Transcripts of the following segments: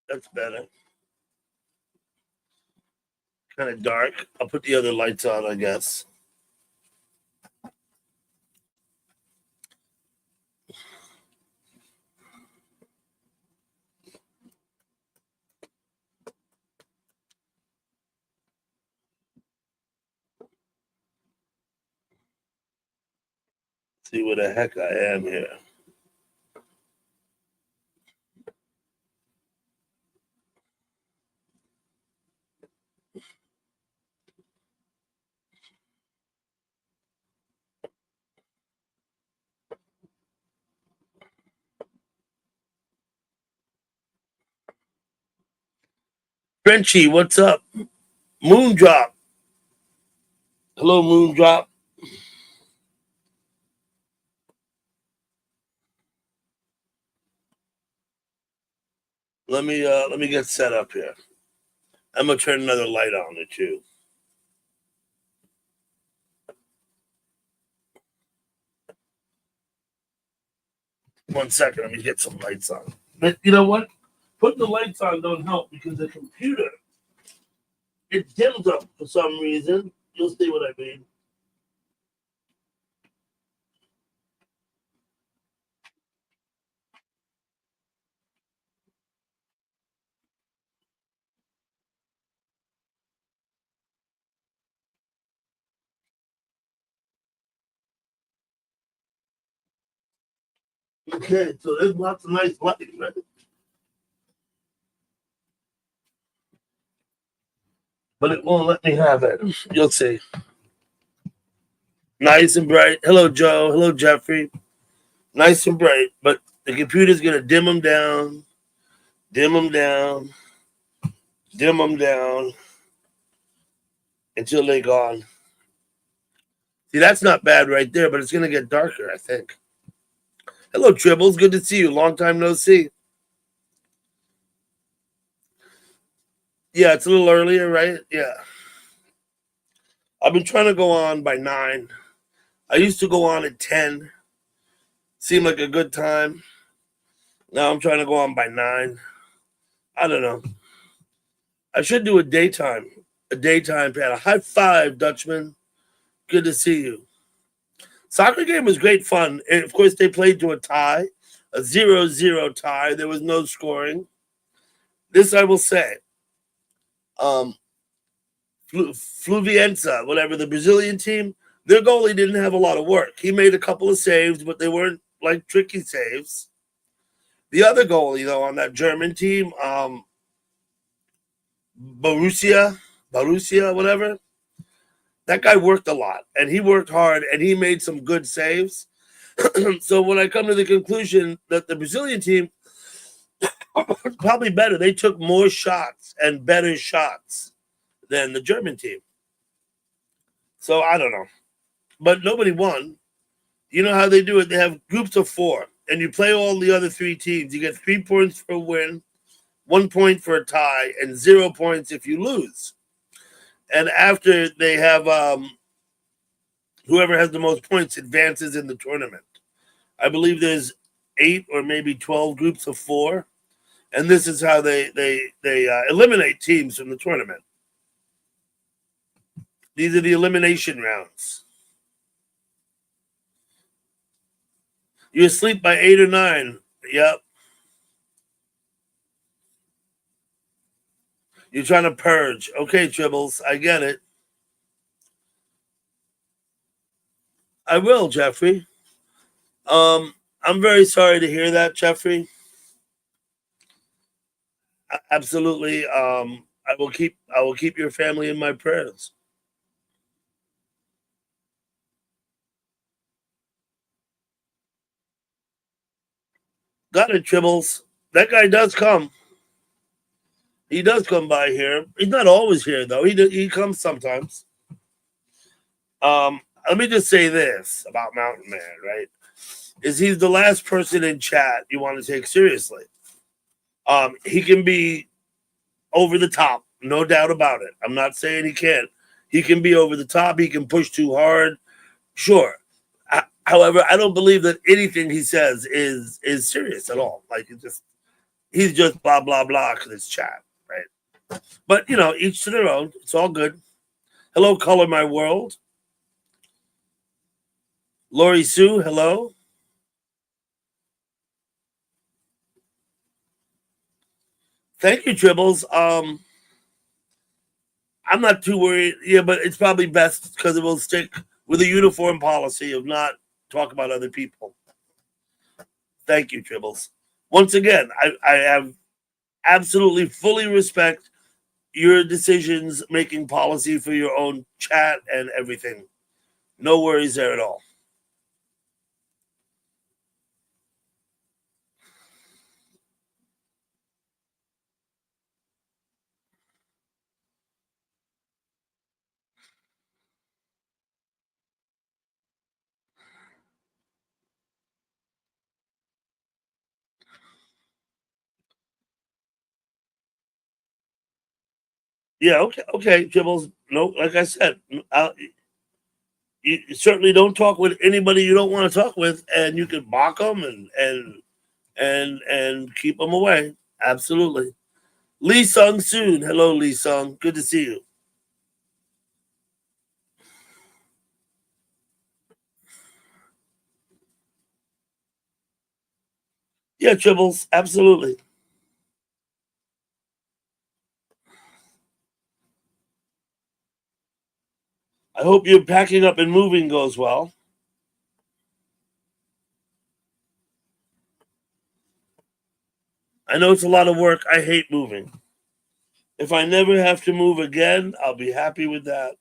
That's better. Kind of dark. I'll put the other lights on, I guess. See where the heck I am here. Frenchy, what's up? Moondrop. Hello, Moondrop. Let me get set up here. I'm gonna turn another light on it too. One second, let me get some lights on. But you know what? Putting the lights on don't help because the computer it dims up for some reason. You'll see what I mean. Okay, so there's lots of nice lighting, right? But it won't let me have it. You'll see. Nice and bright. Hello, Joe. Hello, Jeffrey. Nice and bright, but the computer's gonna dim them down, dim them down, dim them down until they're gone. See, that's not bad right there, but it's gonna get darker, I think. Hello, Tribbles. Good to see you. Long time no see. Yeah, it's a little earlier, right? Yeah. I've been trying to go on by 9. I used to go on at 10. Seemed like a good time. Now I'm trying to go on by 9. I don't know. I should do a daytime panel. High five, Dutchman. Good to see you. Soccer game was great fun. And of course, they played to a tie, a 0-0 tie. There was no scoring. This I will say. Fluvienza, whatever, the Brazilian team, their goalie didn't have a lot of work. He made a couple of saves, but they weren't like tricky saves. The other goalie, though, on that German team, Borussia, whatever, that guy worked a lot, and he worked hard, and he made some good saves. So when I come to the conclusion that the Brazilian team was probably better, they took more shots and better shots than the German team. So I don't know. But nobody won. You know how they do it? They have groups of 4, and you play all the other 3 teams. You get 3 points for a win, 1 point for a tie, and 0 points if you lose. And after they have whoever has the most points advances in the tournament. I believe there's 8 or maybe 12 groups of 4, and this is how they eliminate teams from the tournament. These are the elimination rounds. You asleep by 8 or 9. Yep. You're trying to purge. Okay, Tribbles, I get it. I will, Jeffrey. I'm very sorry to hear that, Jeffrey. Absolutely. I will keep your family in my prayers. Got it, Tribbles. That guy does come. He does come by here. He's not always here though. He comes sometimes. Let me just say this about Mountain Man, right? Is he's the last person in chat you want to take seriously. He can be over the top, no doubt about it. I'm not saying he can't. He can be over the top. He can push too hard. Sure. However, I don't believe that anything he says is serious at all. Like he's just blah blah blah because it's chat, right? But each to their own. It's all good. Hello, color my world. Lori Sue, hello. Thank you, Tribbles. I'm not too worried. Yeah, but it's probably best because it will stick with a uniform policy of not talk about other people. Thank you, Tribbles. Once again, I have absolutely fully respect your decisions making policy for your own chat and everything. No worries there at all. Yeah, okay, Tribbles. No, like I said, you certainly don't talk with anybody you don't want to talk with, and you can mock them and keep them away. Absolutely. Lee Sung Soon. Hello, Lee Sung. Good to see you. Yeah, Tribbles. Absolutely. I hope your packing up and moving goes well. I know it's a lot of work. I hate moving. If I never have to move again, I'll be happy with that.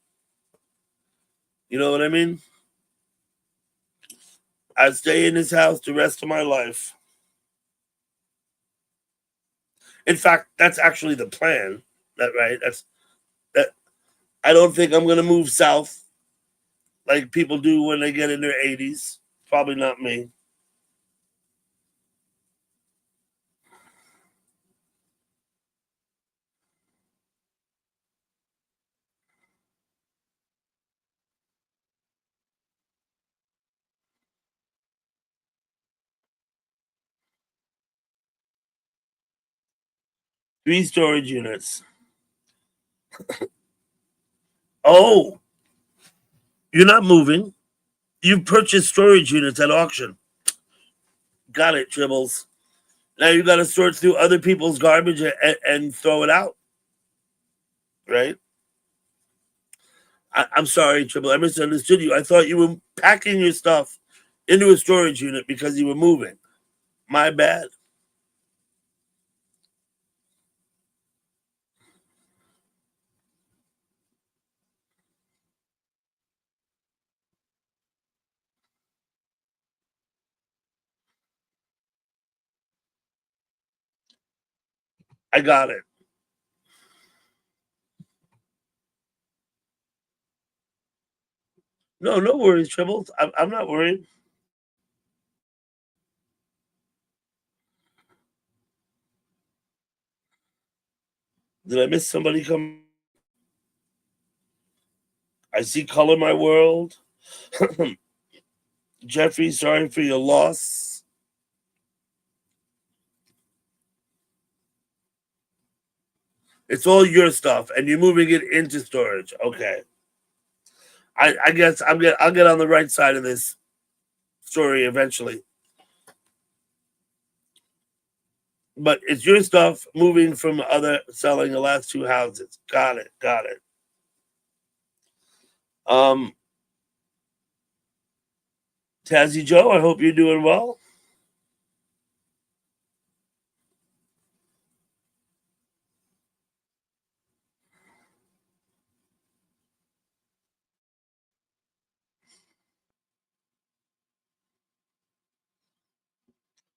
You know what I mean? I'd stay in this house the rest of my life. In fact, that's actually the plan. That right? That. I don't think I'm gonna move south like people do when they get in their 80s. Probably not me. 3 storage units. Oh, you're not moving. You purchased storage units at auction. Got it, Tribbles. Now you got to sort through other people's garbage and throw it out, right? I'm sorry, Tribble. I misunderstood you. I thought you were packing your stuff into a storage unit because you were moving. My bad. I got it. No, no worries, Tribbles. I'm not worried. Did I miss somebody come? I see color my world. Jeffrey, sorry for your loss. It's all your stuff, and you're moving it into storage. Okay. I guess I'll get on the right side of this story eventually. But it's your stuff moving from other selling the last 2 houses. Got it. Got it. Um, Tazzy Joe, I hope you're doing well.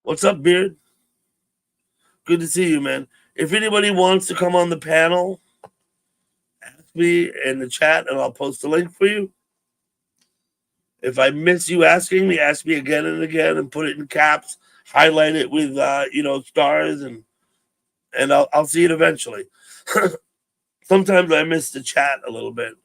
What's up, Beard? Good to see you, man. If anybody wants to come on the panel, ask me in the chat and I'll post a link for you. If I miss you asking me, ask me again and again and put it in caps, highlight it with stars and I'll see it eventually. Sometimes I miss the chat a little bit.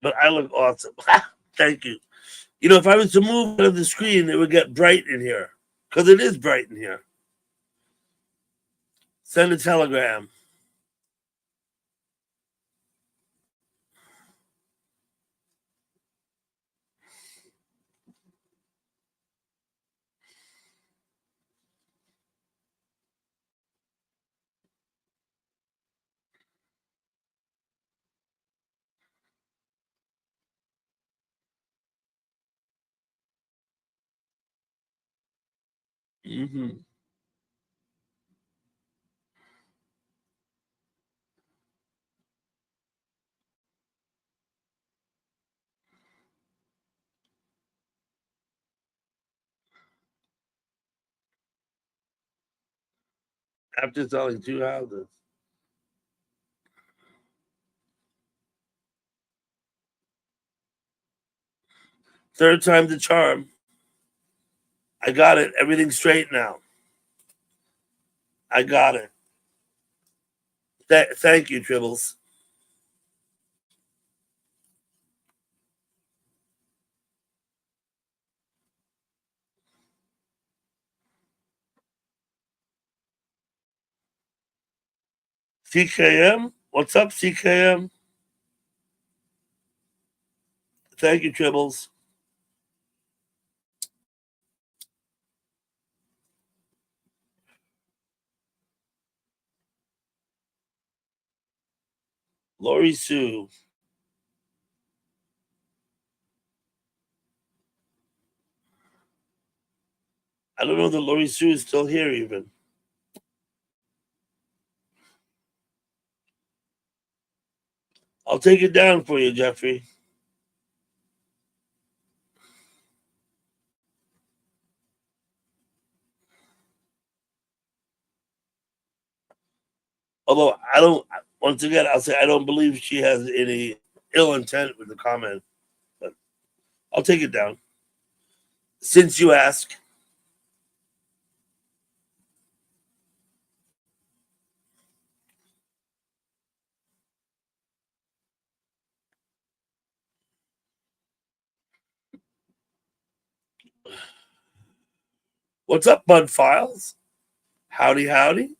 but I look awesome. Thank you. You know, if I was to move out of the screen, it would get bright in here because it is bright in here. Send a telegram. Mm-hmm. After selling 2 houses. Third time the charm. I got it. Everything's straight now. I got it. Thank you, Tribbles. CKM? What's up, CKM? Thank you, Tribbles. Lori Sue. I don't know that Lori Sue is still here, even. I'll take it down for you, Jeffrey. Although I don't, once again, I'll say I don't believe she has any ill intent with the comment, but I'll take it down. Since you ask, what's up, Bud Files? Howdy, howdy.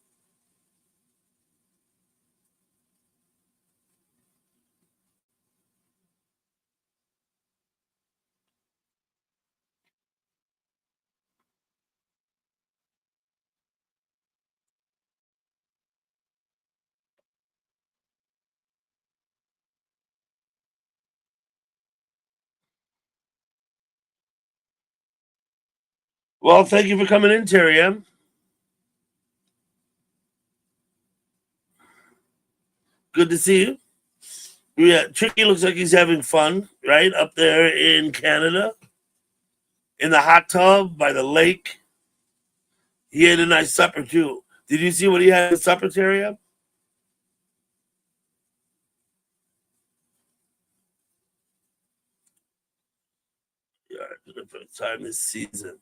Well, thank you for coming in, Terry M. Good to see you. Yeah, Tricky looks like he's having fun, right? Up there in Canada, in the hot tub by the lake. He had a nice supper, too. Did you see what he had for supper, Terry M? Yeah, for the first time this season.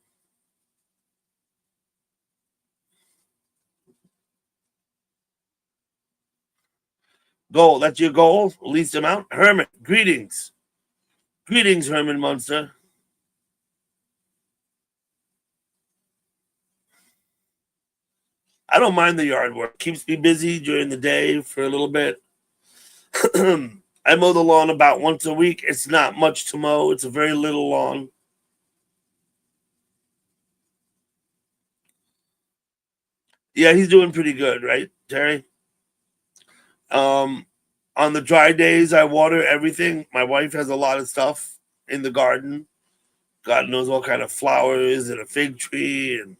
Goal. That's your goal? Least amount? Herman, greetings. Greetings, Herman Munster. I don't mind the yard work. Keeps me busy during the day for a little bit. I mow the lawn about once a week. It's not much to mow. It's a very little lawn. Yeah, he's doing pretty good, right, Terry? Um, on the dry days, I water everything. My wife has a lot of stuff in the garden. God knows all kind of flowers and a fig tree, and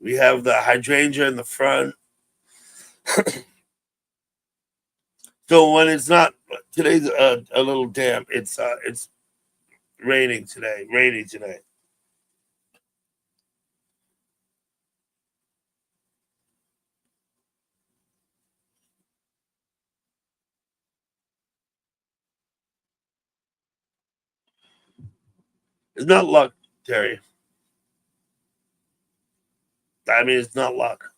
we have the hydrangea in the front. So when it's not today's a little damp, it's raining today, rainy today. It's not luck, Terry. I mean, it's not luck.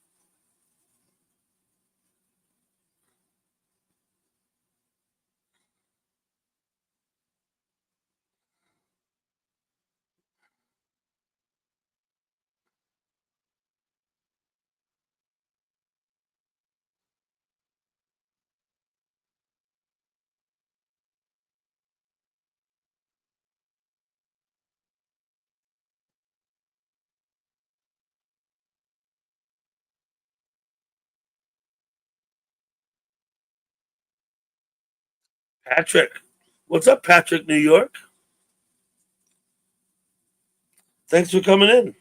Patrick. What's up, Patrick, New York? Thanks for coming in.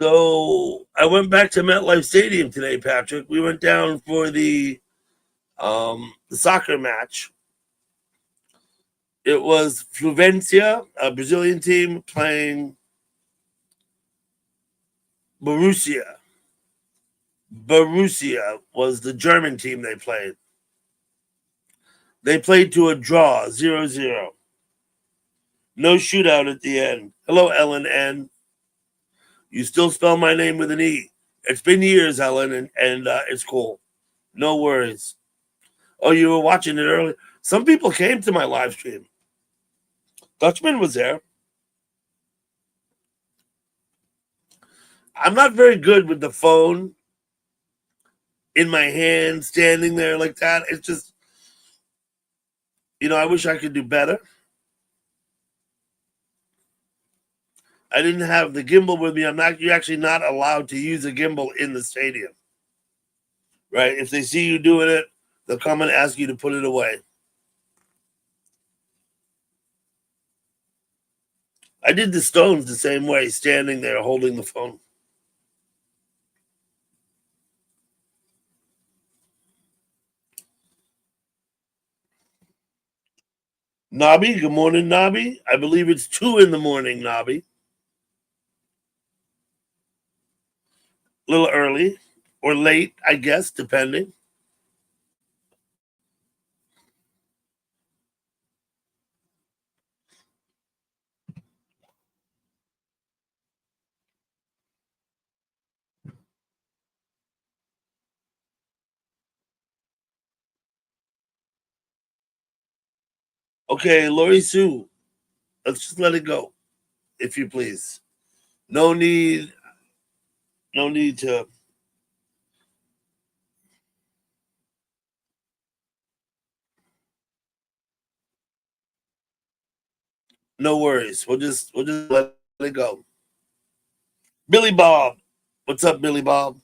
So I went back to MetLife Stadium today, Patrick. We went down for the soccer match. It was Fluvencia, a Brazilian team, playing Borussia. Borussia was the German team they played. They played to a draw, 0-0. No shootout at the end. Hello, Ellen N. You still spell my name with an E. It's been years, Ellen, and it's cool. No worries. Oh, you were watching it earlier. Some people came to my live stream. Dutchman was there. I'm not very good with the phone in my hand, standing there like that. It's just, I wish I could do better. I didn't have the gimbal with me. You're actually not allowed to use a gimbal in the stadium, right? If they see you doing it, they'll come and ask you to put it away. I did the Stones the same way, standing there holding the phone. Nobby, good morning, Nobby. I believe it's 2 in the morning, Nobby. A little early or late, I guess, depending. Okay, Lori Sue, let's just let it go, if you please. No need, no need to. No worries. We'll just let it go. Billy Bob, what's up, Billy Bob?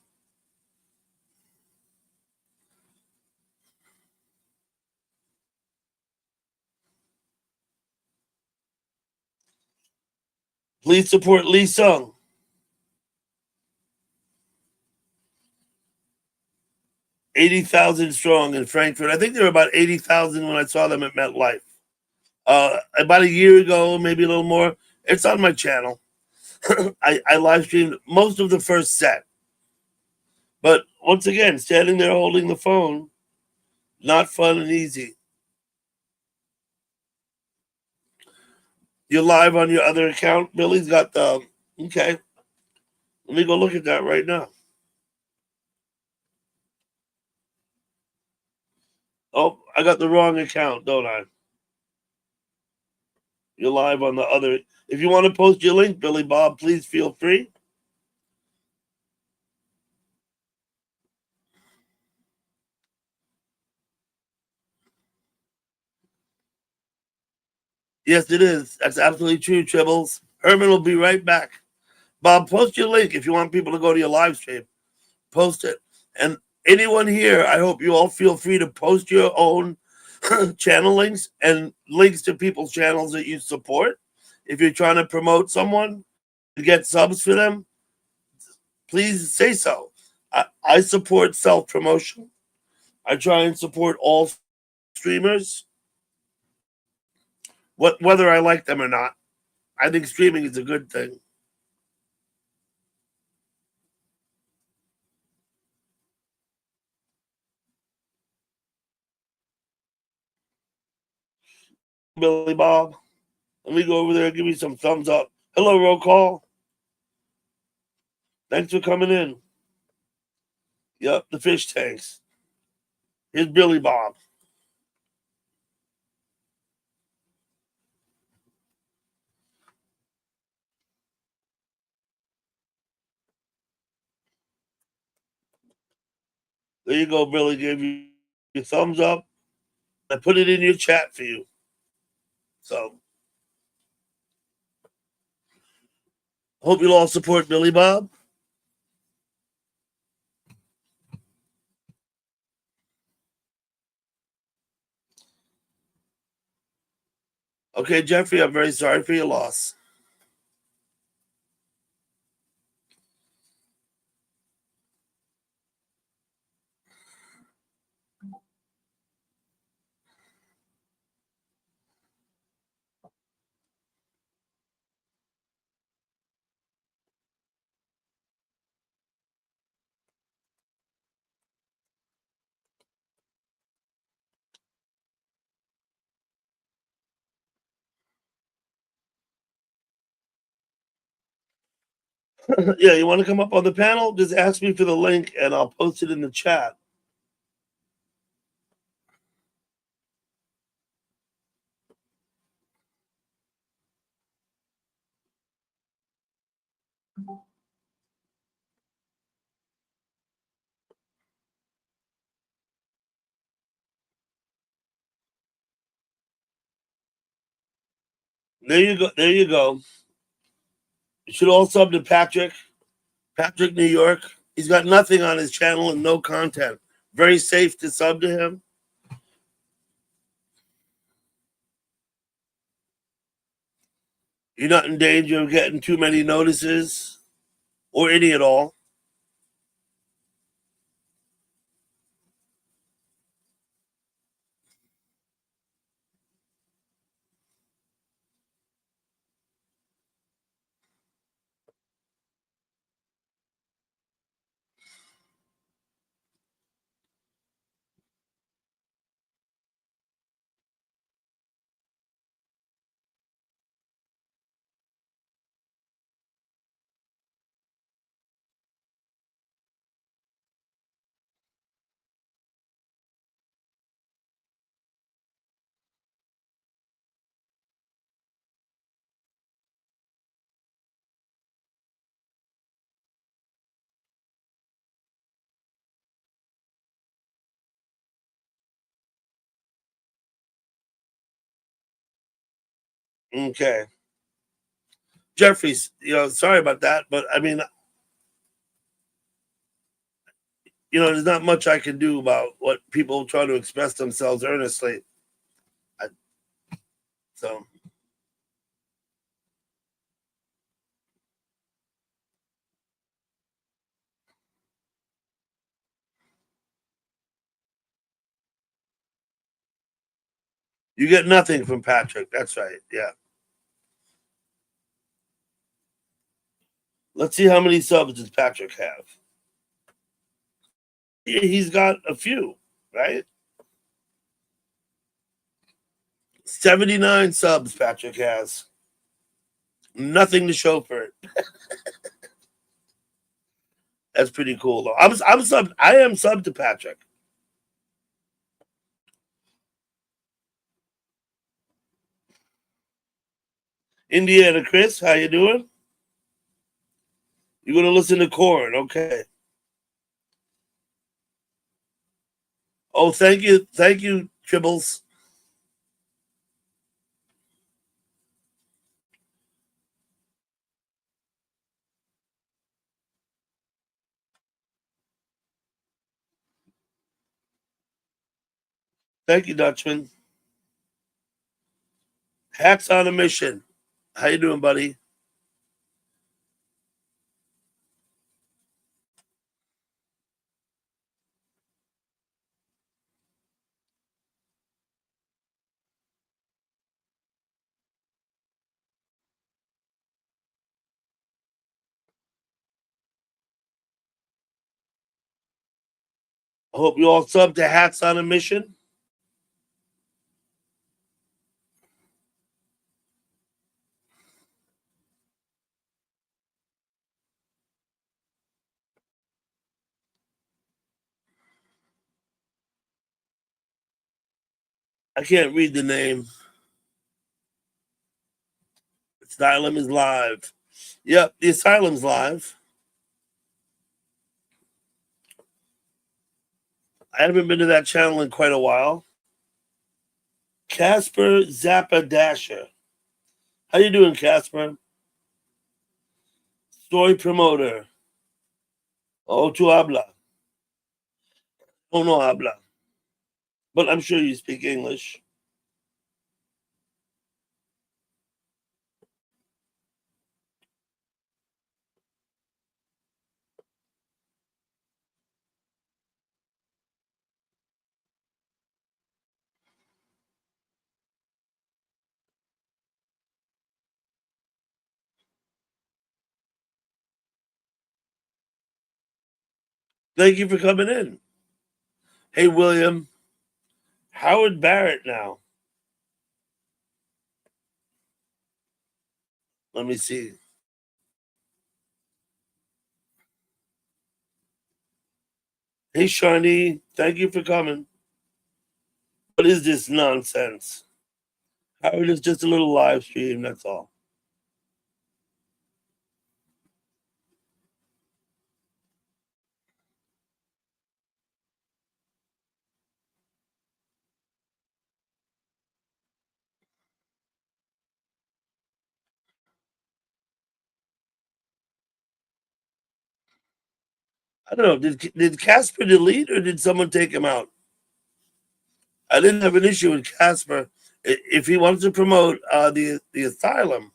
Please support Lee Sung. 80,000 strong in Frankfurt. I think there were about 80,000 when I saw them at MetLife. About a year ago, maybe a little more. It's on my channel. I live streamed most of the first set. But once again, standing there holding the phone, not fun and easy. You're live on your other account. Billy's got the. Okay. Let me go look at that right now. Oh, I got the wrong account, don't I? You're live on the other. If you want to post your link, Billy Bob, please feel free. Yes, it is. That's absolutely true, Tribbles. Herman will be right back. Bob, post your link if you want people to go to your live stream. Post it. And anyone here, I hope you all feel free to post your own channel links and links to people's channels that you support. If you're trying to promote someone and get subs for them, please say so. I support self promotion. I try and support all streamers, whether I like them or not. I think streaming is a good thing. Billy Bob, let me go over there and give you some thumbs up. Hello, roll call. Thanks for coming in. Yep, the fish tanks. Here's Billy Bob. There you go, Billy. Gave you your thumbs up. I put it in your chat for you. So hope you'll all support Billy Bob. Okay, Jeffrey, I'm very sorry for your loss. Yeah, you want to come up on the panel? Just ask me for the link and I'll post it in the chat. There you go. There you go. You should all sub to Patrick. Patrick, New York. He's got nothing on his channel and no content. Very safe to sub to him. You're not in danger of getting too many notices or any at all. Okay. Jeffries, sorry about that, but I mean, there's not much I can do about what people try to express themselves earnestly. So you get nothing from Patrick. That's right. Yeah. Let's see how many subs does Patrick have. He's got a few, right? 79 subs Patrick has. Nothing to show for it. That's pretty cool though. I'm sub. I am sub to Patrick. Indiana Chris, how you doing? You're gonna listen to Corn, okay? Oh, thank you, Tribbles. Thank you, Dutchman. Hats on a mission. How you doing, buddy? I hope you all sub to Hats on a Mission. I can't read the name. Asylum is live. Yep, the Asylum's live. I haven't been to that channel in quite a while. Casper Zappa Dasher. How you doing, Casper? Story promoter. Oh, tu habla. Oh, no habla. But I'm sure you speak English. Thank you for coming in. Hey, William. Howard Barrett now. Let me see. Hey, Shawnee. Thank you for coming. What is this nonsense? Howard is just a little live stream, that's all. I don't know. Did Casper delete or did someone take him out? I didn't have an issue with Casper. If he wants to promote the asylum,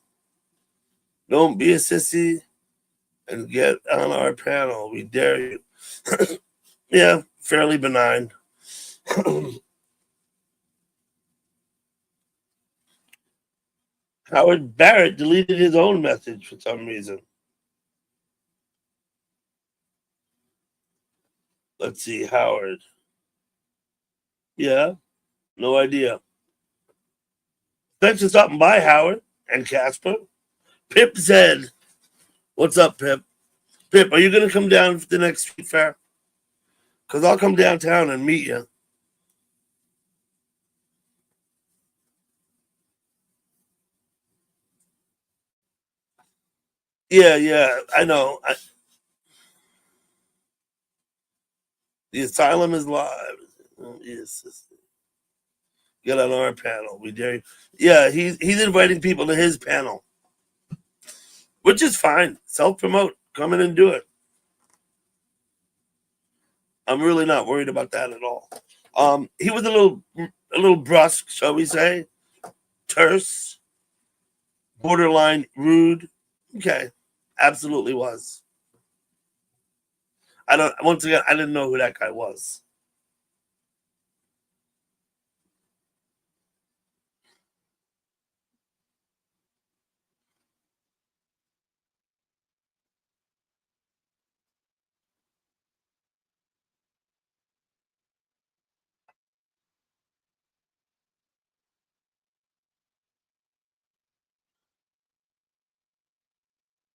don't be a sissy and get on our panel. We dare you. Yeah, fairly benign. Howard Barrett deleted his own message for some reason. Let's see, Howard. Yeah, no idea. Thanks for stopping by, Howard and Casper. Pip said, "What's up, Pip? Pip, are you going to come down for the next street fair? Because I'll come downtown and meet you." Yeah, yeah, I know. The asylum is live. Yes, get on our panel. We dare you. Yeah, he's inviting people to his panel, which is fine. Self promote. Come in and do it. I'm really not worried about that at all. He was a little brusque, shall we say, terse, borderline rude. Okay, absolutely was. I don't. Once again, I didn't know who that guy was.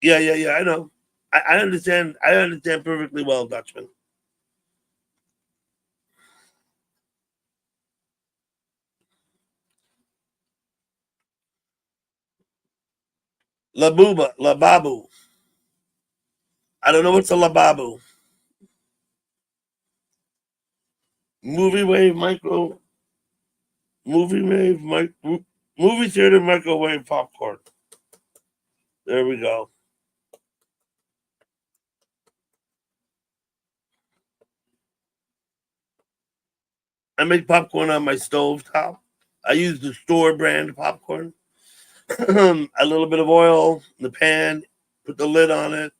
Yeah, yeah, yeah. I know. I understand. I understand perfectly well, Dutchman. La Booba, La Babu. I don't know what's a La Babu. Movie wave micro. Movie wave movie theater microwave popcorn. There we go. I make popcorn on my stove top. I use the store brand popcorn. A little bit of oil in the pan. Put the lid on it.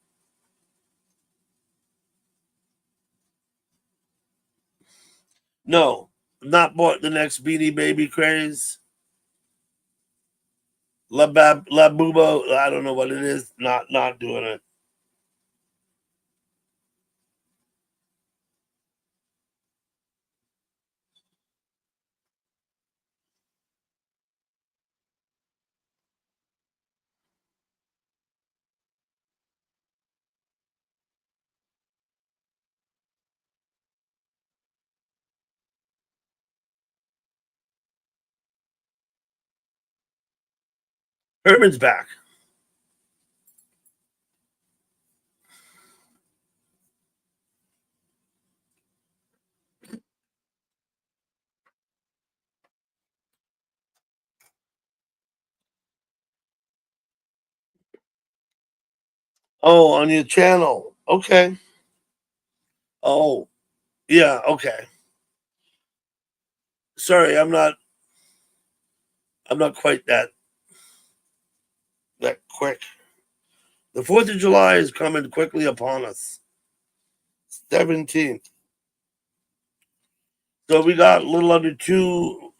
No, not bought the next Beanie Baby craze. La Booba. I don't know what it is. Not doing it. Herman's back. Oh, on your channel. Okay. Oh, yeah. Okay. Sorry, I'm not. I'm not quite that quick. The 4th of July is coming quickly upon us. 17th. So we got a little over 2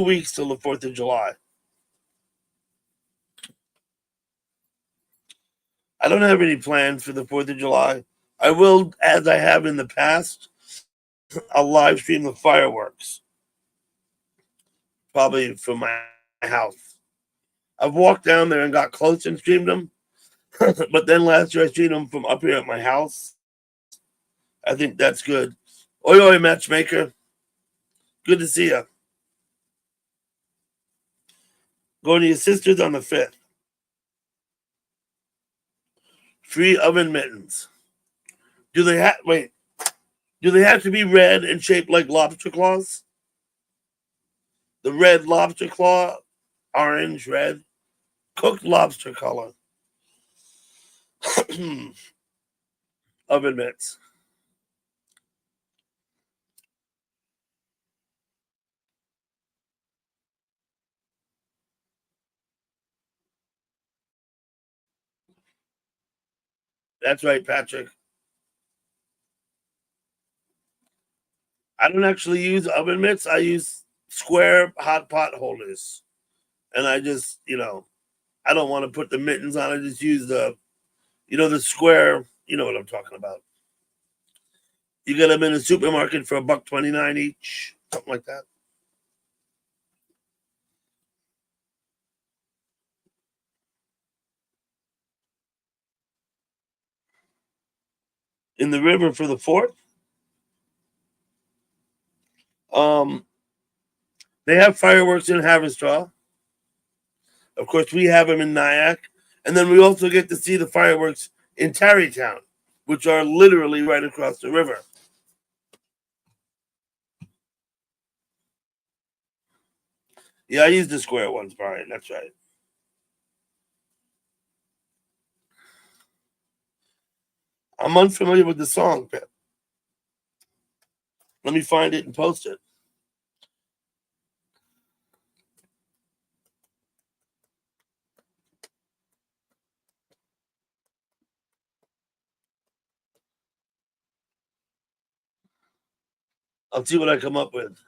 weeks till the 4th of July. I don't have any plans for the 4th of July. I will, as I have in the past, I'll live stream the fireworks, probably from my house. I've walked down there and got close and streamed them, but then last year I streamed them from up here at my house. I think that's good. Oi, oi, matchmaker. Good to see you. Going to your sister's on the 5th. Free oven mittens. Do they have, wait, do they have to be red and shaped like lobster claws? The red lobster claw, orange, red, cooked lobster color. Oven mitts. That's right, Patrick. I don't actually use oven mitts. I use square hot pot holders. And I just, I don't want to put the mittens on. I just use the square, you know what I'm talking about. You get them in a supermarket for $1.29 each, something like that. In the river for the 4th. They have fireworks in Haverstraw. Of course, we have them in Nyack. And then we also get to see the fireworks in Tarrytown, which are literally right across the river. Yeah, I used the square ones, Brian. That's right. I'm unfamiliar with the song, Pip. Let me find it and post it. I'll see what I come up with.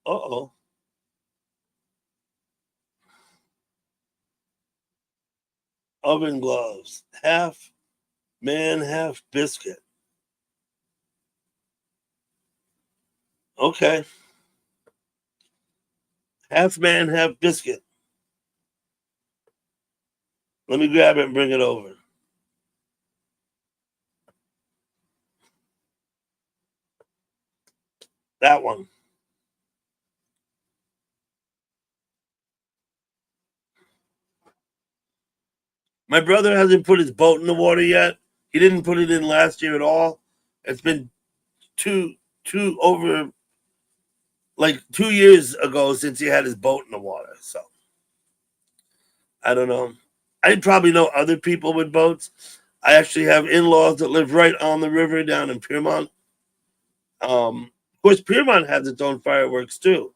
Uh-oh. Oven gloves. Half man, half biscuit. Okay. Half man, half biscuit. Let me grab it and bring it over. That one. My brother hasn't put his boat in the water yet. He didn't put it in last year at all. It's been two over like 2 years ago since he had his boat in the water. So I don't know. I probably know other people with boats. I actually have in-laws that live right on the river down in Piermont. Of course, Piermont has its own fireworks too.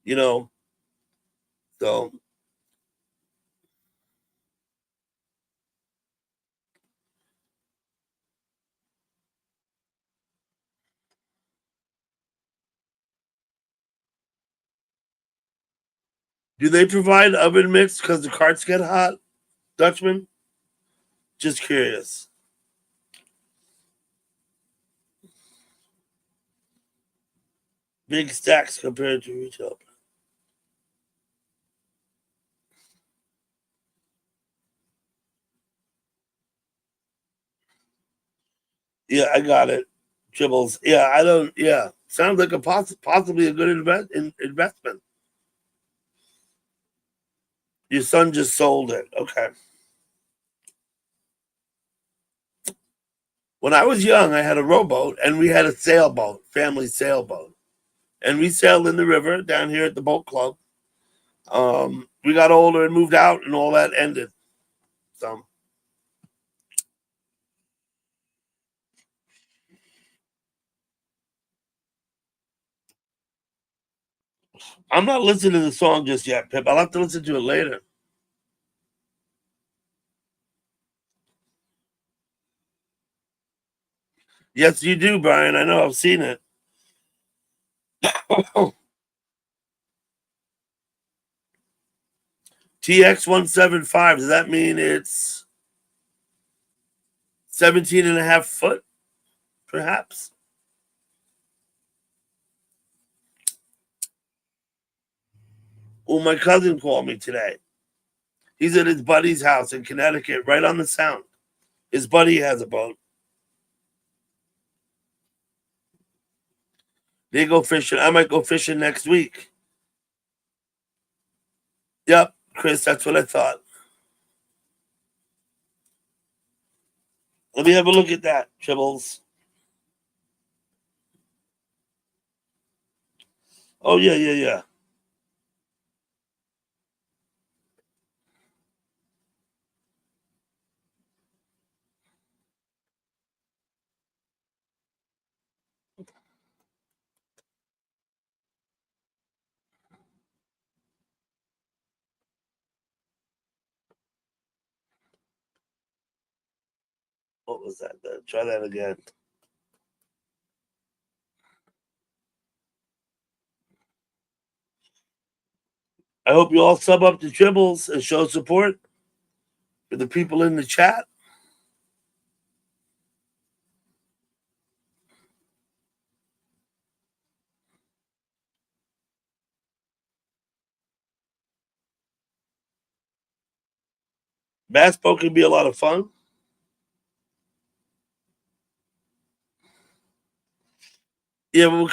So do they provide oven mitts because the carts get hot, Dutchman? Just curious. Big stacks compared to retail. Yeah, I got it. Tribbles. Yeah, I don't. Yeah, sounds like a possibly a good investment. Your son just sold it. Okay. When I was young, I had a rowboat and we had a sailboat, family sailboat, and we sailed in the river down here at the boat club. we got older and moved out, and all that ended. So I'm not listening to the song just yet, Pip. I'll have to listen to it later. Yes, you do, Brian. I know. I've seen it. TX175. Does that mean it's 17 and a half foot, perhaps? Oh, my cousin called me today. He's at his buddy's house in Connecticut, right on the Sound. His buddy has a boat. They go fishing. I might go fishing next week. Yep, Chris, that's what I thought. Let me have a look at that, Chibbles. Oh, yeah, yeah, yeah. What was that? Try that again. I hope you all sub up to Tribbles and show support for the people in the chat. Bass boat can be a lot of fun. Yeah, we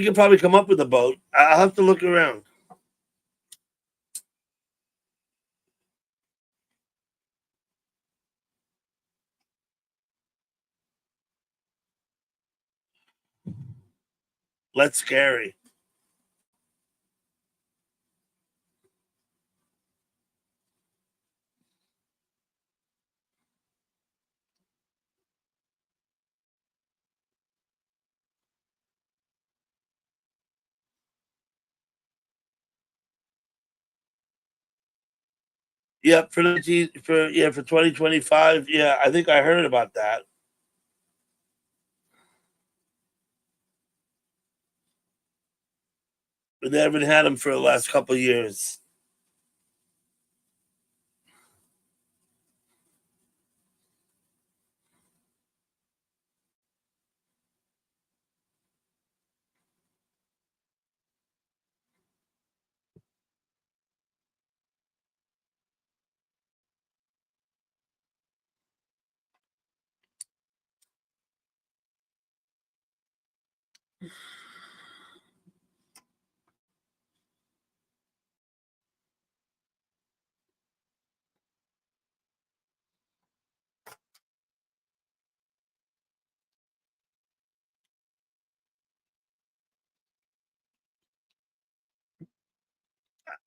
can probably come up with a boat. I'll have to look around. Let's scary. Yep, for 2025. Yeah, I think I heard about that. But they haven't had them for the last couple of years.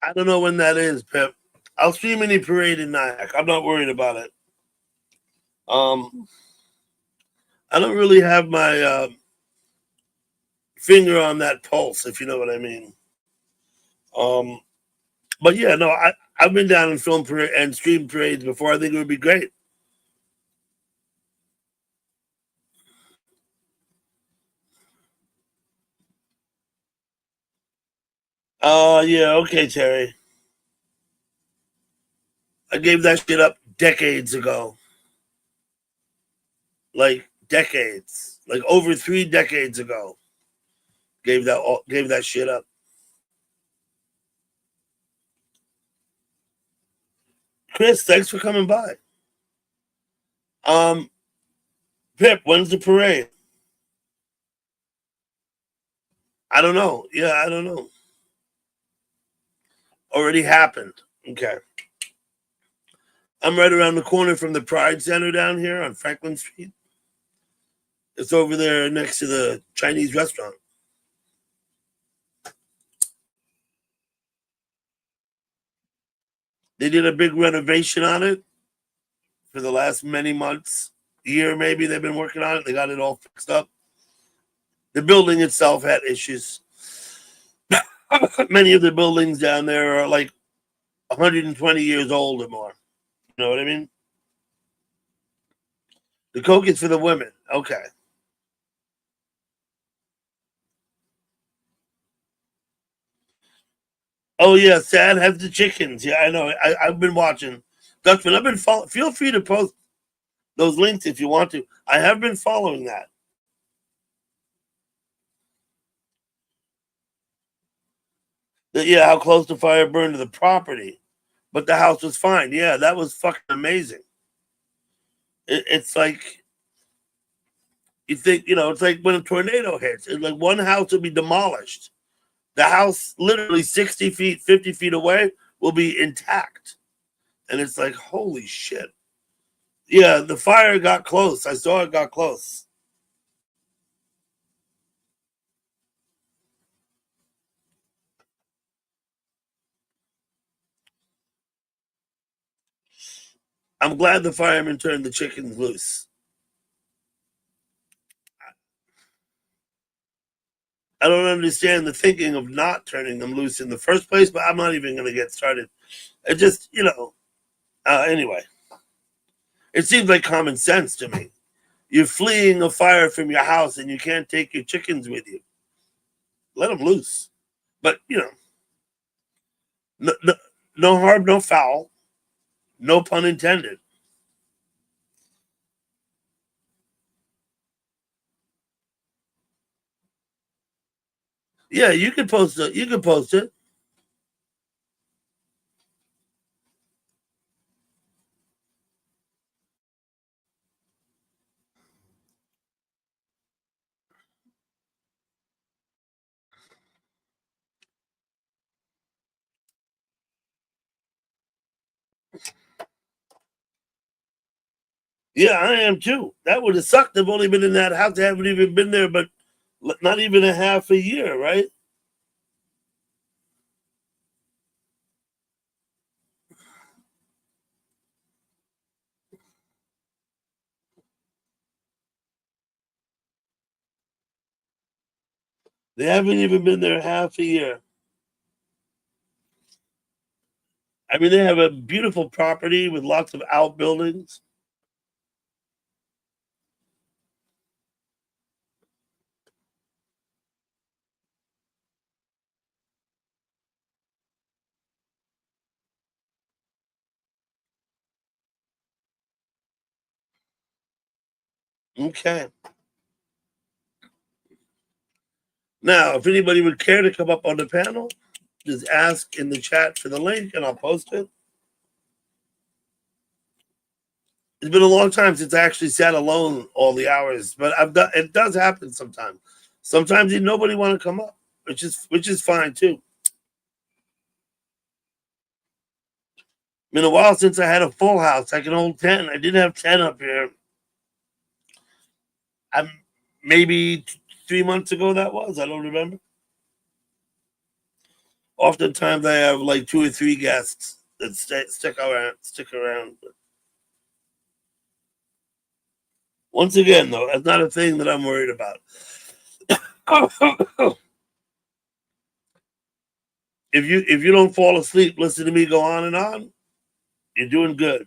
I don't know when that is, Pip. I'll stream any parade in Nyack. I'm not worried about it. I don't really have my finger on that pulse, if you know what I mean. Um, but yeah, no, I've been down in film parade and stream parades before. I think it would be great. Yeah, okay, Terry. I gave that shit up decades ago. Like decades. Like over 3 decades ago. Gave that shit up. Chris, thanks for coming by. Um, Pip, when's the parade? I don't know. Yeah, I don't know. Already happened. Okay. I'm right around the corner from the Pride Center down here on Franklin Street. It's over there next to the Chinese restaurant. They did a big renovation on it for the last many months, year maybe. They've been working on it. They got it all fixed up. The building itself had issues. Many of the buildings down there are like 120 years old or more. You know what I mean? The Coke is for the women. Okay. Oh yeah, Sad has the chickens. Yeah, I know. I've been watching. Dutchman, I've been feel free to post those links if you want to. I have been following that. Yeah, how close the fire burned to the property, but the house was fine. Yeah, that was fucking amazing. It's like you think, it's like when a tornado hits. It's like one house will be demolished. The house, literally 60 feet, 50 feet away, will be intact, and it's like holy shit. Yeah, the fire got close. I saw it got close. I'm glad the firemen turned the chickens loose. I don't understand the thinking of not turning them loose in the first place, but I'm not even going to get started. It just, anyway, it seems like common sense to me. You're fleeing a fire from your house and you can't take your chickens with you. Let them loose. But, no, no, no harm, no foul. No pun intended. Yeah, you can post it. You can post it. Yeah, I am too. That would have sucked. I've only been in that house. I haven't even been there, but not even a half a year, right? They haven't even been there half a year. I mean, they have a beautiful property with lots of outbuildings. Okay. Now, if anybody would care to come up on the panel, just ask in the chat for the link and I'll post it. It's been a long time since I actually sat alone all the hours, but I've done. It does happen sometimes. Sometimes nobody want to come up, which is fine too. Been a while since I had a full house. I can hold 10. I did have 10 up here. I'm maybe 3 months ago that was. I don't remember. Oftentimes I have like two or three guests that stick around. Stick around. But once again, though, that's not a thing that I'm worried about. if you don't fall asleep, listen to me go on and on. You're doing good.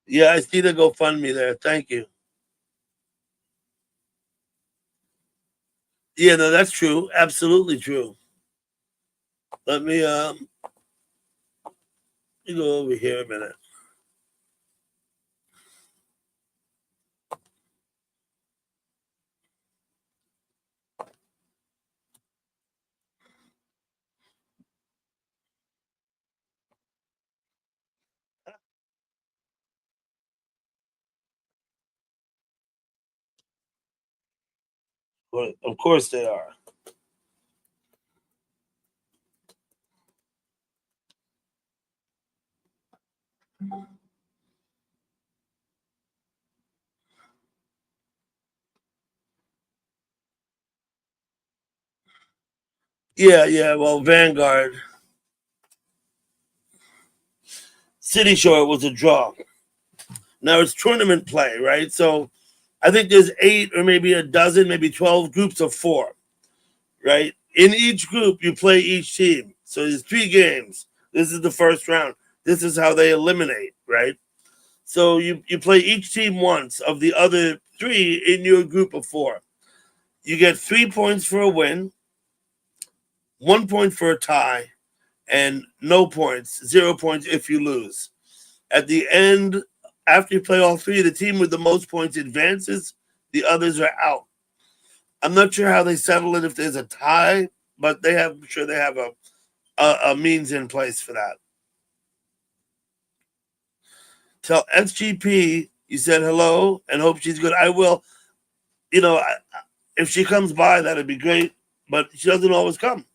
Yeah, I see the GoFundMe there. Thank you. Yeah, no, that's true. Absolutely true. Let me go over here a minute. Well, of course they are. Yeah, yeah. Well, Vanguard, City Shore was a draw. Now it's tournament play, right? So I think there's 8 or maybe a dozen, maybe 12 groups of 4, right? In each group, you play each team. So there's 3 games. This is the first round. This is how they eliminate, right? So you play each team once of the other 3 in your group of 4. You get 3 points for a win, 1 point for a tie, and no points, 0 points if you lose. At the end, after you play all 3, the team with the most points advances, the others are out. I'm not sure how they settle it if there's a tie, but I'm sure they have a means in place for that. Tell SGP you said hello and hope she's good. I will. You know, if she comes by, that'd be great, but she doesn't always come.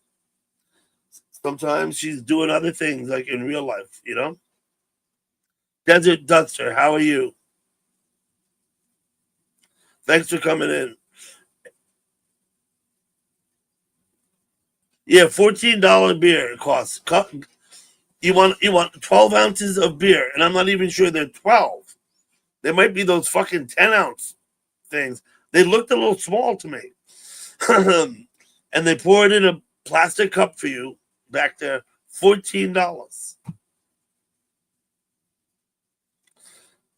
Sometimes she's doing other things, like in real life, you know? Desert Duster, how are you? Thanks for coming in. Yeah, $14 beer it costs. You want 12 ounces of beer, and I'm not even sure they're 12. They might be those fucking 10-ounce things. They looked a little small to me. And they pour it in a plastic cup for you back there. $14.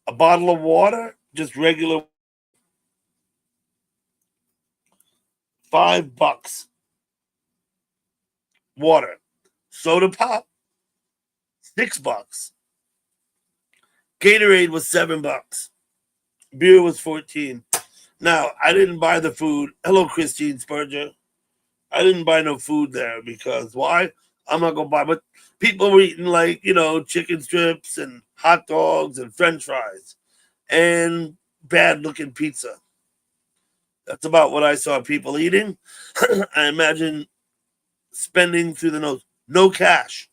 A bottle of water, just regular, $5. Water. Soda pop, $6. Gatorade was $7. Beer was 14. Now, I didn't buy the food. Hello, Christine Spurgeon. I didn't buy no food there because why? I'm not gonna buy. But people were eating like chicken strips and hot dogs and French fries and bad looking pizza. That's about what I saw people eating. I imagine spending through the nose. No cash.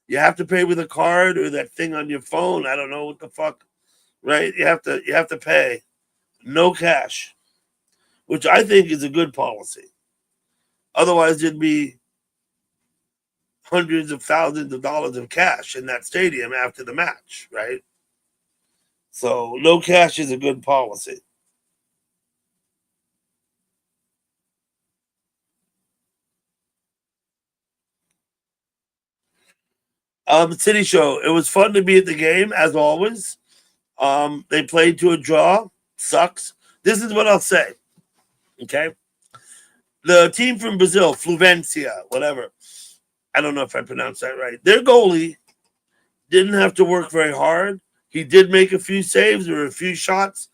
You have to pay with a card or that thing on your phone. I don't know what the fuck. Right? You have to pay. No cash, which I think is a good policy. Otherwise, there'd be hundreds of thousands of dollars of cash in that stadium after the match, right? So no cash is a good policy. City Show. It was fun to be at the game as always. They played to a draw. Sucks. This is what I'll say. Okay, the team from Brazil, Fluvencia, whatever. I don't know if I pronounced that right. Their goalie didn't have to work very hard. He did make a few saves or a few shots,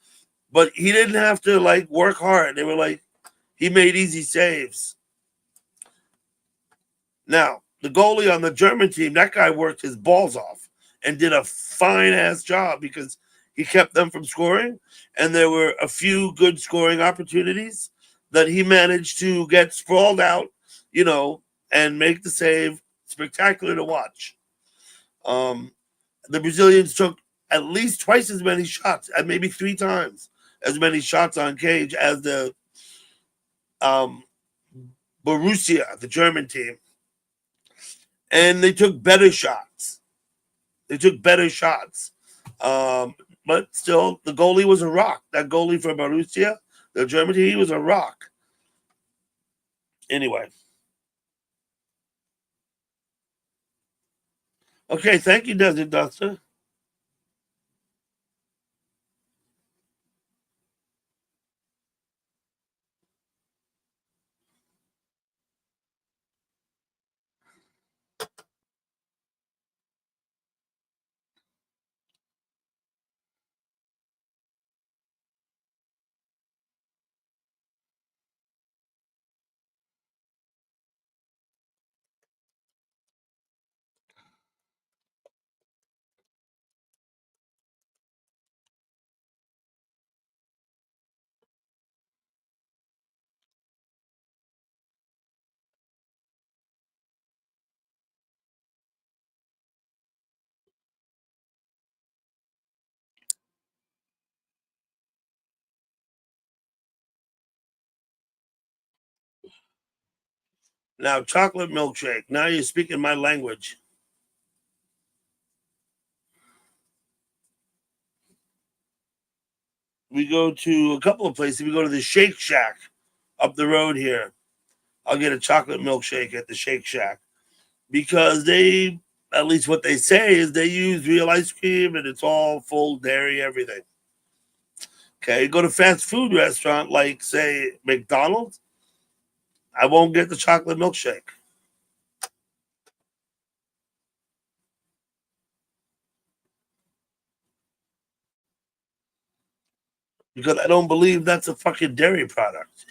but he didn't have to like work hard. They were like he made easy saves. Now, the goalie on the German team, that guy worked his balls off and did a fine ass job because he kept them from scoring. And there were a few good scoring opportunities that he managed to get sprawled out, you know, and make the save. Spectacular to watch. Um, the Brazilians took at least twice as many shots, and maybe 3 times as many shots on cage as the um, Borussia, the German team, and they took better shots. They took better shots. Um, but still, the goalie was a rock. That goalie for Borussia, the German team, he was a rock. Anyway, okay, thank you, Desert Duster. Now, chocolate milkshake. Now you're speaking my language. We go to a couple of places. We go to the Shake Shack up the road here. I'll get a chocolate milkshake at the Shake Shack because they, at least what they say, is they use real ice cream and it's all full dairy, everything. Okay, go to fast food restaurant like say McDonald's. I won't get the chocolate milkshake because I don't believe that's a fucking dairy product.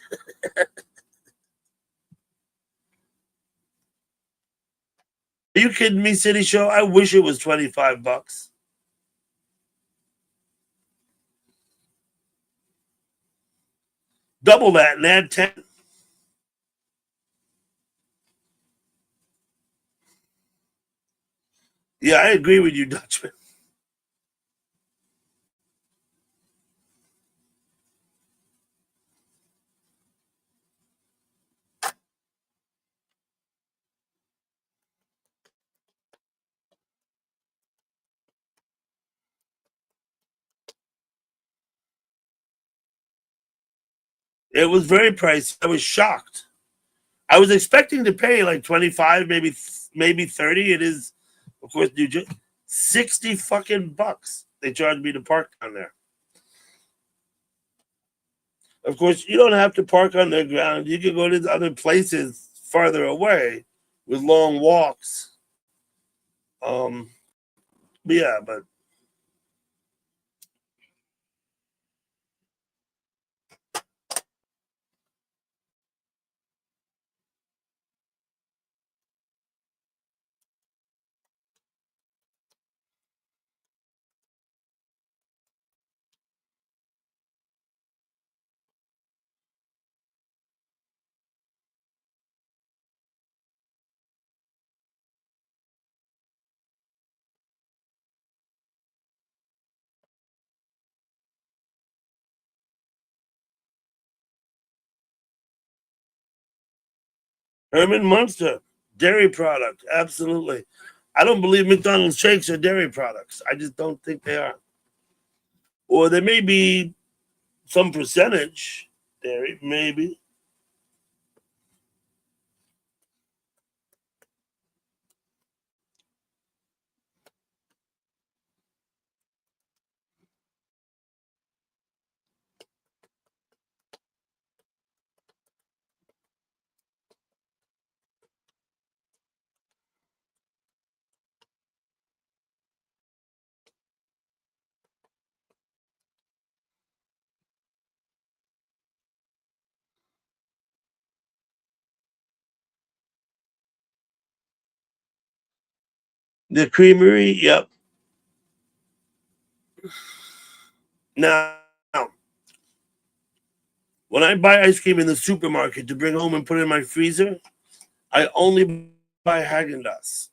Are you kidding me, City Show? I wish it was $25. Double that and add 10. Yeah, I agree with you, Dutchman. It was very pricey. I was shocked. I was expecting to pay like 25, maybe 30. It is, of course, New Jersey. 60 fucking bucks. They charged me to park down there. Of course, you don't have to park on the ground. You can go to other places farther away with long walks. Um, but yeah, but Herman Munster, dairy product, absolutely. I don't believe McDonald's shakes are dairy products. I just don't think they are. Or there may be some percentage dairy, maybe. The creamery, yep. Now, when I buy ice cream in the supermarket to bring home and put in my freezer, I only buy Haagen Dazs.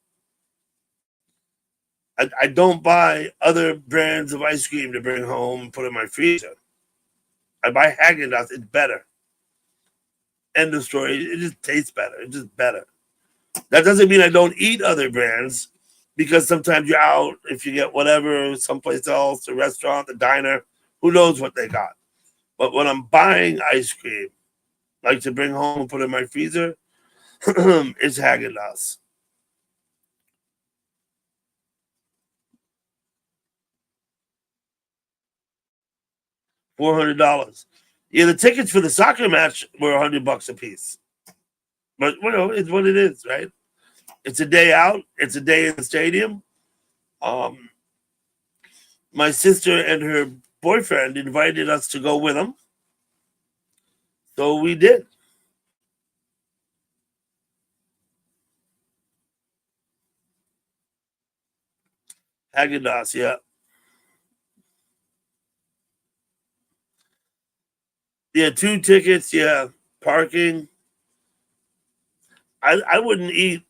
I don't buy other brands of ice cream to bring home and put in my freezer. I buy Haagen Dazs. It's better. End of story. It just tastes better. It's just better. That doesn't mean I don't eat other brands because sometimes you're out if you get whatever someplace else, a restaurant, a diner, who knows what they got. But when I'm buying ice cream, like to bring home and put in my freezer, it's Haagen Dazs. $400. Yeah, the tickets for the soccer match were $100 a piece. But it's what it is, right? It's a day out. It's a day in the stadium. Um, my sister and her boyfriend invited us to go with them, so we did. Haagen Dazs, yeah, yeah, two tickets, yeah, parking. I wouldn't eat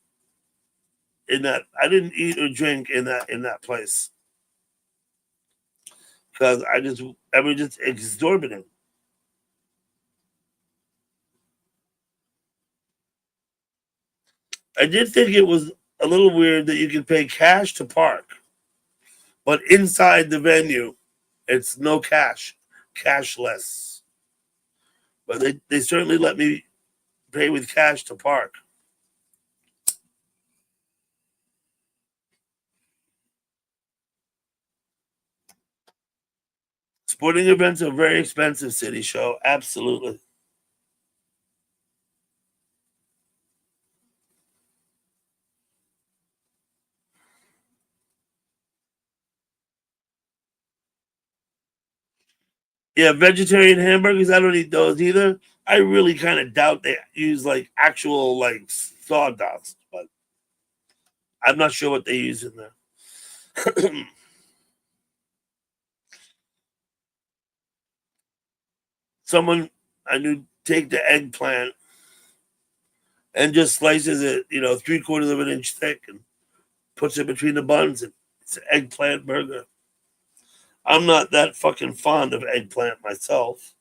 in that. I didn't eat or drink in that place because I was just exorbitant. I did think it was a little weird that you could pay cash to park, but inside the venue, it's no cash, cashless. But they certainly let me pay with cash to park. Sporting events are very expensive, City Show. Absolutely. Yeah, vegetarian hamburgers, I don't eat those either. I really kind of doubt they use like actual like sawdust, but I'm not sure what they use in there. Someone I knew take the eggplant and just slices it, 3/4 of an inch thick and puts it between the buns, and it's an eggplant burger. I'm not that fucking fond of eggplant myself.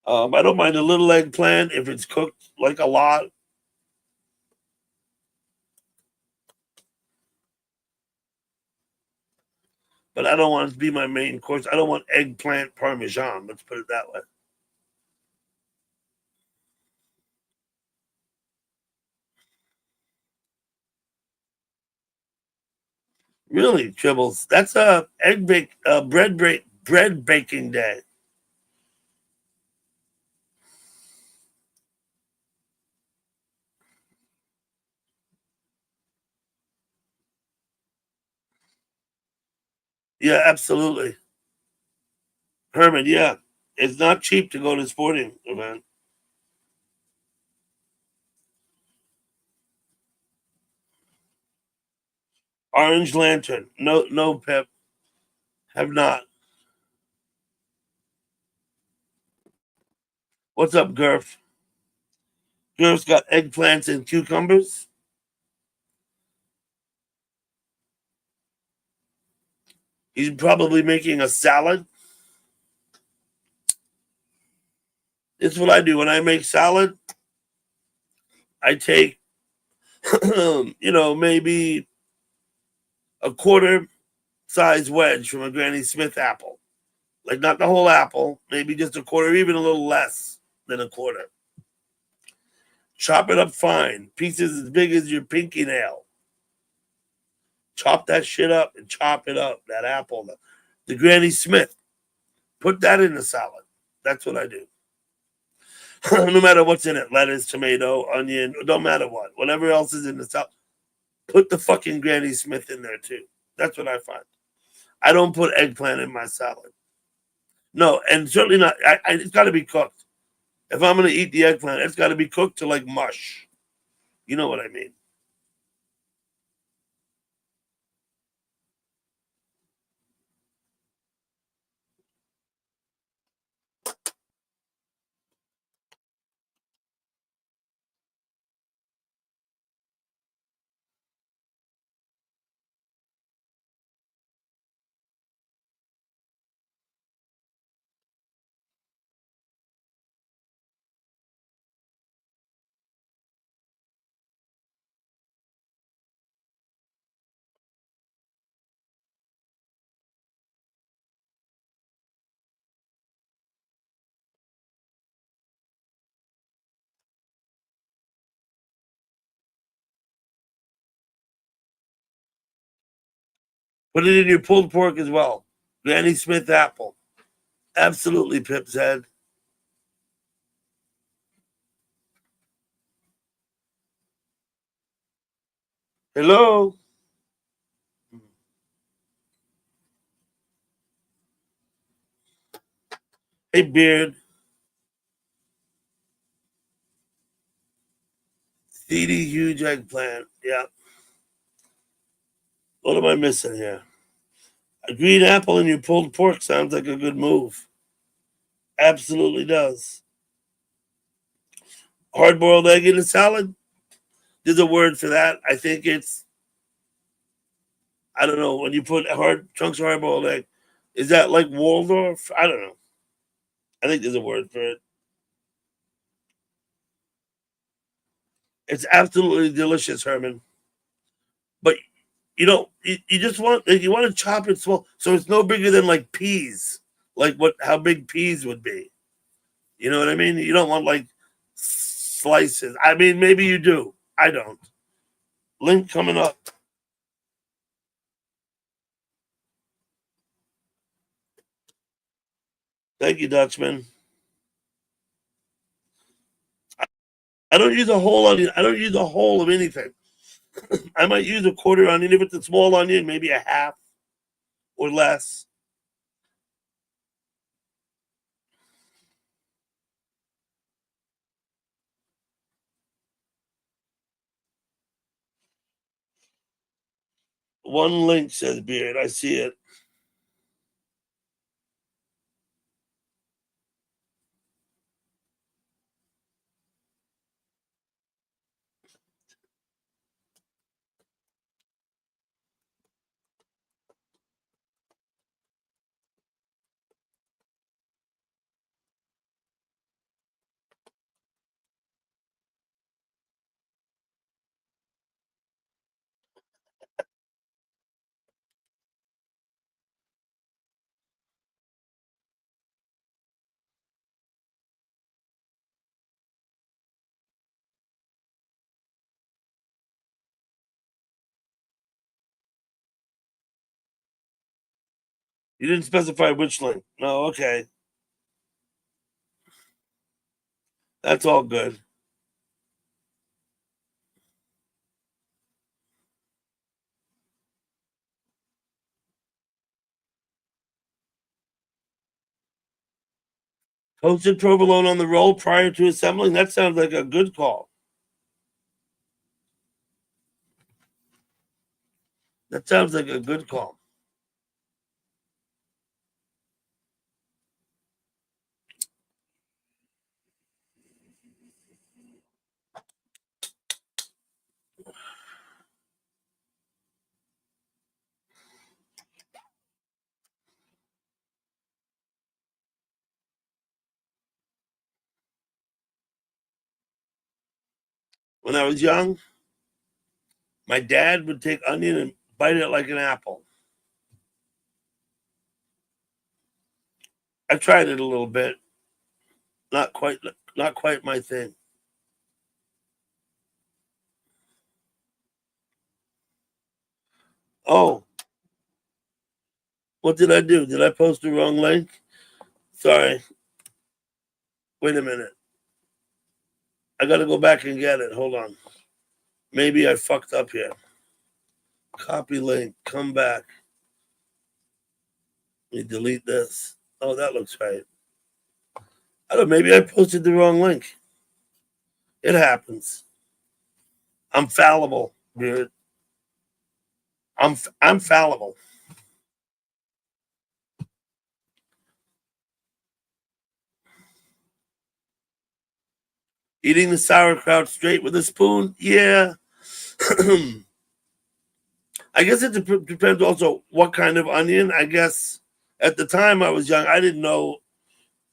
I don't mind a little eggplant if it's cooked like a lot, but I don't want it to be my main course. I don't want eggplant parmesan. Let's put it that way. Really, Tribbles? That's a bread baking day. Yeah, absolutely, Herman. Yeah, it's not cheap to go to a sporting event. Orange Lantern. No, no, Pep. Have not. What's up, Gurf? Gurf's got eggplants and cucumbers. He's probably making a salad. It's what I do when I make salad. I take, maybe a quarter size wedge from a Granny Smith apple. Like not the whole apple, maybe just a quarter, even a little less than a quarter. Chop it up fine, pieces as big as your pinky nail. Chop that shit up and chop it up. That apple, the Granny Smith. Put that in the salad. That's what I do. No matter what's in it, lettuce, tomato, onion, don't matter what. Whatever else is in the salad, put the fucking Granny Smith in there too. That's what I find. I don't put eggplant in my salad. No, and certainly not. It's got to be cooked. If I'm going to eat the eggplant, it's got to be cooked to like mush. You know what I mean? Put it in your pulled pork as well. Granny Smith apple. Absolutely, Pip said. Hello. Hey, Beard. CD huge eggplant. Yeah. What am I missing here? A green apple in your pulled pork sounds like a good move. Absolutely does. Hard boiled egg in a salad? There's a word for that. I think it's I don't know, when you put hard chunks of hard boiled egg, is that like Waldorf? I don't know. I think there's a word for it. It's absolutely delicious, Herman. But you just want to chop it small, so it's no bigger than like peas, like what how big peas would be. You know what I mean? You don't want like slices. I mean, maybe you do. I don't. Link coming up. Thank you, Dutchman. I don't use a whole onion. I don't use a whole of anything. I might use a quarter onion if it's a small onion, maybe a half or less. One link says beard. I see it. You didn't specify which link. No, okay. That's all good. Toasted provolone on the roll prior to assembling. That sounds like a good call. That sounds like a good call. When I was young, my dad would take onion and bite it like an apple. I tried it a little bit. Not quite not quite my thing. Oh, what did I do? Did I post the wrong link? Sorry. Wait a minute. I gotta go back and get it. Hold on. Maybe I fucked up here. Copy link. Come back. Let me delete this. Oh, that looks right. I don't know. Maybe I posted the wrong link. It happens. I'm fallible, dude. I'm fallible. Eating the sauerkraut straight with a spoon. Yeah. I guess it depends also what kind of onion. I guess at the time I was young, I didn't know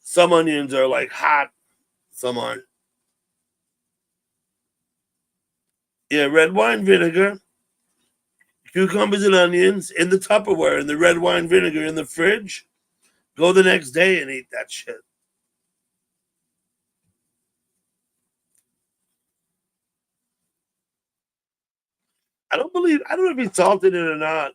some onions are like hot, some aren't. Yeah, red wine vinegar, cucumbers and onions in the Tupperware, and the red wine vinegar in the fridge. Go the next day and eat that shit. I don't know if he salted it or not.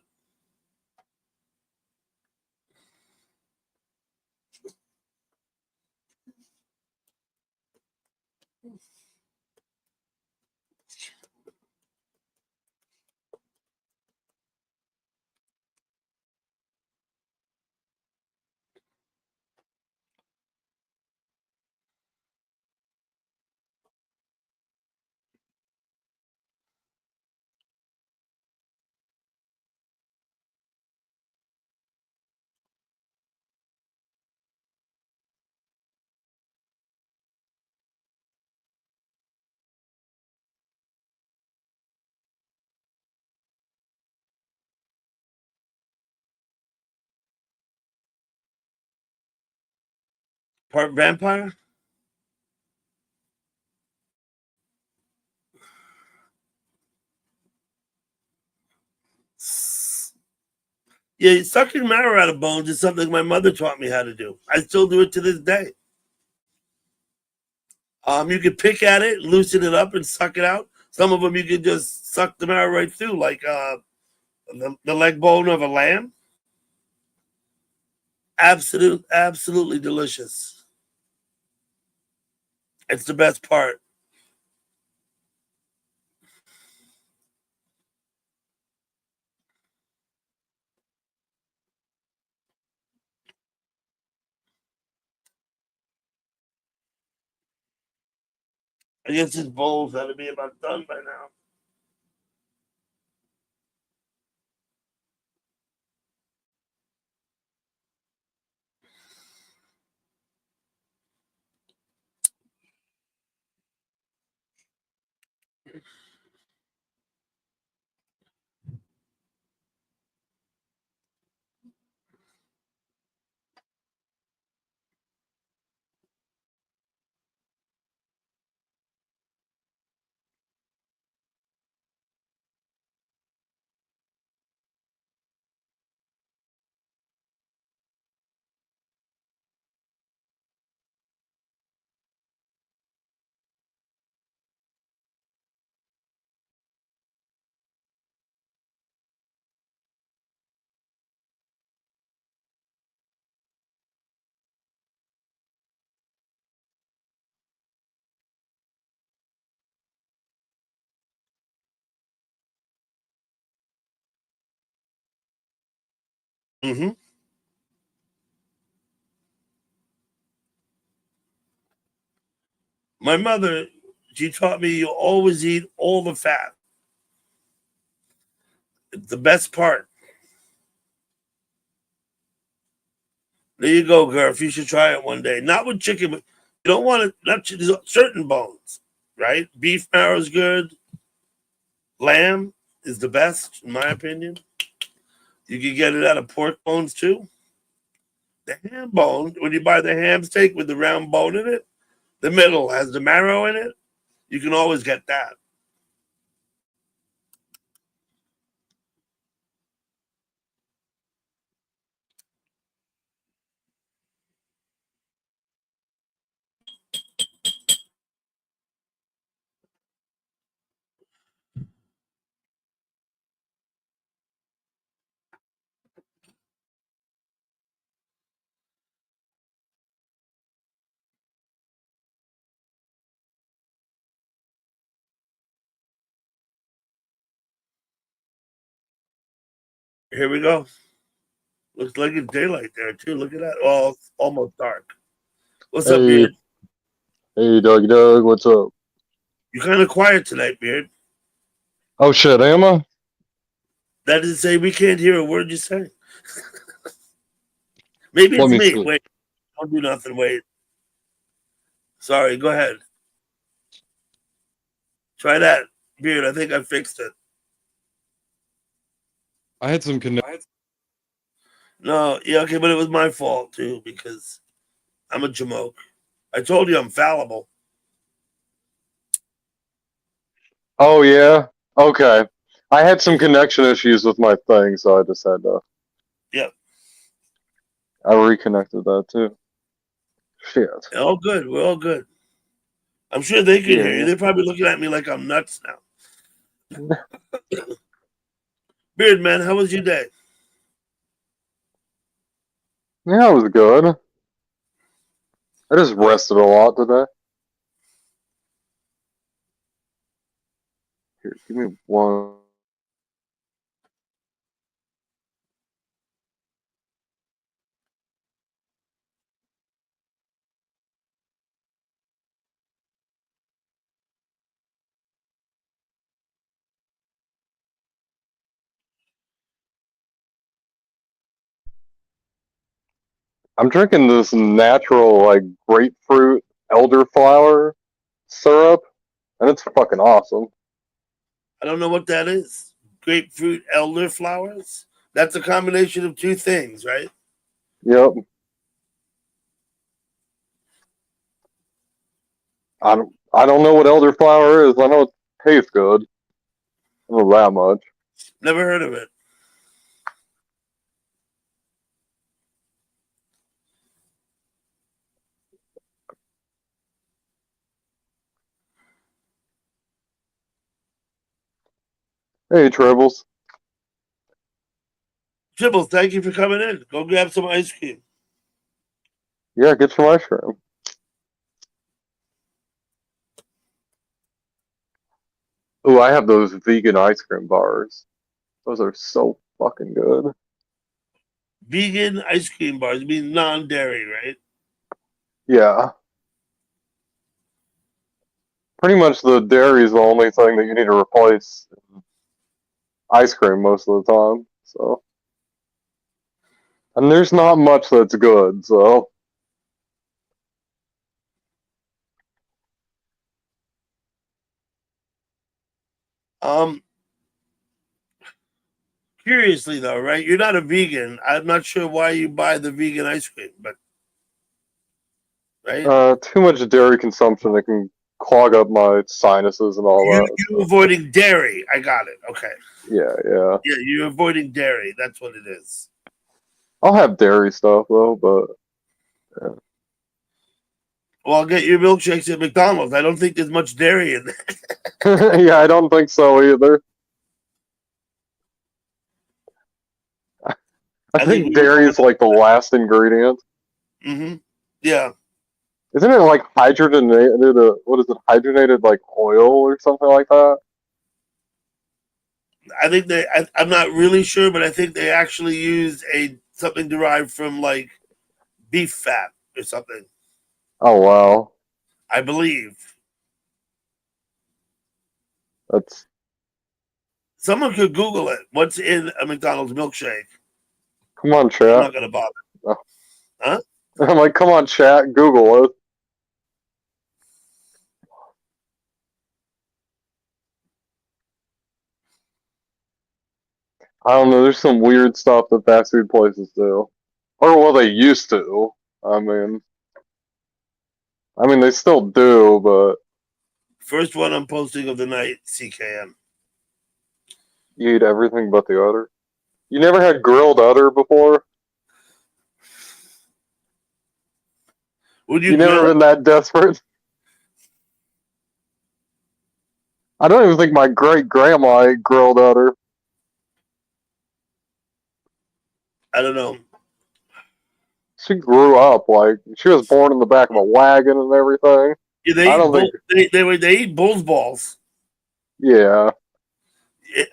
Part vampire? Yeah, sucking marrow out of bones is something my mother taught me how to do. I still do it to this day. You can pick at it, loosen it up, and suck it out. Some of them you can just suck the marrow right through, like the leg bone of a lamb. Absolutely delicious. It's the best part. I guess this bowl's got to be about done by now. Hmm. My mother, she taught me you always eat all the fat. It's the best part. There you go, Garf. You should try it one day. Not with chicken, but you don't want it. Not certain bones, right? Beef marrow is good. Lamb is the best, in my opinion. You can get it out of pork bones too. The ham bone, when you buy the ham steak with the round bone in it, the middle has the marrow in it. You can always get that. Here we go. Looks like it's daylight there too. Look at that. Oh, it's almost dark. What's up, Hey, Beard? hey, Doug, Doug, what's up? You're kind of quiet tonight, Beard. Oh shit, am I? That is to say we can't hear a word you say. Maybe Let it's me me. see. Wait, don't do nothing. Wait. Sorry, go ahead. Try that. Beard, I think I fixed it. I had some connection. No, yeah, okay, but it was my fault too because I'm a jamoke. I told you I'm fallible. Oh yeah, okay. I had some connection issues with my thing, so I just had to. Yep. I reconnected that too. Shit. All good. We're all good. I'm sure they can hear you. Yeah, They're probably looking at me like I'm nuts now. yeah. Beard man, how was your day? Yeah, it was good. I just Good. rested a lot today. Here, give me one. I'm drinking this natural, like, grapefruit elderflower syrup, and it's fucking awesome. I don't know what that is. Grapefruit elderflowers? That's a combination of two things, right? Yep. I don't know what elderflower is. I know it tastes good. I don't know that much. Never heard of it. Hey, Tribbles. Tribbles, thank you for coming in. Go grab some ice cream. Yeah, get some ice cream. Ooh, I have those vegan ice cream bars. Those are so fucking good. Vegan ice cream bars, mean non-dairy, right? Yeah. Pretty much the dairy is the only thing that you need to replace ice cream most of the time. So, and there's not much that's good. So, Um, curiously though, right? You're not a vegan. I'm not sure why you buy the vegan ice cream, but right? too much dairy consumption that can clog up my sinuses and all that. You So, avoiding dairy. I got it. Okay. yeah, yeah. Yeah, you're avoiding dairy. That's what it is. I'll have dairy stuff though, but yeah. Well, I'll get your milkshakes at McDonald's. I don't think there's much dairy in there. Yeah, I don't think so either. I I think think we were dairy going. is like the last ingredient. Mm-hmm. Yeah, Isn't it like hydrogenated? What is it? Hydrogenated like oil or something like that? I think they. I'm not really sure, but I think they actually used something derived from like beef fat or something. Oh wow, I believe that's someone could Google it. What's in a McDonald's milkshake? come on, I'm chat. not gonna bother. Oh. Huh? I'm like, come on, chat. Google it. I don't know. There's some weird stuff that fast food places do, or well, they used to. I mean, they still do, but First one I'm posting of the night. CKM. you eat everything but the udder. You never had grilled udder before? Would you You never grill it? been that desperate? I don't even think my great grandma ate grilled udder. I don't know. She grew up like she was born in the back of a wagon and everything. Yeah, I don't think. they eat bull's balls. Yeah.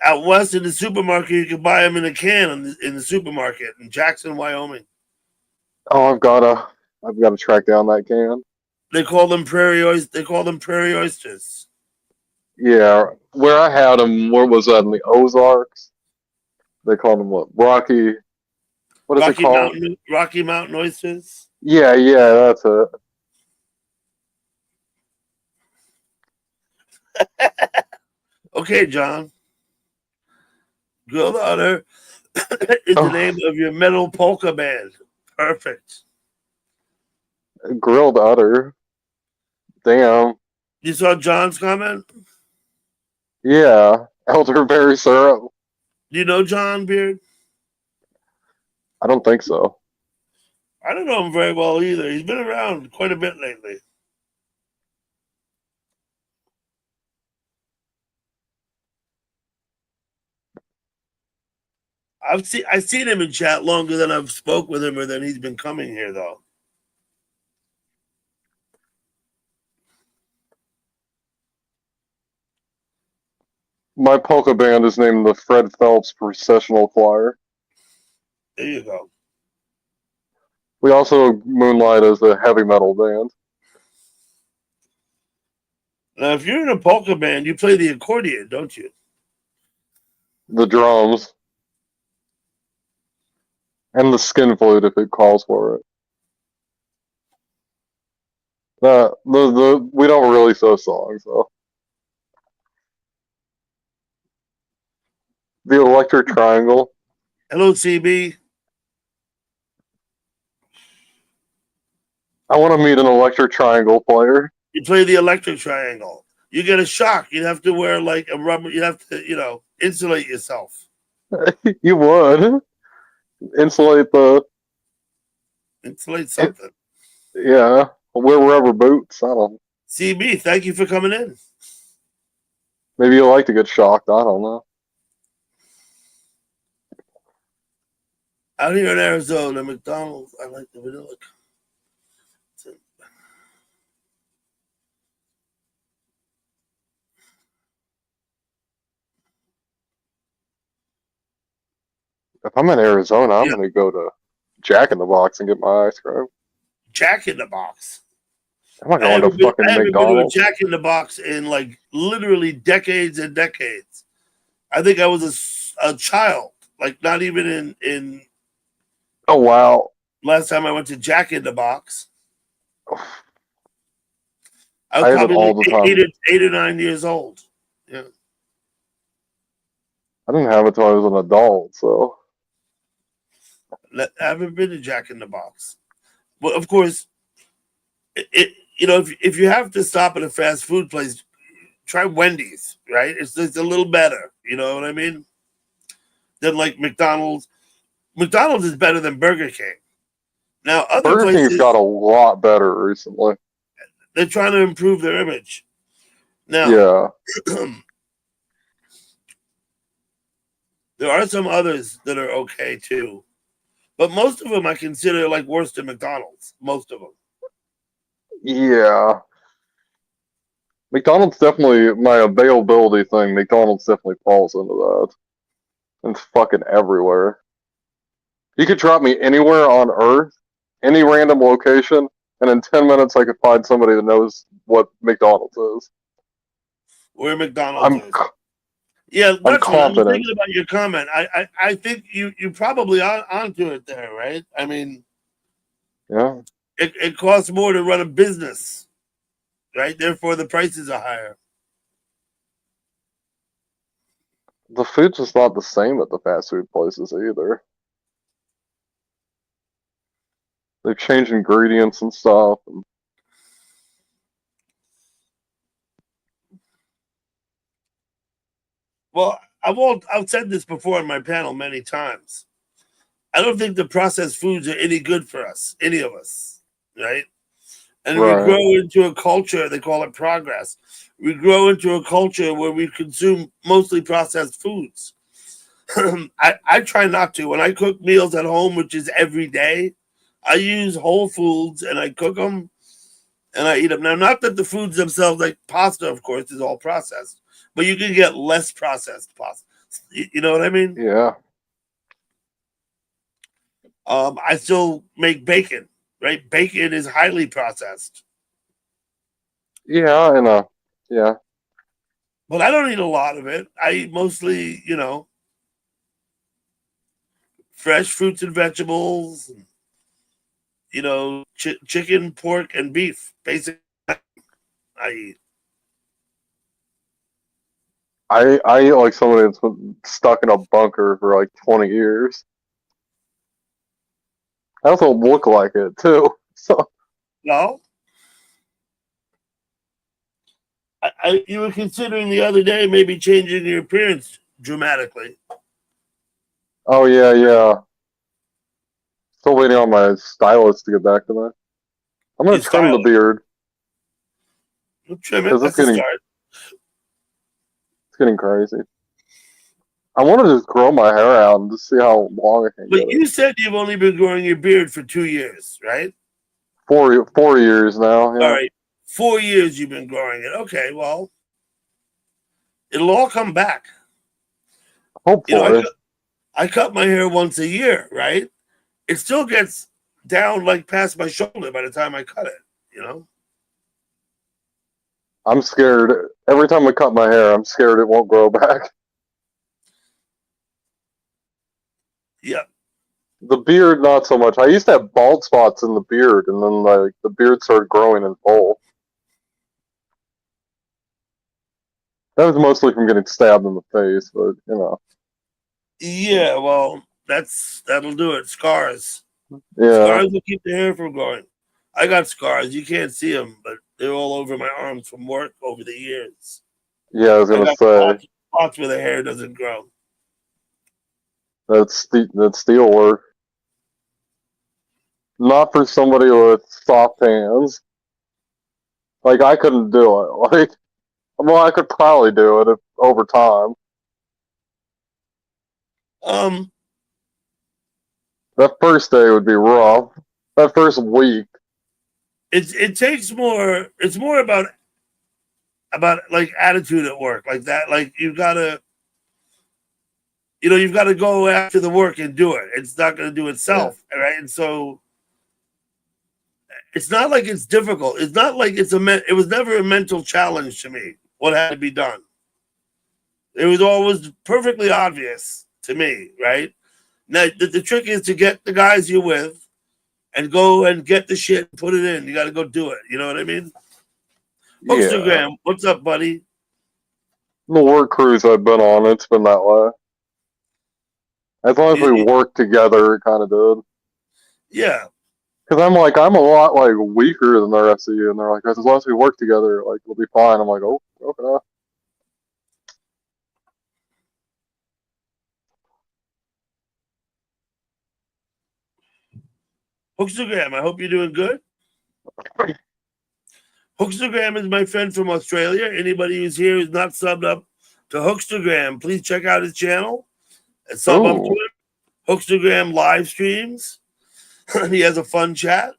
Out west in the supermarket, you can buy them in a can in the supermarket in Jackson, Wyoming. Oh, I've gotta track down that can. They call them prairie oysters. They call them prairie oysters. Yeah, where I had them, where was that in the Ozarks? They called them what? Rocky. What is it called? Rocky Mountain oysters. Yeah, yeah, that's it. Okay, John. Grilled Otter is the name Oh, of your metal polka band. Perfect. grilled udder. Damn. You saw John's comment? Yeah, elderberry syrup. Do you know John Beard? I don't think so. I don't know him very well either. He's been around quite a bit lately. I've seen him in chat longer than I've spoke with him or than he's been coming here though. My polka band is named the Fred Phelps Processional Choir. There you go. We also moonlight as a heavy metal band. Now, if you're in a polka band, you play the accordion, don't you? The drums. And the skin flute if it calls for it. We don't really show songs, though. The electric triangle. Hello, CB. I want to meet an electric triangle player. You play the electric triangle. You get a shock. You'd have to wear like a rubber. You have to, insulate yourself. You would insulate the. Insulate something. Yeah, wear rubber boots. I don't. CB, thank you for coming in. Maybe you like to get shocked. I don't know. Out here in Arizona, McDonald's, I like the vanilla. If I'm in Arizona, I'm Yeah. gonna go to Jack in the Box and get my ice cream. Jack in the Box. I'm not going to fucking I haven't McDonald's. been to a Jack in the Box in like literally decades and decades. I think I was a child, like not even in. Oh wow! Last time I went to Jack in the Box, I I was have it probably all like the time. eight or 9 years old. Yeah, I didn't have it till I was an adult, so I haven't been to Jack in the Box. But of course, if you have to stop at a fast food place, try Wendy's. Right? It's a little better. You know what I mean? Than like McDonald's. McDonald's is better than Burger King. Now, other Burger places King's got a lot better recently. they're trying to improve their image. Now, Yeah, there are some others that are okay too, but most of them I consider like worse than McDonald's. Most of them. yeah. McDonald's definitely my availability thing. McDonald's definitely falls into that. It's fucking everywhere. You could drop me anywhere on Earth, any random location, and in 10 minutes I could find somebody that knows what McDonald's is. Where McDonald's I'm is. Yeah, I'm that's what I'm confident. thinking about your comment. I think you probably onto it there, right? I mean, Yeah. it costs more to run a business, right? Therefore, the prices are higher. The food's just not the same at the fast food places either. They've changed ingredients and stuff. Well, I've said this before on my panel many times. I don't think the processed foods are any good for us, any of us, right? And we Right. grow into a culture, they call it progress. We grow into a culture where we consume mostly processed foods. I try not to. When I cook meals at home, which is every day, I use whole foods and I cook them and I eat them. Now, not that the foods themselves, like pasta, of course, is all processed, but you can get less processed pasta. You know what I mean? Yeah. I still make bacon, right? Bacon is highly processed. Yeah, yeah. But I don't eat a lot of it. I eat mostly, fresh fruits and vegetables, chicken, pork, and beef. Basically, I eat. I eat like somebody that's been stuck in a bunker for like 20 years. I also look like it too. So Well, you were considering the other day maybe changing your appearance dramatically. oh yeah. Still waiting on my stylist to get back to me. I'm gonna You trim the style beard it. Trim it. because That's a start. it's getting crazy. I want to just grow my hair out and just see how long I can But get you it. said you've only been growing your beard for 2 years, right? 4 years now. All Yeah, right. 4 years you've been growing it. Okay, well, it'll all come back. hopefully. I cut my hair once a year, right? It still gets down like past my shoulder by the time I cut it. I'm scared. Every time I cut my hair, I'm scared it won't grow back. Yeah. The beard, not so much. I used to have bald spots in the beard, and then like the beard started growing in full. That was mostly from getting stabbed in the face, but Yeah, well, that'll do it. Scars. yeah. Scars will keep the hair from growing. I got scars. You can't see them, but they're all over my arms from work over the years. Yeah, I was I gonna got say spots where the hair doesn't grow. that's steel work. Not for somebody with soft hands. Like I couldn't do it. Like, well, I could probably do it if, over time. Um, That first day would be rough. That first week. it takes more. It's more about like attitude at work, like that. Like you've got to, you've got to go after the work and do it. It's not going to do Yeah. itself, right? And so it's not like it's difficult. It's not like it was never a mental challenge to me what had to be done. It was always perfectly obvious to me, right? Now the trick is to get the guys you're with and go and get the shit and put it in. You got to go do it. You know what I mean? Yeah. Hookstagram, what's up, buddy? The work crews I've been on, it's been that way. As long as we work together, it kind of did. Yeah. Because I'm a lot like weaker than the rest of you, and they're like, as long as we work together, like we'll be fine. I'm like, oh, okay. Hookstagram, I hope you're doing good. Hookstagram is my friend from Australia. Anybody who's here who's not subbed up to Hookstagram, please check out his channel and sub up to Ooh, him. Hookstagram live streams. He has a fun chat.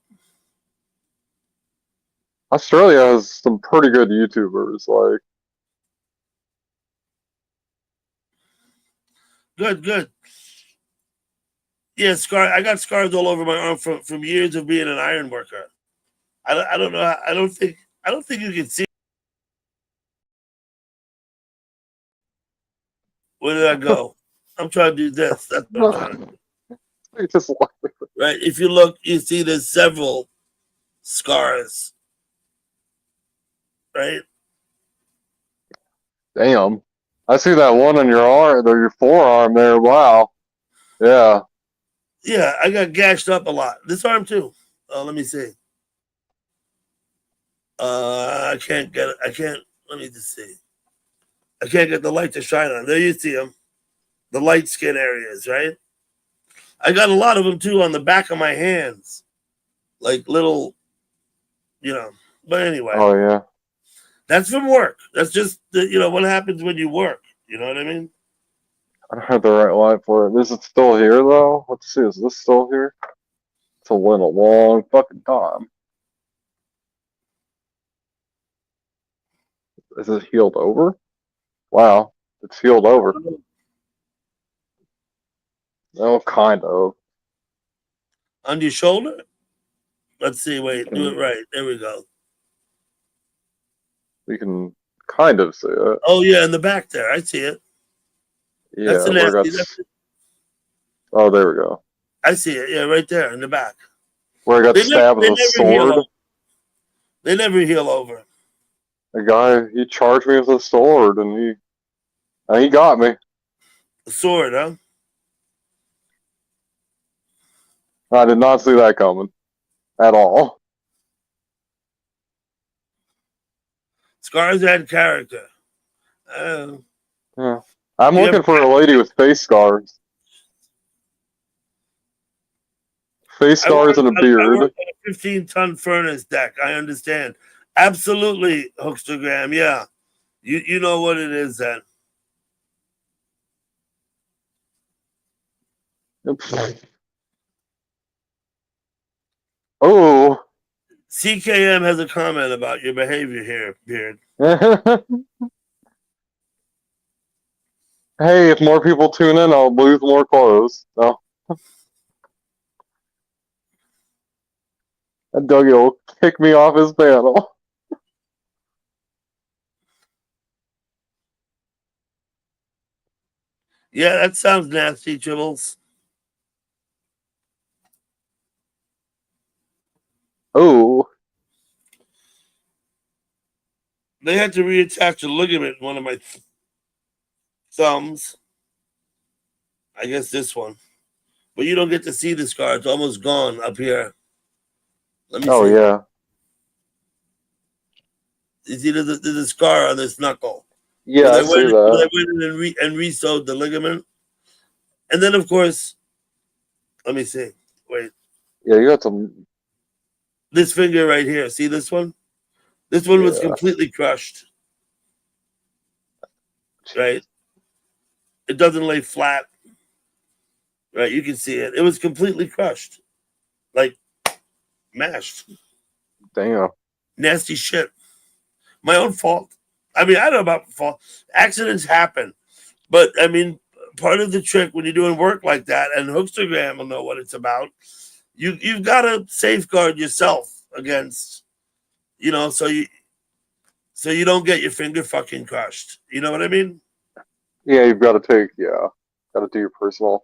Australia has some pretty good YouTubers. Like, Good. Yeah, I got scars all over my arm from years of being an iron worker. I don't know. I don't think you can see. Where did I go? I'm trying to do this. That's what I'm trying to do. it's just like, Right. If you look, you see there's several scars. Right. damn. I see that one on your arm, or your forearm there. Wow. Yeah. Yeah, I got gashed up a lot. This arm too. Let me see. I can't get it. I can't. Let me just see. I can't get the light to shine on. There you see them. The light skin areas, right? I got a lot of them too on the back of my hands, like little, you know. But anyway, Oh yeah. that's from work. That's just what happens when you work. You know what I mean? I don't have the right light for it. Is it still here though? Let's see. Is this still here? It's a long fucking time. Is it healed over? Wow. It's healed over. Oh, kind of. On your shoulder. Let's see. You Wait, do it can right. There we go. you can kind of see it. Oh yeah, in the back there. I see it. That's Yeah, a where it nasty. got. Oh, there we go. I see it. Yeah, right there in the back. Where I got They never, stabbed they with a never heal. sword. They never heal over. The guy he charged me with a sword, and he got me. The sword, huh? I did not see that coming at all. Scars had character. Yeah. I'm You looking ever? for a lady with face scars. Face I worked scars and a I beard. worked on a 15-ton furnace deck. I understand. Absolutely, Hookstagram. Yeah, you know what it is then. Oh. CKM has a comment about your behavior here, Beard. Hey, if more people tune in, I'll lose more clothes. No. And Dougie will kick me off his panel. Yeah, that sounds nasty, Tribbles. Oh. They had to reattach a ligament in one of my thumbs. I guess this one. But you don't get to see the scar. It's almost gone up here. Let me Oh see. yeah. You see, there's a scar on this knuckle Yeah, I see where they that. went in and re-sewed the ligament. And then, of course, let me see. Wait, Yeah, you got some. this finger right here. See this one? This one was Yeah. completely crushed. Right? It doesn't lay flat. Right? You can see it. It was completely crushed, like mashed. Damn. Nasty shit. My own fault. I mean, I don't know about fault. Accidents happen, but I mean, part of the trick when you're doing work like that, and Hookstagram will know what it's about. You've got to safeguard yourself against, so you don't get your finger fucking crushed. You know what I mean? Yeah, you've got to take. Yeah, got to do your personal.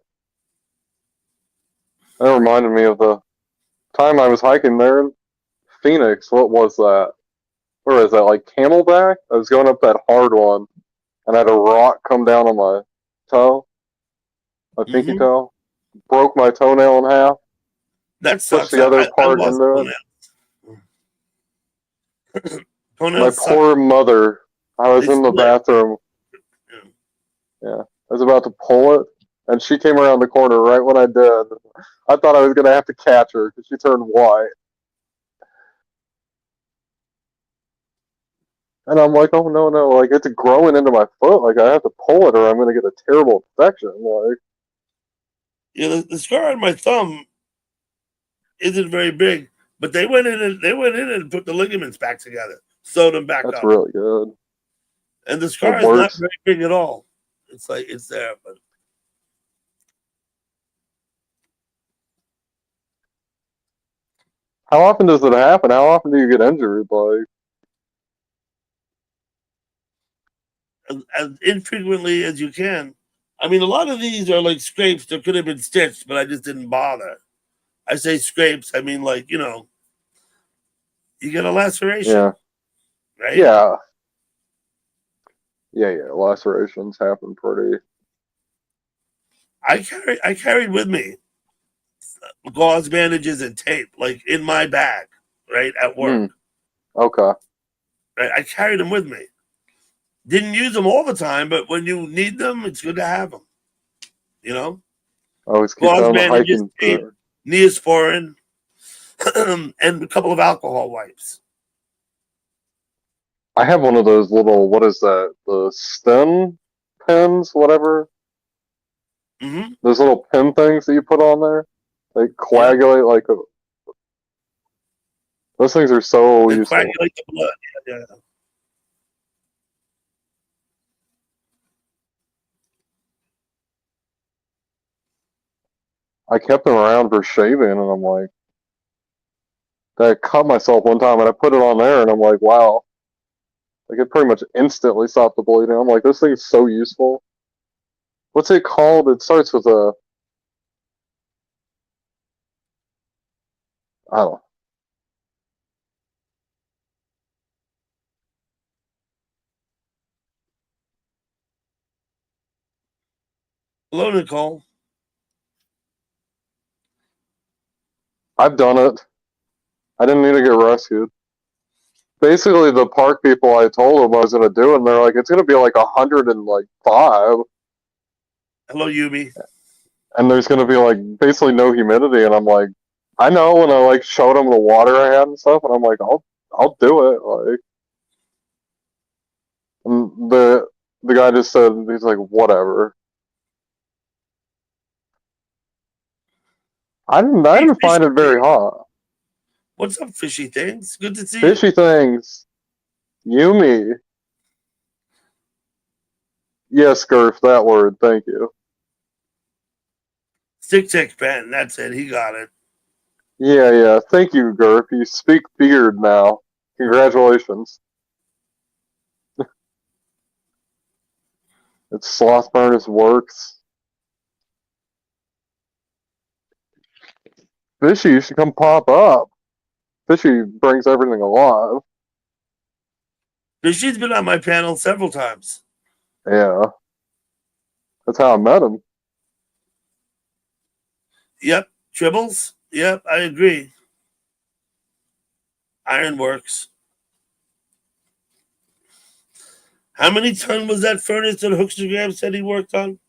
That reminded me of the time I was hiking there in Phoenix. What was that? Where is that? Like Camelback? I was going up that hard one, and I had a rock come down on my toe, my pinky Mm-hmm. toe. Broke my toenail in half. That Pushed sucks. the other I part lost into it. toenails. My Toenails suck. poor mother. I They was in the split. bathroom. Yeah. Yeah, I was about to pull it, and she came around the corner right when I did. I thought I was gonna have to catch her because she turned white, and I'm like, "Oh no, no! Like it's growing into my foot. Like I have to pull it, or I'm gonna get a terrible infection." Like, Yeah, the scar on my thumb isn't very big, but they went in and put the ligaments back together, sewed them back that's up, really good. and the It scar is not works. very big at all. It's like it's there, but How often does it happen? How often do you get injured? Like, as infrequently as you can. I mean, a lot of these are like scrapes that could have been stitched, but I just didn't bother. I say scrapes, I mean like you get a laceration, yeah, right? yeah, yeah. Lacerations happen pretty. I carried with me gauze bandages and tape, like in my bag, right at work. Hmm. Okay. Right, I carried them with me. Didn't use them all the time, but when you need them, it's good to have them. You know, Always keep that gauze on the bandages, hiking tape, tour. Neosporin, and a couple of alcohol wipes. I have one of those little, what is that? The stem pins, whatever. Hmm. Those little pin things that you put on there. They Yeah, coagulate like a. Those things are so they useful. coagulate the blood. Yeah, yeah. I kept them around for shaving, and I'm like, I cut myself one time, and I put it on there, and I'm like, wow, like it pretty much instantly stopped the bleeding. I'm like, this thing's so useful. What's it called? It starts with a. I don't. Hello, Nicole. I've done it. I didn't need to get rescued. Basically, the park people, I told them I was gonna do it, and they're like, it's gonna be like 105, Hello, Yumi. and there's gonna be like basically no humidity, and I'm like, I know, and I like showed them the water I had and stuff, and I'm like, I'll do it, like, and the guy just said, he's like, whatever. I Hey, didn't find fishy it very thing. hot. What's up, fishy things? Good to see you. Fishy things, Yumi, yes, Gurf, that word, thank you. Stick tick pen. That's it. He got it. Yeah, yeah, thank you, Gurf. You speak beard now. Congratulations. It's sloth furnace works. Fishy, you should come pop up. Fishy brings everything alive. Fishy's been on my panel several times. Yeah, that's how I met him. Yep. Tribbles. Yep. I agree. Ironworks. How many ton was that furnace that Hookstagram said he worked on?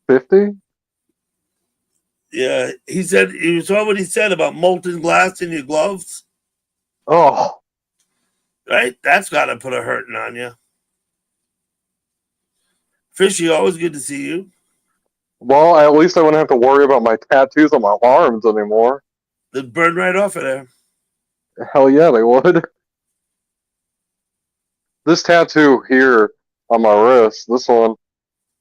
50? Yeah, he said, you saw what he said about molten glass in your gloves, Oh, right? That's got to put a hurting on you. Fishy, always good to see you. well, at least I wouldn't have to worry about my tattoos on my arms anymore. They'd burn right off of there. Hell yeah, they would. This tattoo here on my wrist, this one,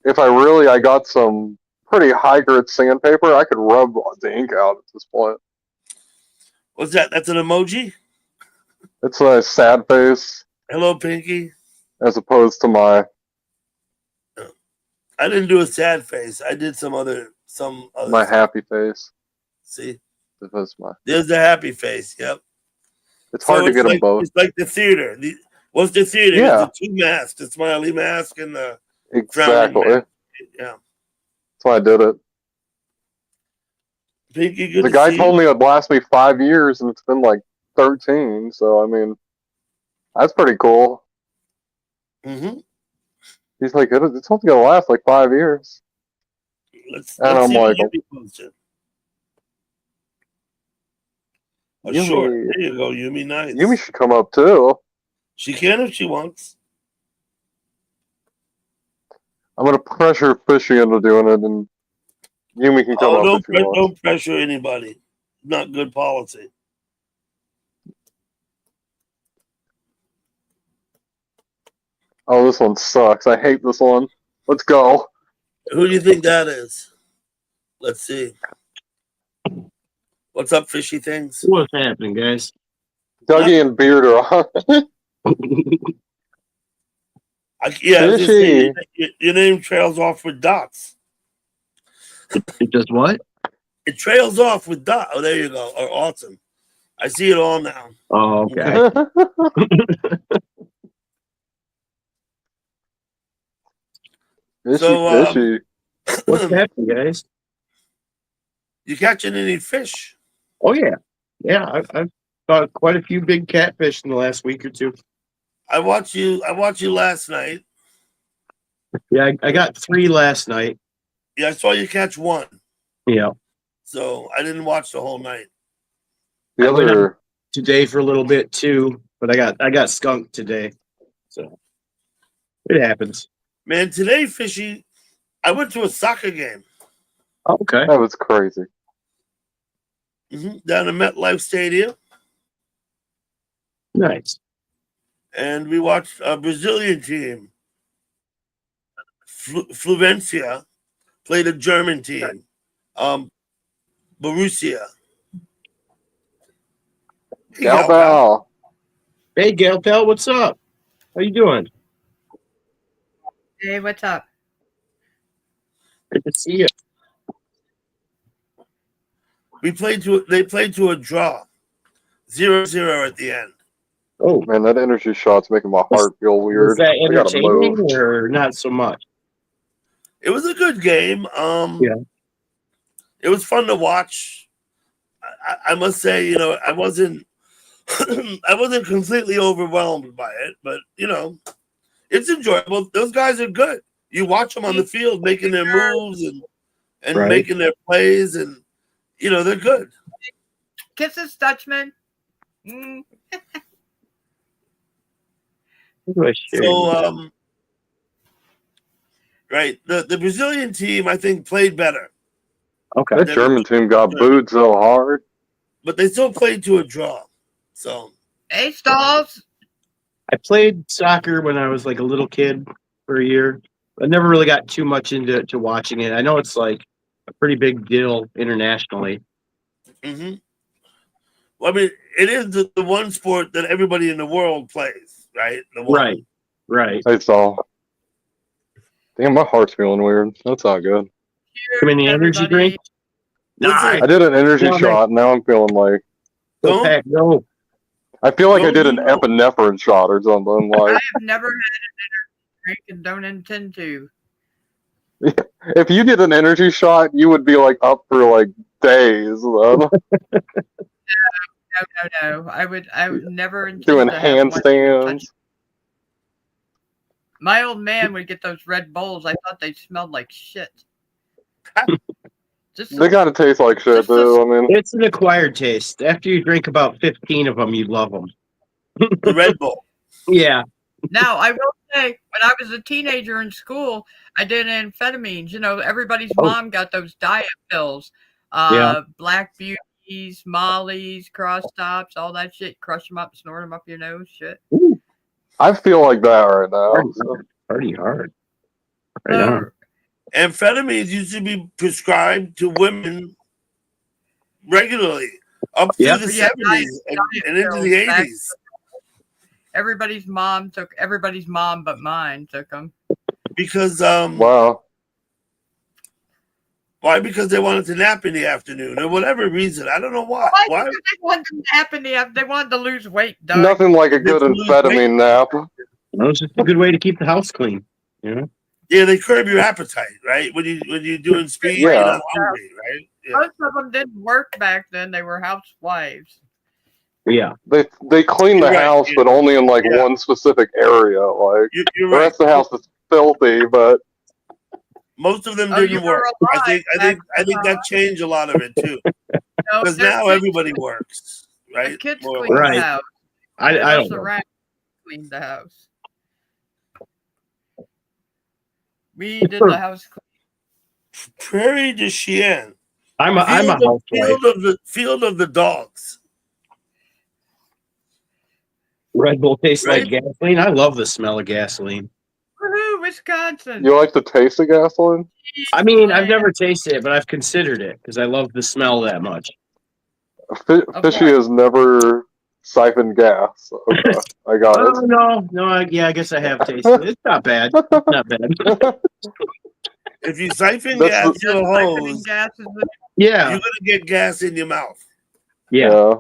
if I got some pretty high grit sandpaper, I could rub the ink out at this point. What's that? That's an emoji? It's a sad face Hello, Pinky. as opposed to my I didn't do a sad face. I did some other my stuff. happy face. See? That's my. There's the happy face. Yep. It's hard to get them both. It's like the theater. What's the theater? Yeah. It's the two masks, the smiley mask and the Exactly. frowning mask. Yeah. That's why I did it. Pinky, good The to guy see told you. me it'd last me 5 years, and it's been like 13. So I mean, that's pretty cool. Mm-hmm. He's like, it's only gonna last like 5 years. Let's I'm see like, what Yumi posted. Oh, Yumi, sure. There you go, Yumi. Nice. Yumi should come up too. She can if she wants. I'm gonna pressure Fishy into doing it, and Yumi can come up if he wants. Don't pressure anybody. Not good policy. Oh, this one sucks. I hate this one. Let's go. Who do you think that is? Let's see. What's up, fishy things? What's happening, guys? Dougie and Beard are on. Fishy. Your name trails off with dots. It does what? It trails off with dots. Oh, there you go. Oh, awesome. I see it all now. Oh, okay. Fishy. What's happening, guys? You catching any fish? Oh yeah, yeah. I've caught quite a few big catfish in the last week or two. I watched you last night. Yeah, I got 3 last night. Yeah, I saw you catch 1. Yeah. So I didn't watch the whole night. The other today for a little bit too, but I got skunked today, so it happens. Man, today, fishy, I went to a soccer game. Okay. that was crazy. Down at MetLife Stadium. Nice. And we watched a Brazilian team. Fluvencia played a German team. Borussia. Hey, Galbal. Hey, Gail Pal, what's up? How you doing? Hey, what's up? Good to see you. They played to a draw. 0-0 at the end. Oh, Man, that energy shot's making my heart feel was weird. that I gotta entertaining move. or not so much? It was a good game. Yeah. It was fun to watch. I must say, I wasn't I wasn't completely overwhelmed by it, but it's enjoyable. Those guys are good. You watch them on the field making their moves and Right. making their plays, and they're good. Kisses, Dutchman. Mm. So, right, the Brazilian team I think played better, Okay. That German team got booed so hard. but they still played to a draw. So, Hey, Stalls. I played soccer when I was like a little kid for a year. I never really got too much into watching it. I know it's like a pretty big deal internationally. well, I mean, it is the one sport that everybody in the world plays, right? The one. Right. I saw. Damn, my heart's feeling weird. That's not good. Too many energy drinks? Listen, I did an energy No, shot. Now I'm feeling like Go pack, go. I feel like I Don't did an you know? epinephrine shot or something. I Like have never had an energy drink and don't intend to. if you did an energy shot, you would be like up for like days, then. No. I would never intend Doing to have one touch. handstands. My old man would get those Red Bulls. I thought they smelled like shit. Just They gotta taste like shit, Just too. I mean, It's an acquired taste. After you drink about 15 of them, you love them. The Red Bull. Yeah. Now, I will say, when I was a teenager in school, I did amphetamines. You know, everybody's mom got those diet pills. Black Beauties, Molly's, Cross Stops, all that shit. Crush them up, snort them up your nose, shit. Ooh, I feel like that right now. party hard. Right on. Amphetamines used to be prescribed to women regularly up through the 70s and into the 80s. Everybody's mom but mine took them. Because Wow. why? Because they wanted to nap in the afternoon or whatever reason. I don't know why. Why? They wanted to nap in the afternoon. They wanted to lose weight, Doug. Nothing like a good amphetamine nap. Well, it's just a good way to keep the house clean. You know? Yeah, they curb your appetite, right? When you're doing speed, Yeah. you're not hungry, right? Yeah. Most of them didn't work back then. They were housewives. Yeah. They clean the You're right, house, yeah. but only in like Yeah. one specific area. Like You're the right. rest of the house is filthy, but Most of them Oh, you didn't were work. alive I think that changed a lot of it too. Because now everybody works, The right? kids More or cleaned less. Right. the house. I don't know. Around cleaned the house. We did the house clean. Prairie de Chien. I'm a housewife. Field of the dogs. Red Bull tastes Right? like gasoline. I love the smell of gasoline. Woohoo, Wisconsin. you like the taste of gasoline? I mean, I've never tasted it, but I've considered it because I love the smell that much. Fishy has never siphoned gas. Okay, I got Oh it. no, I guess I have tasted it. It's not bad. It's not bad. If you siphon That's gas the- through a Siphoning hose, gases. Yeah, you're gonna get gas in your mouth. yeah.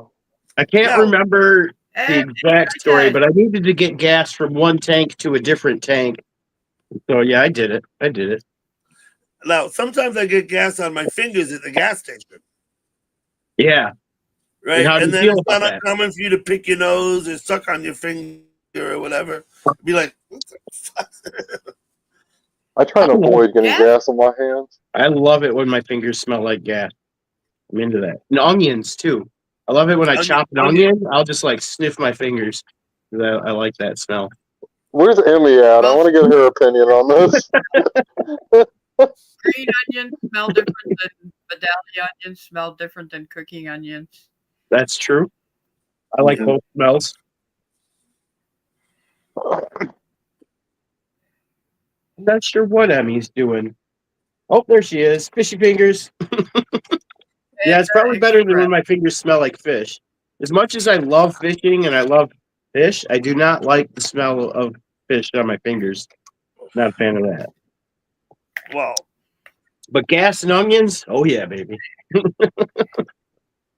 I can't Now- remember the And exact story, but I needed to get gas from one tank to a different tank. So yeah, I did it. Now, sometimes I get gas on my fingers at the gas station, Yeah. right? And how do you then feel it's not about that? uncommon for you to pick your nose or suck on your finger or whatever. Be like, what the fuck? I try to avoid getting gas on my hands. I love it when my fingers smell like gas. I'm into that. And onions too. I love it when I chop an onion. I'll just like sniff my fingers. I like that smell. Where's Emmy at? I want to get her opinion on this. green onions smell different than medallion onions smell different than cooking onions. That's true. I like both smells. I'm not sure what Emmy's doing. Oh, there she is. Fishy fingers. Yeah, it's probably better than when my fingers smell like fish. As much as I love fishing and I love fish, I do not like the smell of fish on my fingers. Not a fan of that. Well, but gas and onions, oh yeah, baby.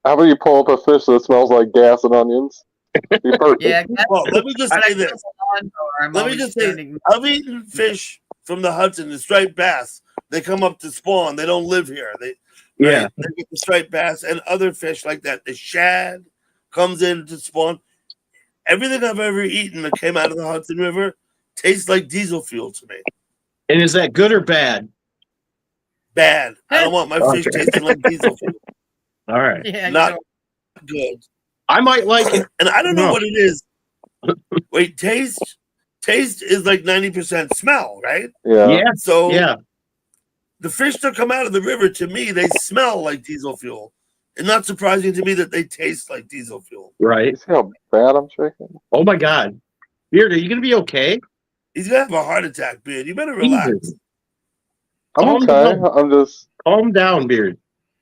How about you pull up a fish that smells like gas and onions? Be perfect. Yeah. Well, let me just say this. Let me just say, I've eaten fish from the Hudson, the striped bass. They come up to spawn. They don't live here. They get the striped bass and other fish like that. The shad comes in to spawn. Everything I've ever eaten that came out of the Hudson River tastes like diesel fuel to me. And is that good or bad? Bad. I don't want my fish tasting like diesel fuel. All right. Yeah, not good. I might like it. And I don't know what it is. Wait, taste is like 90% smell, right? Yeah. So yeah. The fish that come out of the river, to me, they smell like diesel fuel. It's not surprising to me that they taste like diesel fuel. Right. You see how bad I'm shaking? Oh my God. Beard, are you going to be okay? He's going to have a heart attack, Beard. You better relax. Jesus. I'm okay. Down. I'm just... Calm down, Beard.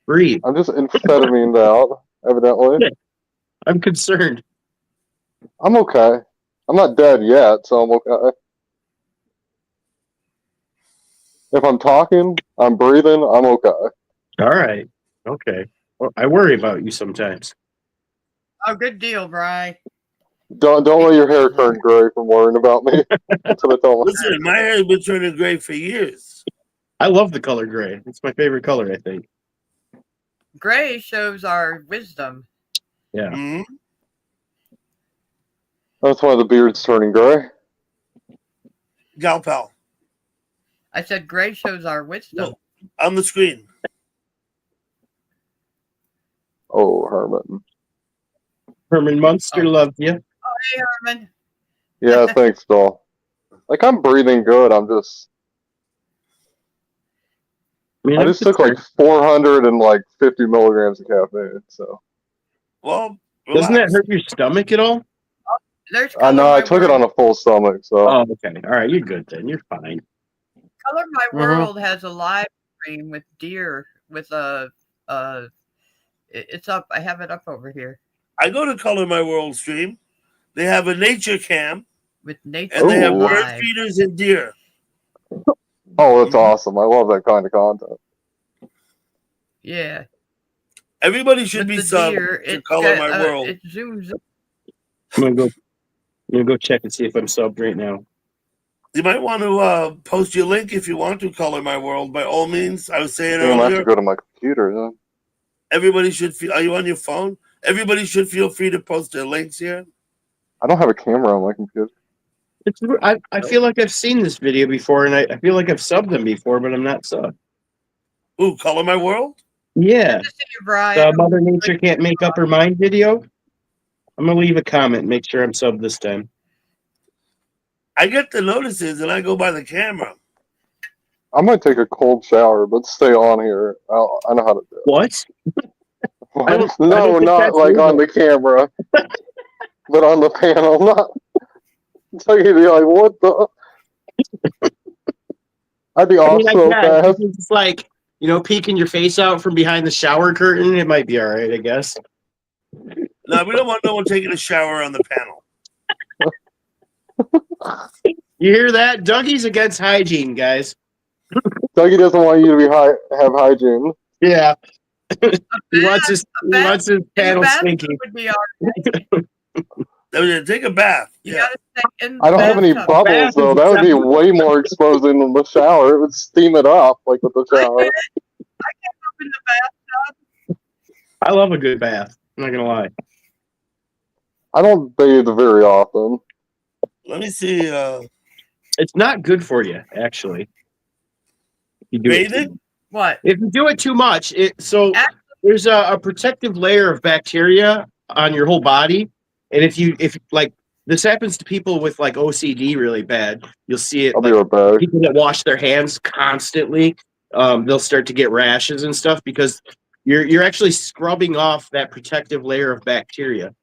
Breathe. I'm just amphetamine out, evidently. I'm concerned. I'm okay. I'm not dead yet, so I'm okay. If I'm talking, I'm breathing, I'm okay. All right. Okay. Well, I worry about you sometimes. Oh, good deal, Bri. Don't let your hair turn gray from worrying about me. That's what I tell myself. Listen, my hair has been turning gray for years. I love the color gray. It's my favorite color, I think. Gray shows our wisdom. Yeah. Mhm. That's why the beard's turning gray. Galpal. I said gray shows our wisdom. No, on the screen. Oh, Herman. Herman Munster Oh. loved you. Hey, Herman. Yeah, thanks, doll. Like, I'm breathing good. I'm just. mean, I I'm just took like concerned. 450 milligrams of caffeine, so. Well, Doesn't that relax. hurt your stomach at all? There's I Color know, I My took it World. on a full stomach, so. Oh, okay. All right, you're good then. You're fine. Color My Mhm. World has a live stream with deer with a. It's up. I have it up over here I go to Color My World stream. They have a nature cam, with nature and they have Ooh. bird live. feeders and deer. Oh, that's Mhm. awesome. I love that kind of content. Yeah, Everybody should with be the subbed deer. to It's Color got My World. it zooms. I'm gonna go check and see if I'm subbed right now. You might want to post your link if you want to Color My World. By all means, I was saying I'm gonna have to earlier, go to my computer then. everybody should feel. Are you on your phone? Everybody should feel free to post their links here. I don't have a camera on my computer. I feel like I've seen this video before, and I feel like I've subbed them before, but I'm not subbed. Ooh, Color My World. Yeah, Good to see you, Brian. the Mother Nature Can't Make Up Her Mind video. I'm gonna leave a comment. Make sure I'm subbed this time. I get the notices and I go by the camera. I might take a cold shower, but stay on here. I know how to do it. What? I don't No, think not that's like on legal. the camera, but on the panel. Not. So you'd be like, what the? I'd be I off mean, I so guess fast. if it's like, peeking your face out from behind the shower curtain, it might be all right, I guess. No, we don't want no one taking a shower on the panel. You hear that? Dougie's against hygiene, guys. Dougie doesn't want you to have hygiene. Yeah. he wants his In the panel bathroom stinky. would be all right. Take a bath. You Yeah. gotta stay in the I don't have any bathtub. bubbles Bath though. is That would be acceptable. way more exposing than the shower. It would steam it up like with the I shower. get it. I get up in the bathtub. I love a good bath. I'm not gonna lie. I don't bathe very often. Let me see. It's not good for you, actually. If you do it too Bathing? much. What? If you do it too much, there's a protective layer of bacteria on your whole body, and if like this happens to people with like OCD really bad, you'll see it. I'll be Like, right back. people that wash their hands constantly, they'll start to get rashes and stuff because you're actually scrubbing off that protective layer of bacteria.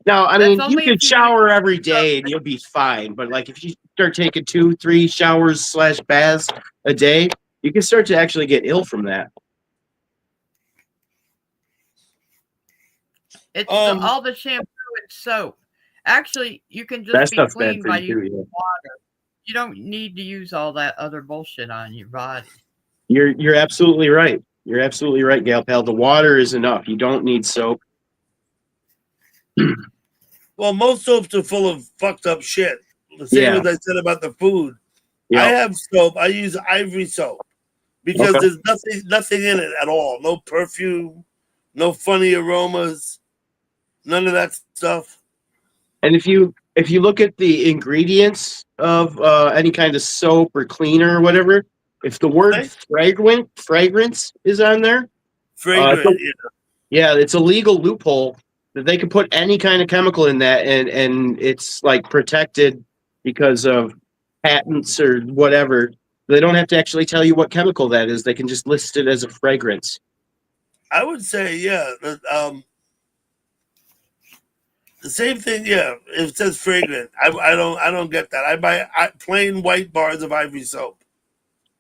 Now, I That's mean, you only can if you shower every day and you'll be fine. But like, if you start taking 2-3 showers / baths a day, you can start to actually get ill from that. It's Um, all the shampoo and soap. Actually, you can That just be stuff's bad clean for by you too. using Yeah. water. You don't need to use all that other bullshit on your body. You're absolutely right. You're absolutely right, Gal Pal. The water is enough. You don't need soap. well, most soaps are full of fucked up shit. The same Yeah. as I said about the food. Yeah. I have soap. I use Ivory soap because Okay. there's nothing in it at all. No perfume, no funny aromas, none of that stuff. And if you look at the ingredients of any kind of soap or cleaner or whatever, if the word Okay. fragrance is on there, Fragrant. yeah, it's a legal loophole that they can put any kind of chemical in that, and it's like protected because of patents or whatever. They don't have to actually tell you what chemical that is. They can just list it as a fragrance. I would say, yeah. The same thing, yeah. It says fragrant. I don't get that. I buy plain white bars of Ivory soap.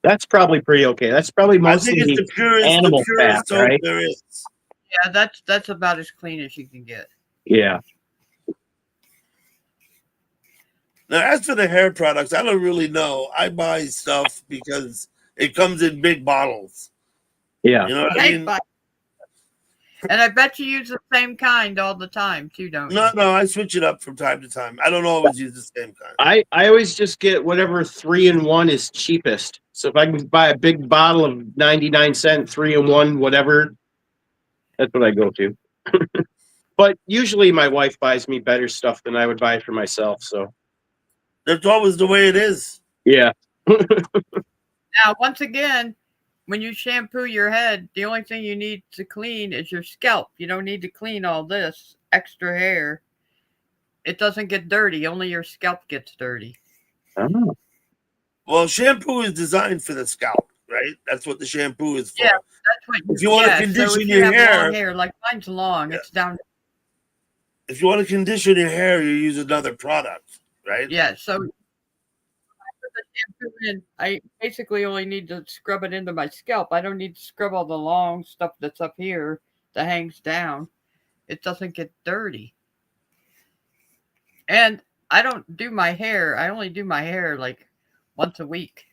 That's probably pretty okay. That's probably I think it's mostly the purest animal fat, soap right? there is. Yeah, that's about as clean as you can get. Yeah. Now, as for the hair products, I don't really know. I buy stuff because it comes in big bottles. Yeah. You know what I mean? And I bet you use the same kind all the time too, don't you? No, I switch it up from time to time. I don't always use the same kind. I always just get whatever 3-in-1 is cheapest. So if I can buy a big bottle of 99-cent 3-in-1, whatever, That's what I go to. But usually my wife buys me better stuff than I would buy for myself. So That's always the way it is. yeah. Now, once again, when you shampoo your head, the only thing you need to clean is your scalp. You don't need to clean all this extra hair. It doesn't get dirty. Only your scalp gets dirty. Oh. Well, shampoo is designed for the scalp, right? That's what the shampoo is for. Yeah, that's what. If you want to So condition if you your have hair, long hair, like mine's long, it's down. if you want to condition your hair, you use another product, right? Yeah. So I put the shampoo in. I basically only need to scrub it into my scalp. I don't need to scrub all the long stuff that's up here that hangs down. It doesn't get dirty. And I don't do my hair. I only do my hair like once a week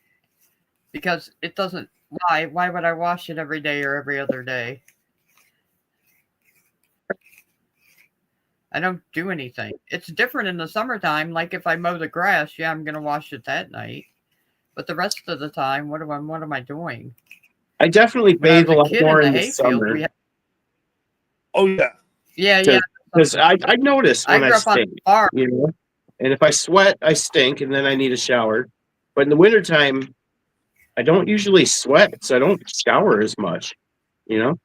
because it doesn't. Why would I wash it every day or every other day? I don't do anything. It's different in the summertime. Like if I mow the grass, yeah, I'm gonna wash it that night. But the rest of the time, what am I doing? I definitely When I bathe was a a lot kid more in in the the hayfield, summer. we had, Oh yeah. yeah. Because I notice I when I grew up on stink, a farm. you know, and if I sweat, I stink, and then I need a shower. But in the wintertime, I don't usually sweat, so I don't shower as much, you know?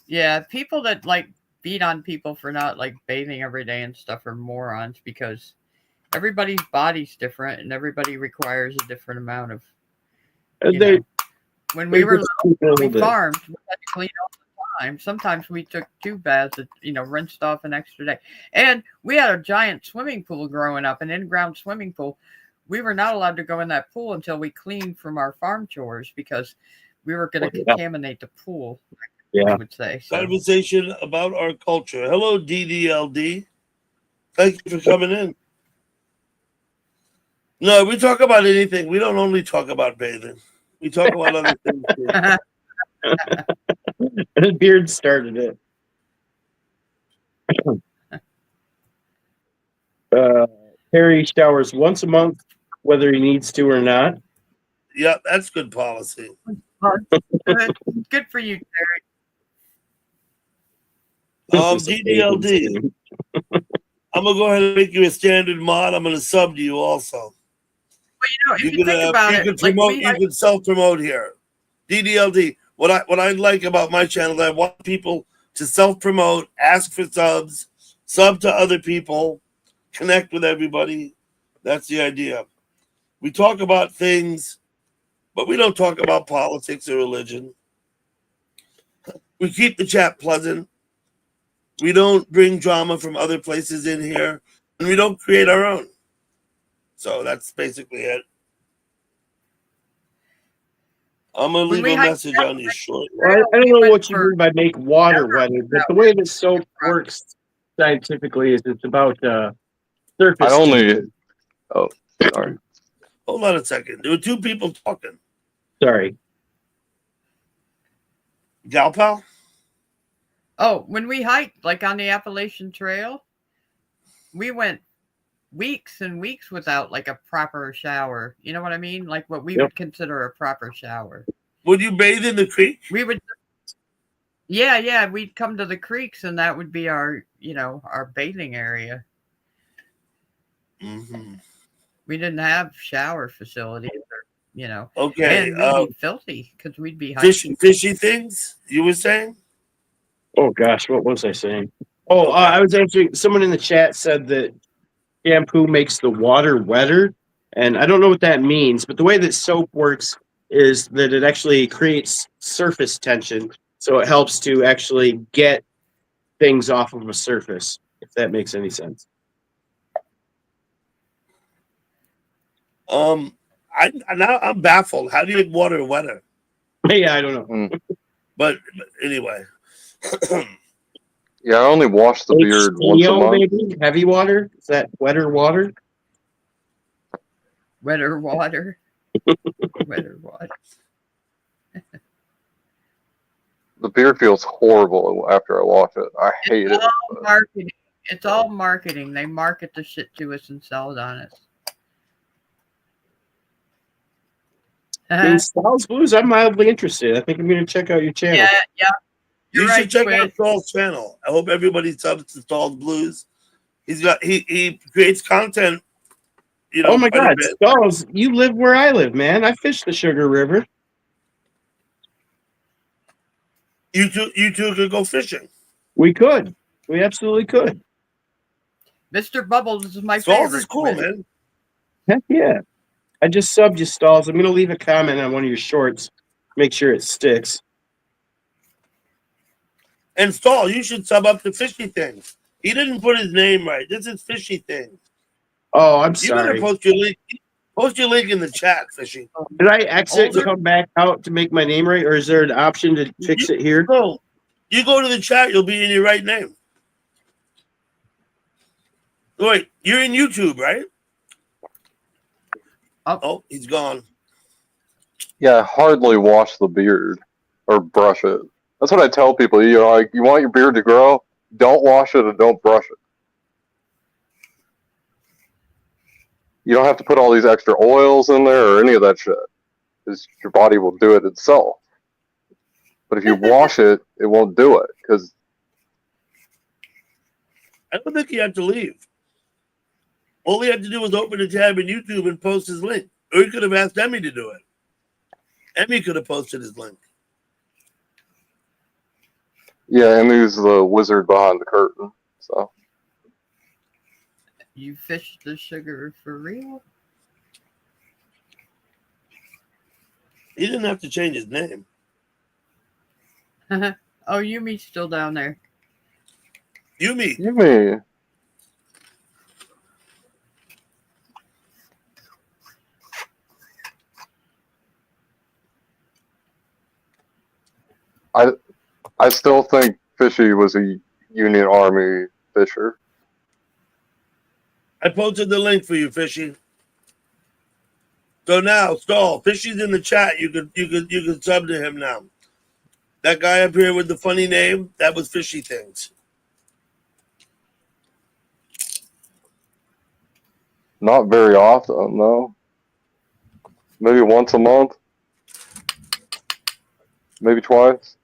Yeah, people that like beat on people for not like bathing every day and stuff are morons because everybody's body's different and everybody requires a different amount of, you They, know. When we they're were just little, people we that, farmed. We had to clean all the time. Sometimes we took 2 baths, rinsed off an extra day. And we had a giant swimming pool growing up, an in-ground swimming pool. We were not allowed to go in that pool until we cleaned from our farm chores because we were going to contaminate the pool. I would say. So. Conversation about our culture. Hello, DDLD. Thank you for coming in. No, we talk about anything. We don't only talk about bathing. We talk about other things too. Beard started it. Harry showers once a month, whether he needs to or not. Yeah, that's good policy. Good for you, Terry. DDLD. I'm gonna go ahead and make you a standard mod. I'm gonna sub to you also. Well, if you think about it, you can self-promote here. DDLD. What I like about my channel, I want people to self-promote, ask for subs, sub to other people, connect with everybody. That's the idea. We talk about things, but we don't talk about politics or religion. We keep the chat pleasant. We don't bring drama from other places in here, and we don't create our own. So that's basically it. I'm going to leave a message on you shortly. Well, I don't know what you mean by make water wetter, but the way that soap works scientifically is it's about surface. Oh, sorry. Hold on a second. There were 2 people talking. Sorry. Gal pal? Oh, when we hiked, like on the Appalachian Trail, we went weeks and weeks without like a proper shower. You know what I mean? Like what we would consider a proper shower. Would you bathe in the creek? We would. Yeah. We'd come to the creeks, and that would be our bathing area. Mm-hmm. We didn't have shower facilities, Okay. And we'd be filthy because we'd be hiking. Fishy things. You were saying? Oh gosh, what was I saying? Oh, okay. I was answering. Someone in the chat said that shampoo makes the water wetter, and I don't know what that means. But the way that soap works is that it actually creates surface tension, so it helps to actually get things off of a surface. If that makes any sense. I'm baffled. How do you make water wetter? Yeah, I don't know. But anyway. Yeah, I only wash the beard once a month. Maybe? Heavy water? Is that wetter water? Wetter water. Wetter water. The beard feels horrible after I wash it. I hate it. Marketing. It's all marketing. They market the shit to us and sell it on us. I mean, Styles Blues, I'm mildly interested. I think I'm going to check out your channel. Yeah. You You're should right, check Squid. out Saul's channel. I hope everybody subs to Saul's Blues. He creates content, Oh my quite a God, bit. Styles, you live where I live, man. I fish the Sugar River. You two could go fishing. We could. We absolutely could. Mr. Bubbles is my Saul's favorite. is cool, Squid. man. Heck yeah. I just subbed you, Stalls. I'm going to leave a comment on one of your shorts. Make sure it sticks. And Saul, you should sub up to Fishy Things. He didn't put his name right. This is Fishy Things. Oh, I'm You better sorry. post your link. Post your link in the chat, Fishy. Did I exit Older- and come back out to make my name right, or is there an option to fix it here? No, you go to the chat, you'll be in your right name. Wait, you're in YouTube, right? Oh, he's gone. Yeah, hardly wash the beard or brush it. That's what I tell people. You want your beard to grow? Don't wash it and don't brush it. You don't have to put all these extra oils in there or any of that shit, because your body will do it itself. But if you wash it, it won't do it. Because I don't think he had to leave. All he had to do was open a tab in YouTube and post his link. Or he could have asked Emmy to do it. Emmy could have posted his link. yeah, and he's the wizard behind the curtain. So You fished the sugar for real? He didn't have to change his name. Oh, Yumi's still down there. Yumi. you mean I still think Fishy was a Union Army fisher. I posted the link for you, Fishy. So now, Stall, Fishy's in the chat. You could sub to him now. That guy up here with the funny name, that was Fishy Things. Not very often, no. Maybe once a month. Maybe twice.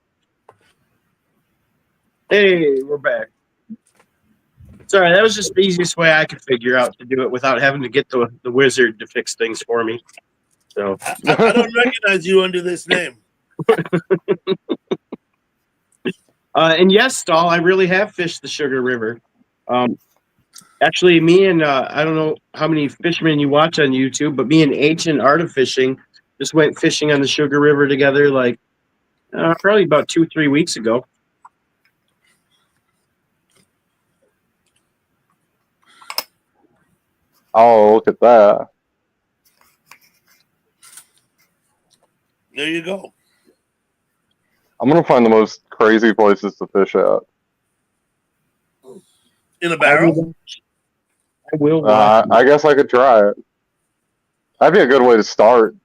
Hey, we're back. Sorry, that was just the easiest way I could figure out to do it without having to get the wizard to fix things for me. So I don't recognize you under this name. and yes, Stall, I really have fished the Sugar River. Actually, me and I don't know how many fishermen you watch on YouTube, but me and Ancient Art of Fishing just went fishing on the Sugar River together, like probably about 2-3 weeks ago. Oh, look at that. There you go. I'm going to find the most crazy places to fish at. In a barrel? I will. I guess I could try it. That'd be a good way to start.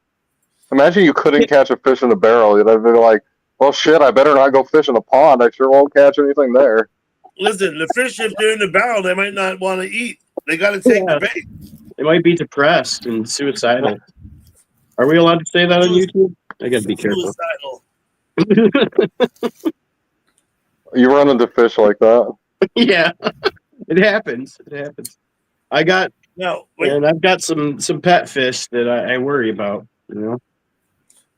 Imagine you couldn't catch a fish in a barrel. You'd be like, well, shit, I better not go fish in a pond. I sure won't catch anything there. Listen, the fish, if they're in the barrel, they might not want to eat. They got to take the bait. They might be depressed and suicidal. Are we allowed to say that on YouTube? I gotta be careful. Suicidal. You run into fish like that? Yeah, it happens. It happens. I got No, wait. and I've got some pet fish that I worry about. You know,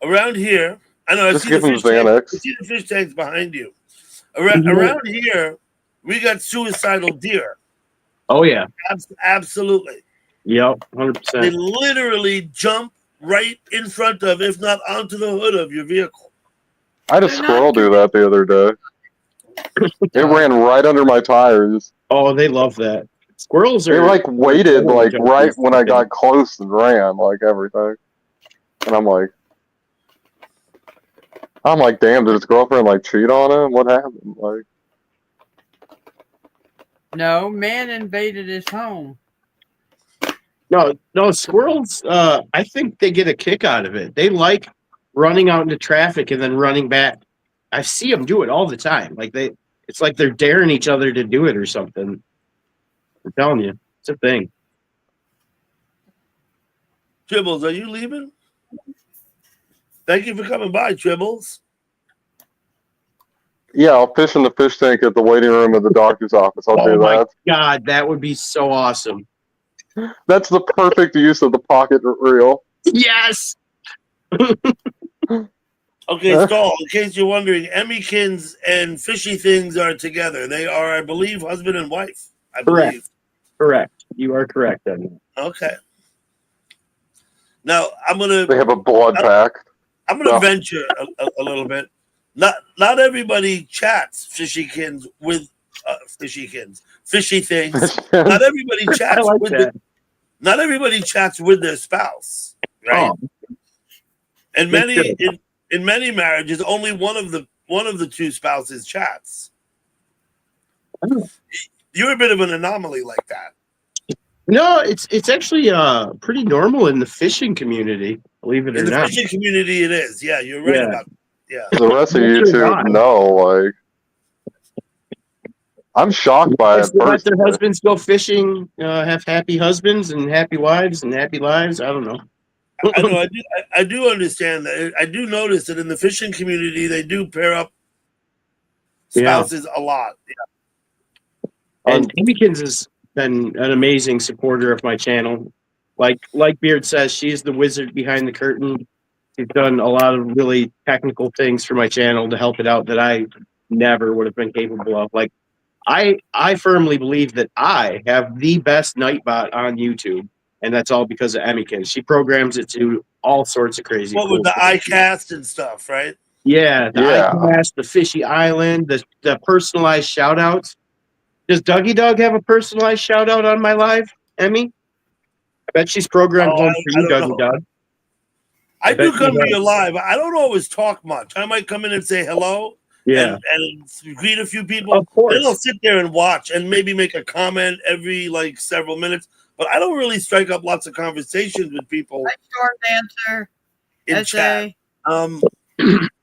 Around here, I know. I Just see give the him fish tank. Xanax. I see the fish tanks behind you. Around here, we got suicidal deer. oh yeah, Absolutely. yep, They 100%. literally jump right in front of, if not onto the hood of your vehicle. I had a They're not squirrel do that the other day. It ran right under my tires. Oh, they love that. Squirrels are It like waited like right when I got close and ran like everything. And I'm like, damn, did his girlfriend like cheat on him? What happened? Like, No, man invaded his home. No, squirrels. I think they get a kick out of it. They like running out into traffic and then running back. I see them do it all the time. It's like they're daring each other to do it or something. I'm telling you, it's a thing. Tribbles, are you leaving? Thank you for coming by, Tribbles. Yeah, I'll fish in the fish tank at the waiting room of the doctor's office. I'll do my that. God, that would be so awesome. That's the perfect use of the pocket reel. Yes. Okay, Stall, in case you're wondering, Emmykins and Fishy Things are together. They are, I believe, husband and wife. I believe. Correct. You are correct on that. Okay. Now I'm gonna They have a blood pact. I'm gonna venture a little bit. Not everybody chats Fishykins with Fishy Things. Not everybody chats like with that. not everybody chats with their spouse, right? Oh, And they many should. in many marriages, only one of the two spouses chats. Oh. You're a bit of an anomaly like that. No, it's actually pretty normal in the fishing community, believe it In or the not. fishing community, it is. Yeah, you're right Yeah. about. Yeah. The rest of Not sure YouTube, why. no. Like, I'm shocked by it They let their personally. husbands go fishing, have happy husbands and happy wives and happy lives. I don't know. I know. I do understand that. I do notice that in the fishing community, they do pair up spouses a lot. And Amykins has been an amazing supporter of my channel. Like Beard says, she's the wizard behind the curtain. She's done a lot of really technical things for my channel to help it out that I never would have been capable of. Like, I firmly believe that I have the best Nightbot on YouTube, and that's all because of Amykins. She programs it to all sorts of crazy. What with the iCast and stuff, right? Yeah, the Yeah. iCast, the Fishy Island, the personalized shout outs. Does Dougie Dog have a personalized shout out on my live, Emmy? I bet she's programmed one for you, I don't Dougie know. Dog. I do bet come you to have. your live. I don't always talk much. I might come in and say hello Yeah, and greet a few people. of course. Then I'll sit there and watch and maybe make a comment every like several minutes. But I don't really strike up lots of conversations with people Hi, Storm Dancer. in chat.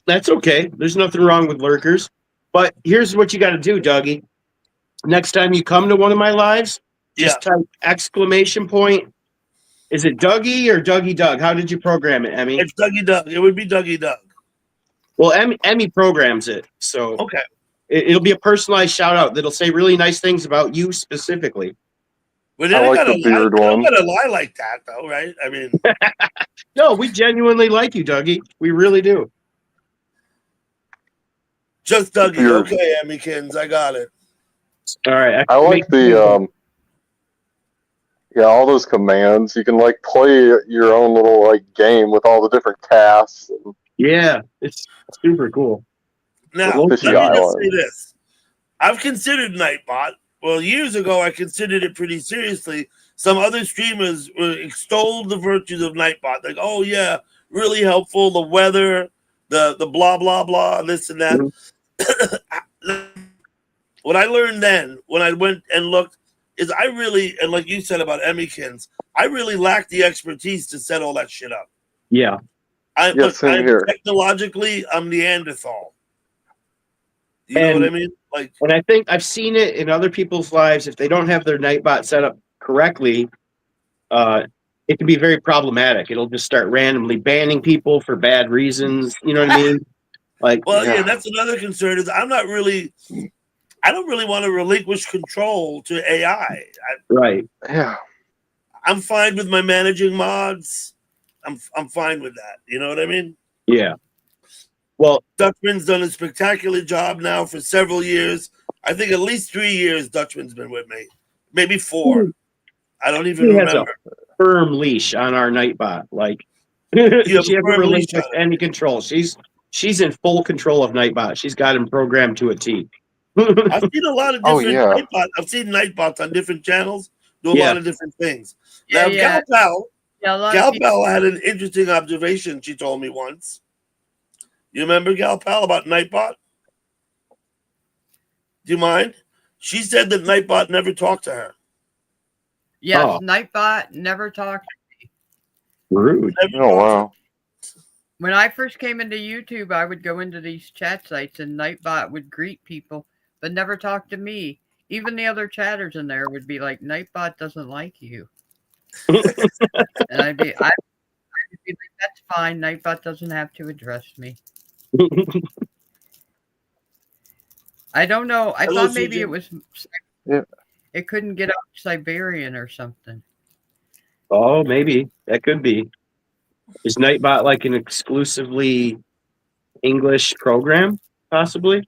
That's okay. There's nothing wrong with lurkers. But here's what you got to do, Dougie. Next time you come to one of my lives, just type exclamation point. Is it Dougie or Dougie Doug? How did you program it, Emmy? It's Dougie Doug. It would be Dougie Doug. Well, Emmy programs it. So Okay. It'll be a personalized shout out that'll say really nice things about you specifically. But I like the beard one. I'm gonna lie like that though, right? I mean, No, we genuinely like you, Dougie. We really do. just Dougie. Beard. Okay, Emmykins, I got it. All right. I like all those commands. You can like play your own little like game with all the different tasks. Yeah, it's super cool. Now, let Fishy me just Island. say this. I've considered Nightbot. Well, years ago, I considered it pretty seriously. Some other streamers extolled the virtues of Nightbot. Like, oh, yeah, really helpful. The weather, the blah, blah, blah, this and that. Mm-hmm. What I learned then, when I went and looked, is I really, and like you said about Emmykins, I really lacked the expertise to set all that shit up. Yeah. Same here. Technologically, I'm Neanderthal. You know what I mean? Like, and I think I've seen it in other people's lives. If they don't have their Nightbot set up correctly, it can be very problematic. It'll just start randomly banning people for bad reasons. You know what I mean? Like, well, yeah, that's another concern. Is I don't really want to relinquish control to AI. Right. Yeah. I'm fine with my managing mods. I'm fine with that. You know what I mean? Yeah. Well, Dutchman's done a spectacular job now for several years. I think at least 3 years Dutchman's been with me. Maybe 4. I don't even remember. Has a firm leash on our Nightbot. Like, she hasn't relinquished any control. She's in full control of Nightbot. She's got him programmed to a T. I've seen a lot of different Nightbots. I've seen Nightbots on different channels do a lot of different things. Now, Gal Pal had an interesting observation she told me once. You remember Gal Pal about Nightbot? Do you mind? She said that Nightbot never talked to her. Yes, Nightbot never talked to me. Rude. Oh, wow. When I first came into YouTube, I would go into these chat sites and Nightbot would greet people, but never talk to me. Even the other chatters in there would be like, Nightbot doesn't like you. And I'd be be like, that's fine. Nightbot doesn't have to address me. I don't know. I Hello, thought maybe CJ. it was. Yeah. It couldn't get up Siberian or something. Oh, maybe that could be. Is Nightbot like an exclusively English program, possibly?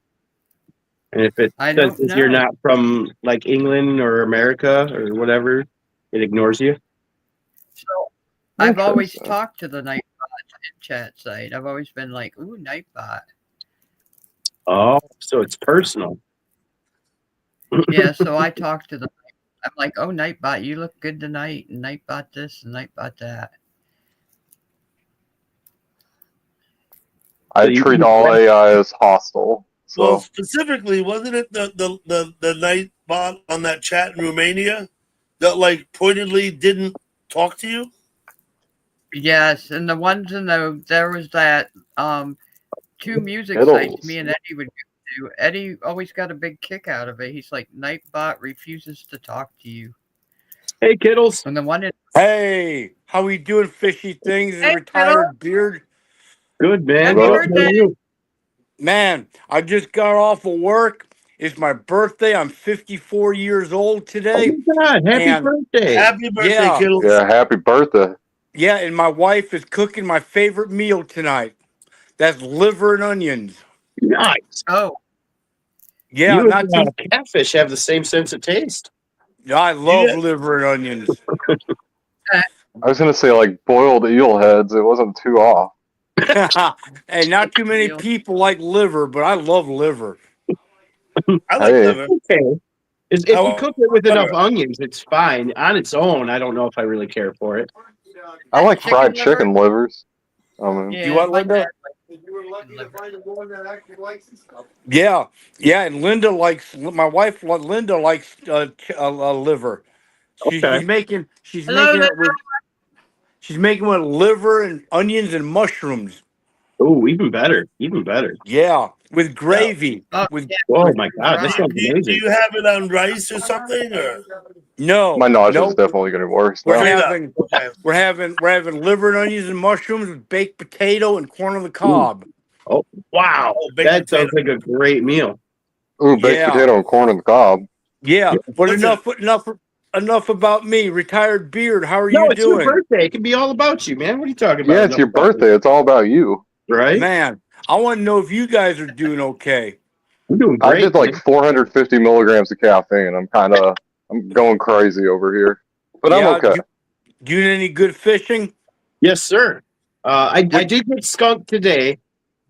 And if it I says don't you're know. not from like England or America or whatever, it ignores you. So I've always Interesting. talked to the Nightbot chat site. I've always been like, ooh, Nightbot. Oh, so it's personal. Yeah, so I talked to them. I'm like, oh, Nightbot, you look good tonight, and Nightbot this and Nightbot that. I So you treat can all play- AI as hostile. Well, So specifically, wasn't it the night bot on that chat in Romania that like pointedly didn't talk to you? Yes, and the ones in there was that two music Skittles. sites me and Eddie would go to. Eddie always got a big kick out of it. He's like, Nightbot refuses to talk to you. Hey, kiddles. And the one in Hey, how we doing, fishy things? Hey, Retired beard. Good, man. Happy Good. birthday. How are you? Man, I just got off of work. It's my birthday. I'm 54 years old Oh today. my God! Happy And- birthday! Happy birthday, Yeah. Kittles. yeah, happy birthday. Yeah, and my wife is cooking my favorite meal tonight. That's liver and onions. Nice. Oh, Yeah, you not and too. catfish have the same sense of taste. I love Yeah. liver and onions. I was gonna say like boiled eel heads. It wasn't too off. And not too many Deal. people like liver, but I love liver. I like Hey. liver. Okay. If you How- cook it with enough onions, it's fine. On its own, I don't know if I really care for it. I like Chicken fried liver? chicken livers. I mean, yeah. You want my Linda? dad Yeah, yeah, and Linda likes my wife. Linda likes liver. Okay. She's making Hello, it with liver and onions and mushrooms. Oh, even better. Even better. Yeah, with gravy. Oh, With yeah. Oh my God, that Right. sounds do amazing. you have it on rice or something? Or no, my nausea's no, definitely getting worse we're now. Straight up. having Okay. we're having liver and onions and mushrooms with baked potato and corn on the cob. Wow, Oh, baked that sounds potato. like a great meal. Ooh, baked Yeah. potato and corn on the cob. Yeah, but Listen. enough about me. Retired beard. How are No, you it's your doing, birthday. It can be all about you, man. What are you talking about? Yeah, it's your birthday. It's all about you. right? man? I want to know if you guys are doing okay. I'm doing I great. did like man. 450 milligrams of caffeine. I'm going crazy over here, but I'm okay. Doing any good fishing? Yes, sir. I did get skunked today,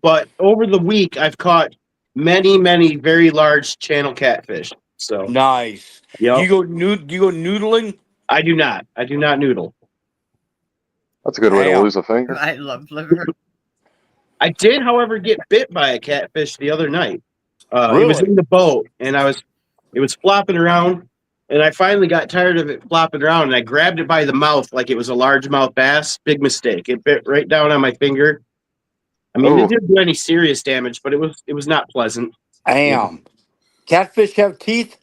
but over the week I've caught many, many very large channel catfish. So, Nice. yep. Do you go noodling? I do not. I do not noodle. That's a good way to Damn. lose a finger. I love liver. I did, however, get bit by a catfish the other night. It was Really? in the boat, and it was flopping around, and I finally got tired of it flopping around, and I grabbed it by the mouth like it was a largemouth bass. Big mistake. It bit right down on my finger. I mean, Ooh. it didn't do any serious damage, but it was not pleasant. Damn. Catfish have teeth?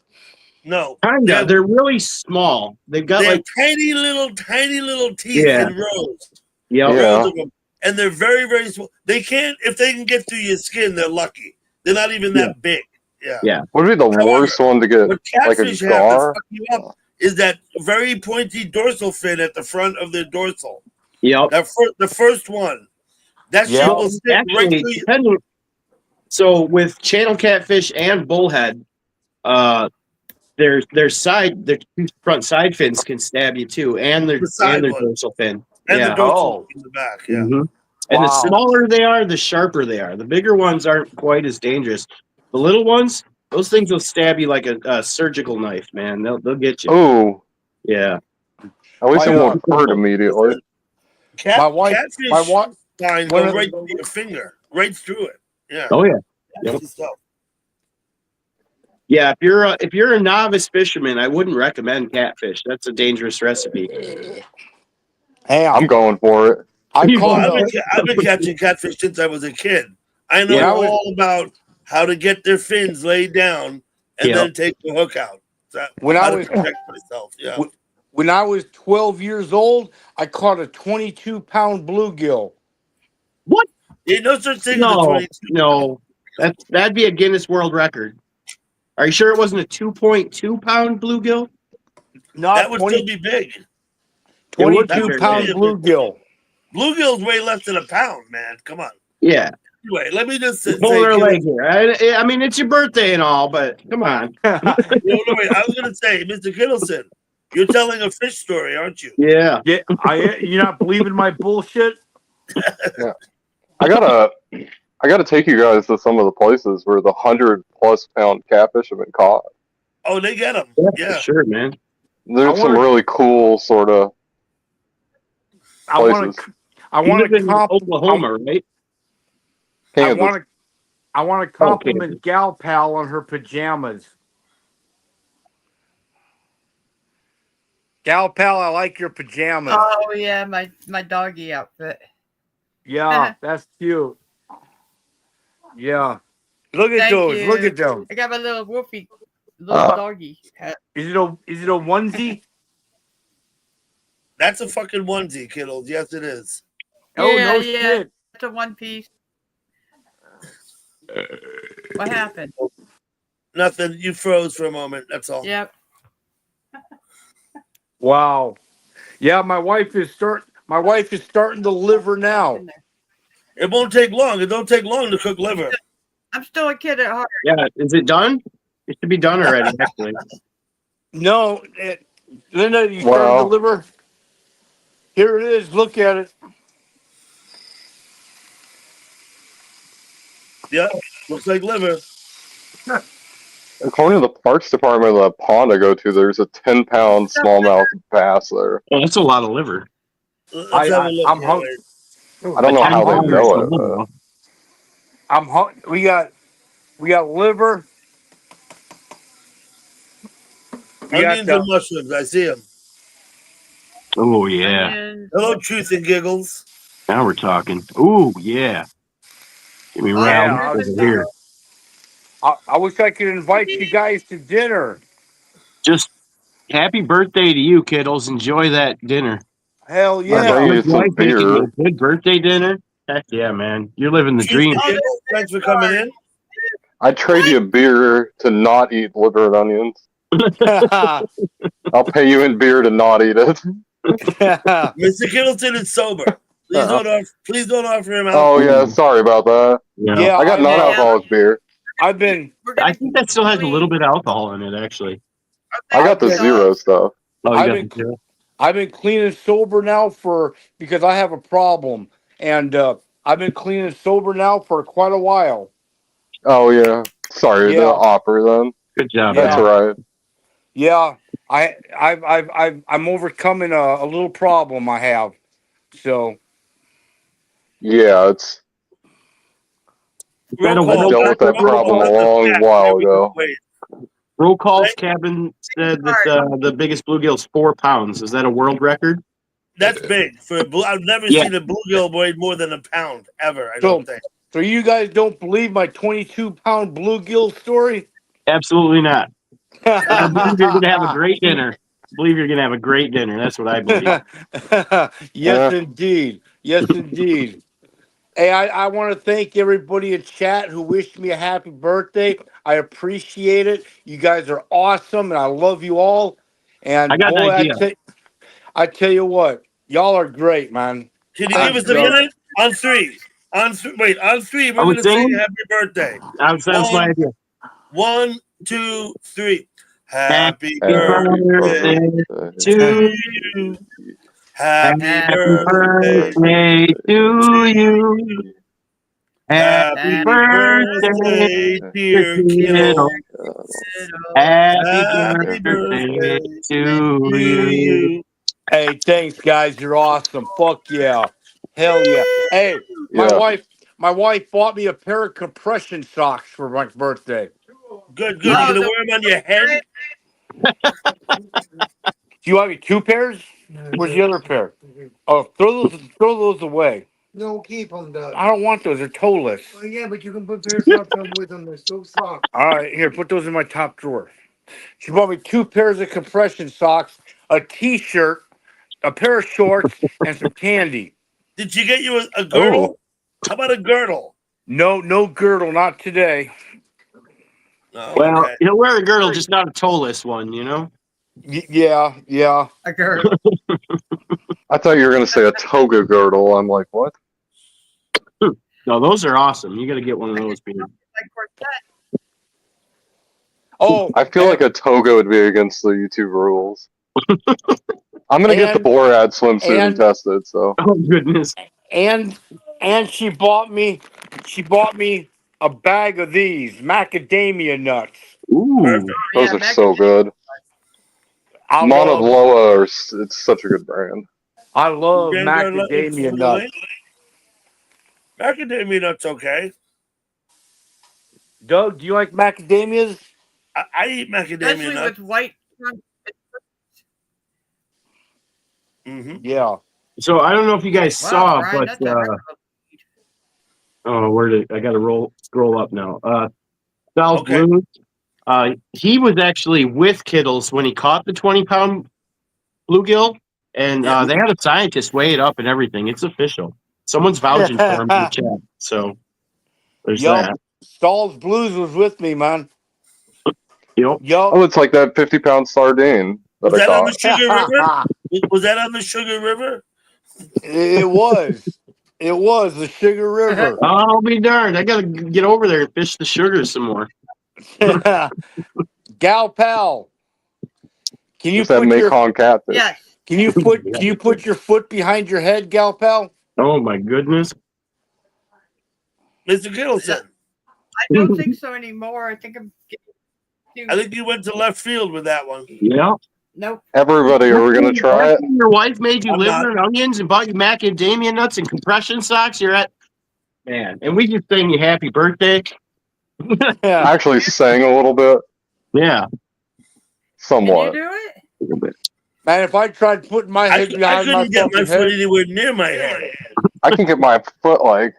No. Kinda. They're really small. They've got They have like tiny little teeth Yeah. in rows. yep. Yeah. Rows of them. And they're very, very small. They can't, if they can get through your skin, they're lucky. They're not even that big. Yeah. Yeah. What would be the However, worst one to get? What Like a catfish have to gar? fuck you up is that very pointy dorsal fin at the front of their dorsal. Yep. The first one. That Yeah. shit will stick right Actually, through you. depending. So with channel catfish and bullhead, their two front side fins can stab you too, and their The side one. dorsal fin. And yeah. the dorsal Oh. in the back. Yeah. Mhm. And the Wow. smaller they are, the sharper they are. The bigger ones aren't quite as dangerous. The little ones, those things will stab you like a surgical knife, man. They'll get you. Oh, Yeah. at least it My, won't hurt immediately. My wife- Catfish fine one go of right the- through your finger. Right through it. Yeah. Oh yeah. Nasty stuff. Yeah. If you're a novice fisherman, I wouldn't recommend catfish. That's a dangerous recipe. Damn. I'm going for it. I You caught Well, a, I've been catching catfish since I was a kid. I know Yeah, all about how to get their fins laid down and Yep. then take the hook out. When I How to was- protect myself. Yeah. When I was 12 years old, I caught a 22-pound bluegill. What? Ain't no such thing as a No, 22. no. That'd be a Guinness World Record. Are you sure it wasn't a 2.2-pound bluegill? Not That would 20, still be big. It would be 22-pound big. bluegill. Bluegills weigh less than a pound, man. Come on. Yeah. Anyway, let me just say, Pulling her Killer, leg here. I mean, it's your birthday and all, but come on. no, wait. I was going to say, Mr. Kittleson, you're telling a fish story, aren't you? Yeah. Yeah, you not believing my bullshit? I gotta take you guys to some of the places where the 100+ pound catfish have been caught. Oh, they get them. For Yeah. sure, man. There's I some wanna- really cool sort of I want places. to. I You want live to in Oklahoma, right? I Kansas. want to compliment Gal Pal on her pajamas. Gal Pal, I like your pajamas. Oh yeah, my doggy outfit. Yeah, that's cute. Yeah. Look at Thank those. you. Look at them. I got my little woofy, little doggy hat. Is it a onesie? That's a fucking onesie, Kittles. Yes, it is. Oh Yeah, no yeah. shit. It's a one piece. What happened? Nothing. You froze for a moment. That's all. Yep. Wow. Yeah, my wife is starting to liver now. It won't take long. It don't take long to cook liver. I'm still a kid at heart. Yeah. Is it done? It should be done already, actually. No, Linda, you starting Wow. to liver? Here it is. Look at it. Yep. Looks like liver. According to the parks department of the pond I go to, there's a 10-pound smallmouth bass there. Oh, that's a lot of liver. Let's have a look. I'm here, hungry. wait. I don't know how they hungry. know it. I'm hungry. We got liver. We got Onions and mushrooms. I see them. Oh, yeah. Onions. Hello, Truth and Giggles. Now we're talking. Ooh, yeah. Give me Oh, round yeah, over here. I wish I could invite you guys to dinner. Just happy birthday to you, kiddos. Enjoy that dinner. Hell I yeah. bring you Good some wife making you beer. a good birthday dinner. Heck yeah, man. You're living the Truth dream. and Giggles, thanks for coming in. I'd trade you a beer to not eat liver and onions. I'll pay you in beer to not eat it. Mr. Kittleton is sober. Please don't offer him alcohol. Oh yeah, sorry about that. Yeah. I got non-alcoholic beer. I've been I think that still has a little bit of alcohol in it, actually. I got the zero stuff. Oh, I've you been- got the zero? I've been clean and sober now because I have a problem, and I've been clean and sober now for quite a while. Oh yeah. Sorry to Yeah. offer then. Good job. Yeah. That's man. all right. Yeah, I'm overcoming a little problem I have. So Yeah, it's Roll Roll I call. dealt with that problem a long while ago. Wait. Call's cabin said that the biggest bluegill is 4 pounds. Is that a world record? That's big. I've never Yeah. seen a bluegill weigh more than a pound ever. I So- don't think. so you guys don't believe my 22-pound bluegill story? Absolutely not. I believe you're going to have a great dinner. I believe you're going to have a great dinner. That's what I believe. Yes, indeed. Yes, indeed. Hey, I want to thank everybody in chat who wished me a happy birthday. I appreciate it. You guys are awesome, and I love you all. And I got an boy, idea. I tell you what, y'all are great, man. Can you give us the So- minute? On three. On three. Wait, on three. We're Are we going to sing singing? happy birthday. That's my idea. 1, 2, 3. Happy Happy birthday birthday. To you. Happy Happy birthday. birthday to you. Happy Happy birthday, birthday, dear Kittle. Kittle. Happy birthday to to you. you. Hey, thanks, guys. You're awesome. Fuck yeah. Hell yeah. Hey, Yeah. my wife bought me a pair of compression socks for my birthday. Good, good. You gonna wear them on your head? Do you want me 2 pairs? Where's the other pair? Oh, throw those away. No, keep them, Doug. I don't want those. They're toeless. Oh, yeah, but you can put pair socks on with them. They're so soft. All right, here, put those in my top drawer. She bought me 2 pairs of compression socks, a T-shirt, a pair of shorts, and some candy. Did she get you a girdle? How about a girdle? No girdle, not today. No, Well, okay. he'll wear a girdle, just not a toeless one, you know? Yeah. A girdle. I thought you were going to say a toga girdle. I'm like, what? No, those are awesome. You got to get one of those, Peter. Like corset. Oh, I feel like a toga would be against the YouTube rules. I'm going to get the And- Borat swimsuit and and- test it. So Oh, goodness. and she bought me a bag of these macadamia nuts. Ooh. Perfect. those Yeah, are so good. I Mauna love Loa, it's such a good brand. macadamia nuts. Macadamia nuts, okay. Doug, do you like macadamias? I eat macadamia Especially nuts. with white. Mm-hmm. Yeah. So I don't know if you guys Wow, saw, Brian, that's a heck but of a- I got to scroll up now. Sal's Okay. Blues. He was actually with Kittles when he caught the 20-pound bluegill, and Yeah. they had a scientist weigh it up and everything. It's official. Someone's vouching for him in the chat. So there's Yup. that. Saul's Blues was with me, man. Yep. Yup. Oh, it's like that 50-pound sardine that Was I that on the caught. Sugar River? Was that on the Sugar River? It was. It was the Sugar River. I'll be darned. I got to get over there and fish the sugar some more. Gal pal. Can you Just that put your Mekong catfish. Yes. can you put your foot behind your head, gal pal? Oh, my goodness. Mr. Kittleson. I don't think so anymore. I think I'm getting I think you went to left field with that one. Yeah. nope. Everybody, are we going to try it? Your wife made you I'm liver and onions and bought you macadamia nuts and compression socks. You're at man, and we just sang you happy birthday. I actually sang a little bit, Yeah, Can you somewhat. do it? a little bit. Man, if I tried putting my I head behind my couldn't get my fucking foot head, anywhere near my head. I can get my foot like.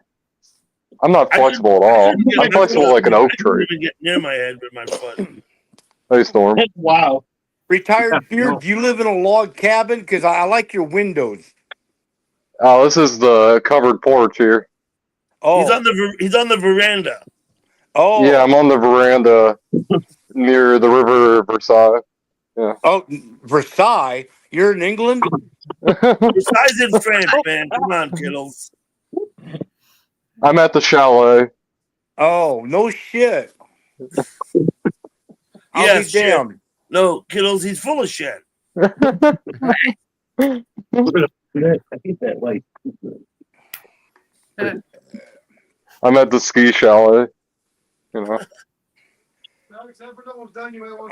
I'm not I flexible at all. couldn't get I'm my flexible foot- like an oak I couldn't tree. even get near my head with my foot. Hey, Storm. Wow. retired beard, No. do you live in a log cabin? Because I like your windows. Oh, this is the covered porch here. Oh, He's on the veranda. oh, Yeah, I'm on the veranda near the river Versailles. oh, Versailles. You're in England. Besides in France, man. Come on, Kittles. I'm at the chalet. Oh, no shit. I'll Yeah, be shit. damned. No, Kittles, he's full of shit. I think that like I'm at the ski chalet. You know.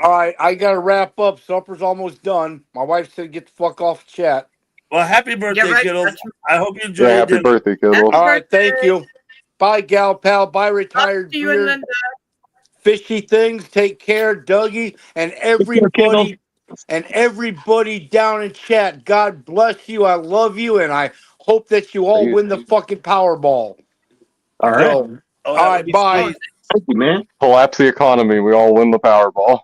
All right, I gotta wrap up. Supper's almost done. My wife said get the fuck off the chat. Well, happy birthday, Yeah, right. Kittles. I hope you enjoy Yeah, your happy dinner. birthday, kiddo. All right, thank you. Bye, gal pal. Bye, retired See you in beard. Linda. Fishy things. Take care, Dougie, and everybody down in chat. God bless you. I love you, and I hope that you all win the fucking Powerball. all right. So, Oh, all that right, would be bye. sweet. Thank you, man. Collapse the economy. We all win the Powerball.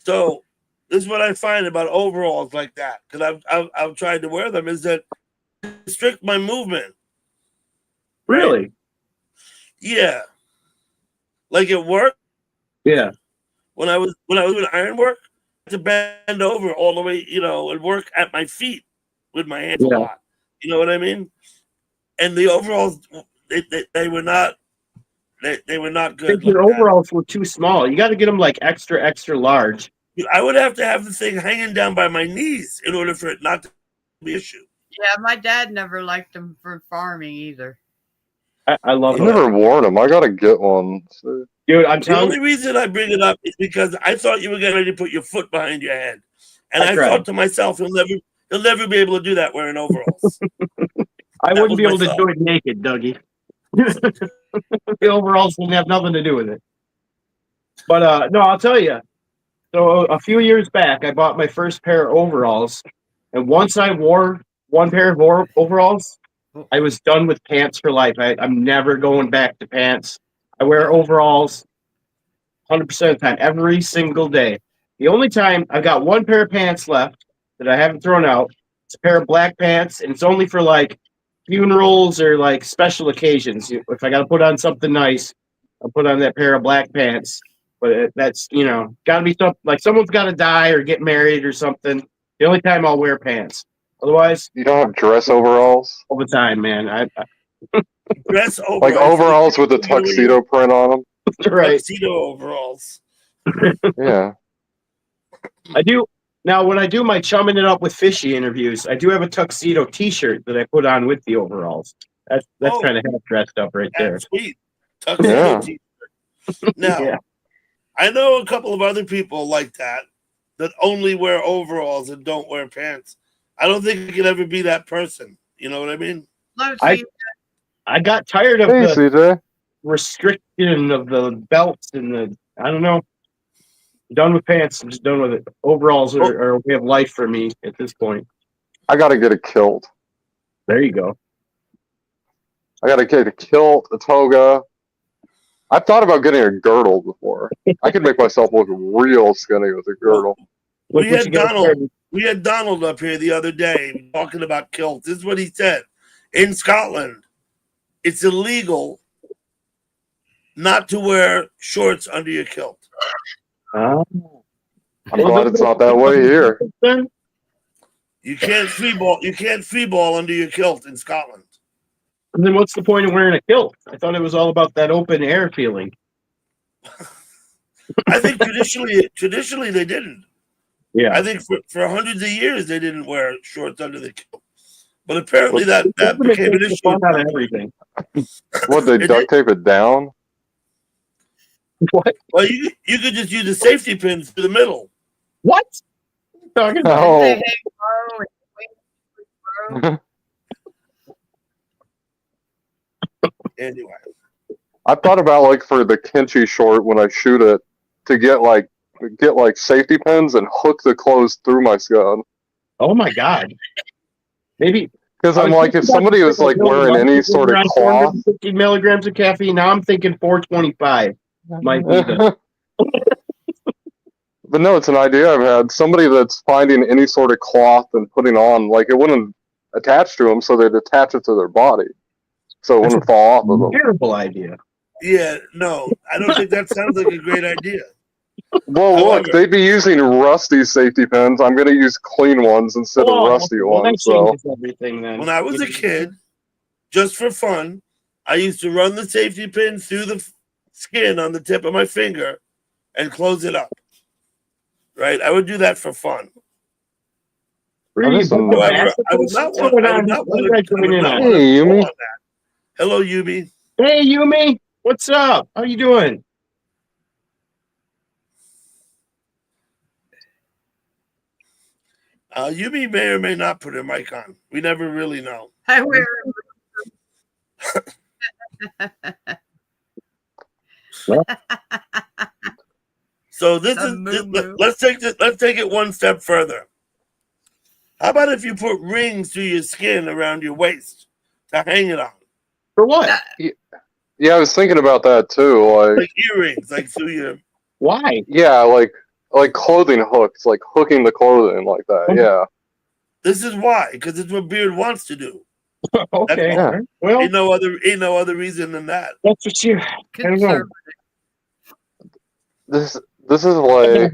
So this is what I find about overalls like that, because I've tried to wear them, is that restrict my movement. Really? Yeah, like at work Yeah. when I was doing iron work, I had to bend over all the way, and work at my feet with my hands a Yeah. lot. You know what I mean? And the overalls, they were not. They were not good. If your like that. overalls were too small, you got to get them like extra large. I would have to have the thing hanging down by my knees in order for it not to be an issue. Yeah, my dad never liked them for farming either. I love I've it, never worn them. I gotta get one. dude. I'm The telling only you. reason I bring it up is because I thought you were getting ready to put your foot behind your head, and That's I right. thought to myself, he'll never be able to do that wearing overalls. I That wouldn't was be my able to thought. do it naked, Dougie. The overalls didn't have nothing to do with it. But no, I'll tell you. So a few years back, I bought my first pair of overalls, and once I wore one pair of overalls, I was done with pants for life. I'm never going back to pants. I wear overalls 100% of the time, every single day. The only time I've got one pair of pants left that I haven't thrown out, it's a pair of black pants, and it's only for like funerals or like special occasions. If I got to put on something nice, I'll put on that pair of black pants. But that's, got to be something like someone's got to die or get married or something. The only time I'll wear pants. Otherwise, You don't have dress overalls? all the time, man. Dress overalls. Like overalls with a tuxedo print on them? Right. Tuxedo overalls. Yeah. I do. Now, when I do my chumming it up with fishy interviews, I do have a tuxedo T-shirt that I put on with the overalls. That's kind of half dressed up right there. That's sweet. Tuxedo Yeah. T-shirt. Now, Yeah. I know a couple of other people like that only wear overalls and don't wear pants. I don't think you could ever be that person. You know what I mean? I got tired of Hey, the CJ. restriction of the belts and I don't know. I'm done with pants. I'm just done with it. Overalls are a way of life for me at this point. I gotta get a kilt. There you go. I gotta get a kilt, a toga. I've thought about getting a girdle before. I could make myself look real skinny with a girdle. We had Donald up here the other day talking about kilts. This is what he said. In Scotland, it's illegal not to wear shorts under your kilt. I'm glad it's not that way here. You can't free ball under your kilt in Scotland. And then what's the point of wearing a kilt? I thought it was all about that open air feeling. I think traditionally they didn't. Yeah. I think for hundreds of years they didn't wear shorts under the kilt. But apparently that became an issue. Out of everything. What, they duct tape it down? What? Well, you could just use the safety pins to the middle. What? What are you talking about? Oh. Anyway. I thought about, like, for the kimchi short when I shoot it, to get safety pins and hook the clothes through my skin. Oh my God. Maybe. Because I'm like, if somebody was like wearing any sort of cloth, 50 milligrams of caffeine. Now I'm thinking 425 might be the. But no, it's an idea I've had. Somebody that's finding any sort of cloth and putting on, like, it wouldn't attach to them, so they'd attach it to their body, so it wouldn't fall off of them. Terrible idea. Yeah, no, I don't think that sounds like a great idea. Well, However, look, they'd be using rusty safety pins. I'm going to use clean ones instead of rusty ones. So everything then. when I was a kid, just for fun, I used to run the safety pin through the skin on the tip of my finger and close it up. Right? I would do that for fun. However, I would not want to. Hey, Yumi. Hello, Yumi. Hey, Yumi. What's up? How you doing? Yumi may or may not put her mic on. We never really know. I wear. So let's take it one step further. How about if you put rings through your skin around your waist to hang it on? For what? Yeah, I was thinking about that too. Like earrings, like through your. Why? Yeah, like clothing hooks, like hooking the clothing like that. Yeah. This is why, because it's what Beard wants to do. Okay. Yeah. Well, ain't no other reason than that. that's what you. This is like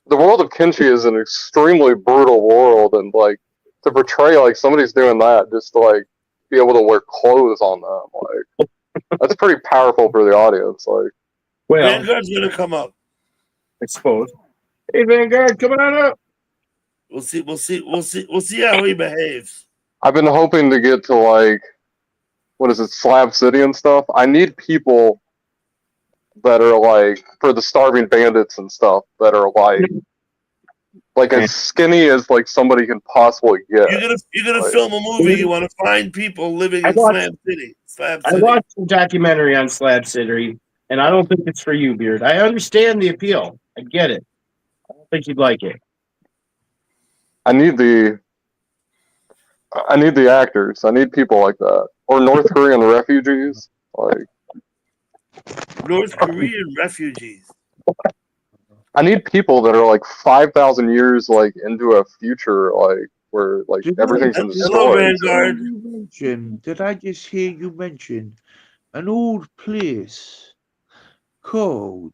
the world of kimchi is an extremely brutal world, and like to portray like somebody's doing that just to like be able to wear clothes on them, like that's pretty powerful for the audience. Like, well, Vanguard's gonna come up. I suppose. Hey, Vanguard, come on up. We'll see how he behaves. I've been hoping to get to like, what is it, Slab City and stuff. I need people that are like, for the Starving Bandits and stuff, that are like as skinny as like somebody can possibly get. You're gonna film a movie. You want to find people living in Slab City. I watched a documentary on Slab City, and I don't think it's for you, Beard. I understand the appeal. I get it. I don't think you'd like it. I need the I need the actors. I need people like that, or North Korean refugees. Like, North Korean refugees. I need people that are like 5,000 years like into a future, like where like everything's been Hello, destroyed. So. Vanguard. Did I just hear you mention an old place called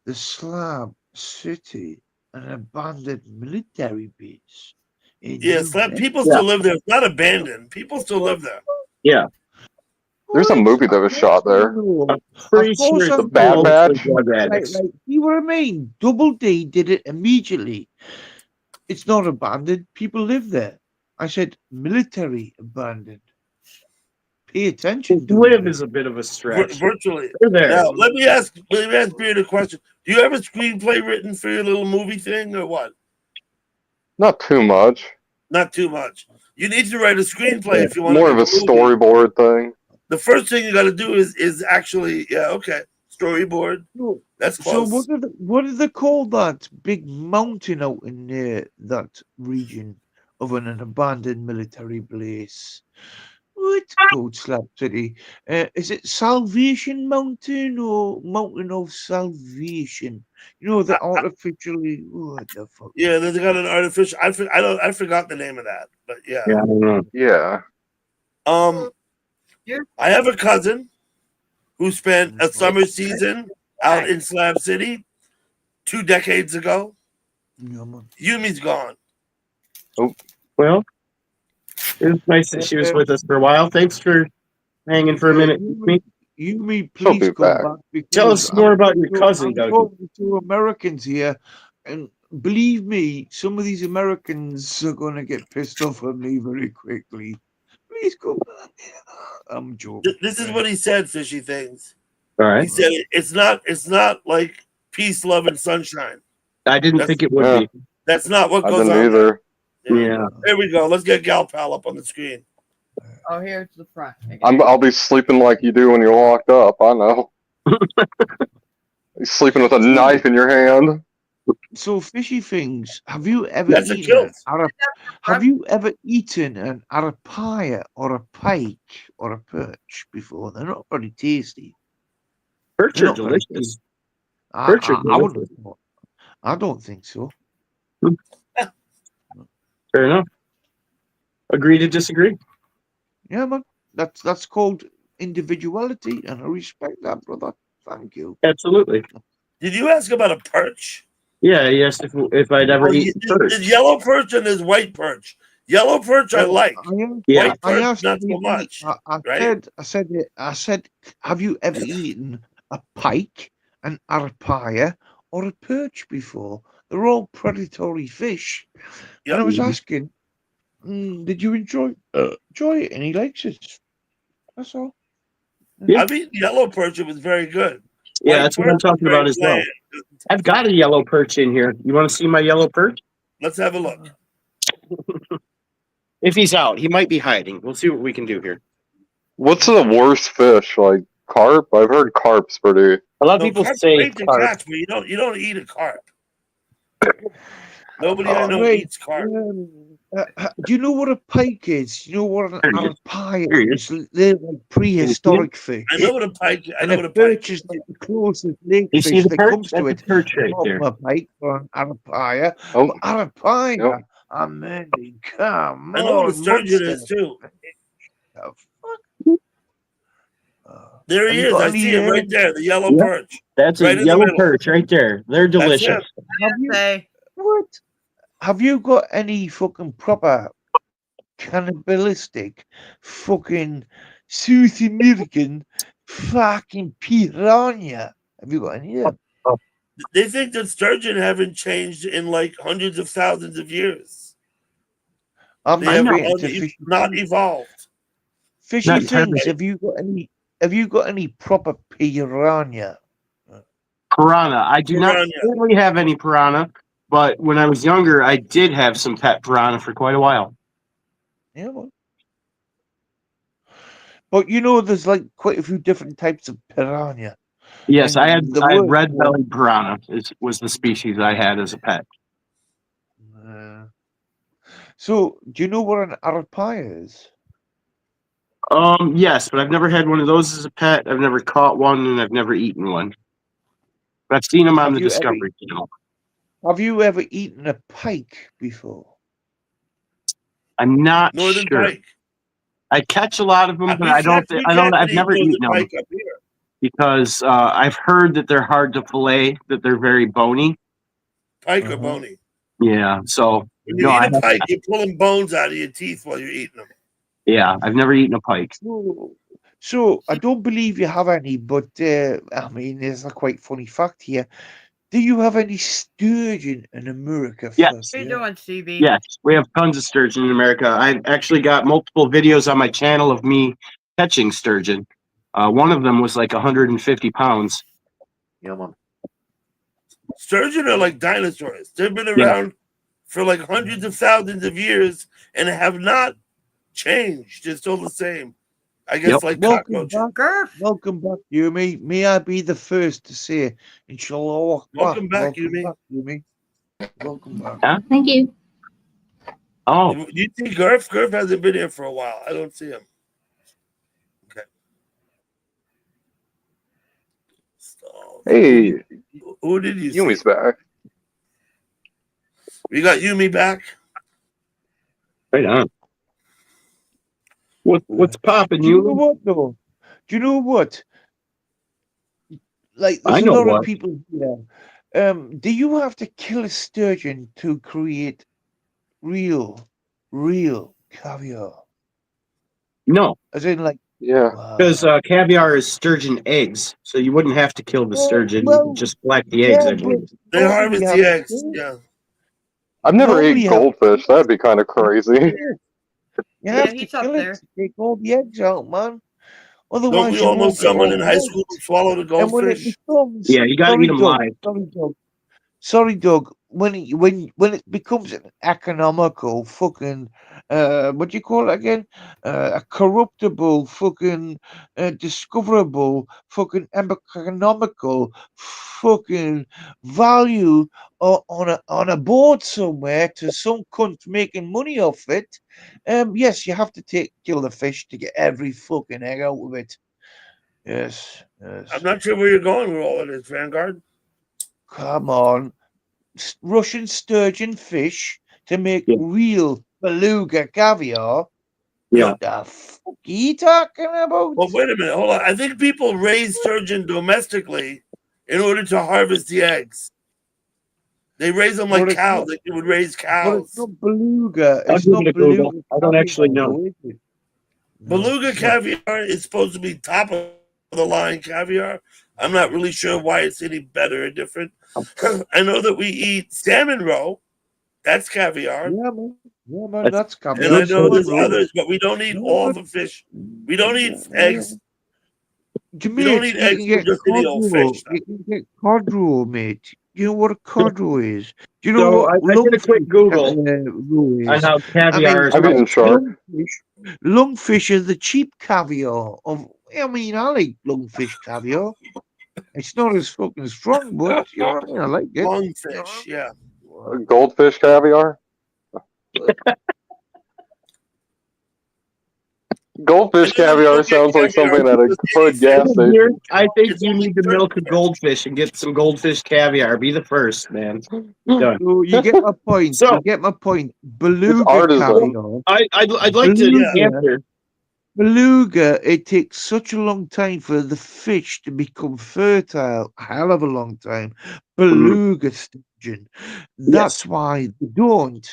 the Slab City, an abandoned military base? Yes, people still live there. It's not abandoned. People still live there. Yeah. There's a movie that was shot there. Pretty sure it's The Bad Batch. Like, you know what I mean? Double D did it immediately. It's not abandoned. People live there. I said military abandoned. Pay attention to Live it. is a bit of a stretch. Virtually. They're there. Now, let me ask Beard a question. Do you have a screenplay written for your little movie thing or what? Not too much. Not too much. You need to write a screenplay if you want More to of make a movie. storyboard thing. The first thing you got to do is actually storyboard. That's close. So what do they call that big mountain out in that region of an abandoned military base? What's called Slab City? Is it Salvation Mountain or Mountain of Salvation? You know, the artificially. What the fuck? Yeah, they got an artificial. I forgot the name of that, but yeah. Yeah, I don't know. Yeah. I have a cousin who spent a summer season out in Slab City 2 decades ago. Yeah, man. Yumi's gone. Well, it was nice that she was with us for a while. Thanks for hanging for a minute. Yumi, She'll please be come back. back. Tell us more about your cousin, I'm Dougie. talking to Americans here, and believe me, some of these Americans are going to get pissed off at me very quickly. Please come back. I'm joking. This is what he said, Fishy Things. All He right. said it's not like peace, love, and sunshine. I didn't think it would be. That's not what I goes didn't on. either. Yeah. There we go. Let's get Gal Pal up on the screen. Oh, here's the front. I'll be sleeping like you do when you're locked up. I know. You're sleeping with a knife in your hand. So, Fishy Things, have you ever That's a eaten kilt. have you ever eaten an arapaya or a pike or a perch before? They're not very tasty. Perch They're are not very delicious. tasty. I delicious. I don't think so. Fair enough. Agree to disagree. Yeah, man. That's called individuality, and I respect that, brother. Thank you. Absolutely. Did you ask about a perch? Yeah, yes, if I'd ever eaten perch. There's yellow perch and there's white perch. Yellow perch I like. Yeah. White perch not so much. I said, have you ever eaten a pike, an arapaya, or a perch before? They're all predatory fish. Yep. And I was asking, did you enjoy it? And he likes it. That's all. Yeah. I've eaten yellow perch. It was very good. Yeah, White that's what I'm perch talking was very about as well. bland. I've got a yellow perch in here. You want to see my yellow perch? Let's have a look. If he's out, he might be hiding. We'll see what we can do here. What's the worst fish? Like carp? I've heard carp's pretty. A lot of No, people carp's say great to carp. catch, but you don't eat a carp. Nobody I know Wait, eats carp. do you know what a pike is? You know what an There he is. arapaya There he is? They're like prehistoric fish. I know what a pike. I And know a what a pike. perch is like the closest lake You fish see the that perch? comes to That's it. a perch right Not there. a pike or an arapaya. Oh, But arapaya, Yep. amazing. Come I know what a on, sturgeon monster. is too. The fuck? There Have he you is. got I any, see him right there. The yellow Yep. perch. That's Right a in the yellow middle. perch right there. They're That's delicious. him. Have you Say, what? Have you got any fucking proper cannibalistic fucking South American fucking piranha? Have you got any of them? They think that sturgeon haven't changed in like hundreds of thousands of years. I'm They not have into fishy not things. evolved. Fishy Not things. entirely. Have you got any proper piranha? Piranha. I do not Piranha. currently have any piranha, but when I was younger, I did have some pet piranha for quite a while. Yeah, well. But you know, there's like quite a few different types of piranha. Yes, And I had the word red bellied piranha was the species I had as a pet. So, do you know what an arapaima is? Yes, but I've never had one of those as a pet. I've never caught one, and I've never eaten one. But I've seen them on Have the you ever Discovery Channel. have you ever eaten a pike before? I'm not Northern sure. pike. I catch a lot of them, but We I don't. we I don't. can't I've eat never northern eaten them pike up here. because I've heard that they're hard to fillet. That they're very bony. Pike are Uh-huh. bony. Yeah. So When you no, eat a pike, you're pulling bones out of your teeth while you're eating them. yeah, I've never eaten a pike. So I don't believe you have any, but I mean, there's a quite funny fact here. Do you have any sturgeon in America? Yes. First, How you yeah. doing, CB? Yes, we have tons of sturgeon in America. I've actually got multiple videos on my channel of me catching sturgeon. One of them was like 150 pounds. Yeah, man. Sturgeon are like dinosaurs. They've been Yeah. around for like hundreds of thousands of years and have not changed. They're still the same. I guess Yep. like Welcome cockroaches. back. Gurf. Welcome back, Yumi. May I be the first to say, Inshallah. Welcome back, Welcome Yumi. back, Yumi. Welcome back. Huh? Thank you. Oh, You see Gurf? Gurf hasn't been here for a while. I don't see him. Okay. So, Hey, who did you Yumi's see? back. We got Yumi back. right on. What's popping, Do you know you? what, though? Do you know what? Like, I there's a know lot what. of people here. Do you have to kill a sturgeon to create real caviar? No, As in, like, Yeah. because wow. caviar is sturgeon eggs, so you wouldn't have to kill the sturgeon. You Well, could just collect the eggs, yeah, I but believe. They normally harvest you the have to eggs. kill it. Yeah. I've never Normally ate you have to goldfish. That'd be kind of crazy. kill it. You Yeah, have to he's up kill it there. to take all the eggs out, man. Don't Otherwise, we you all know won't get someone all in the high eggs. school who swallowed a And when it goldfish? becomes, Yeah, you gotta eat them live. Sorry, Doug. When it becomes an economical fucking what do you call it again? A corruptible fucking discoverable fucking economical fucking value on a board somewhere to some cunt making money off it. Yes, you have to kill the fish to get every fucking egg out of it. Yes, I'm yes. not sure where you're going with all of this, Vanguard. Come on. Russian sturgeon fish to make Yeah. real beluga caviar. Yeah. What the fuck are you talking about? Well, wait a minute. Hold on. I think people raise sturgeon domestically in order to harvest the eggs. They raise them like But it's cows, not. like you would raise But cows. it's not beluga. I'll It's give not it a Google. beluga. I don't actually know. Though, is it? No, Beluga it's not. caviar is supposed to be top of the line caviar. I'm not really sure why it's any better or different. I know that we eat salmon roe. That's caviar. Yeah, man. Yeah, man. That's That's And caviar. I know good there's food. others, but we don't eat Yeah, all but the fish. We don't eat eggs. We don't mate, eat you eggs can from get just any old cod fish. You can get cod roe, mate. You know what a cod roe is? Do you know So what I did a quick lungfish Google roe on is? how I mean, caviar is I've eaten shark. lungfish are the cheap caviar of. I mean, I like lungfish caviar. It's not as fucking strong, but you know what I mean. I like it. Lungfish, yeah. Goldfish caviar. Goldfish And then caviar you get sounds like caviar something at a because hood gas Here, station. I think it's you only need to certain milk a fish. goldfish and get some goldfish caviar. Be the first, man. Done. So you get my point. So You get my point. It's Beluga artisan. caviar. I'd like to Beluga. answer. Beluga, it takes such a long time for the fish to become fertile. A hell of a long time. Beluga sturgeon. That's Yes, why they don't.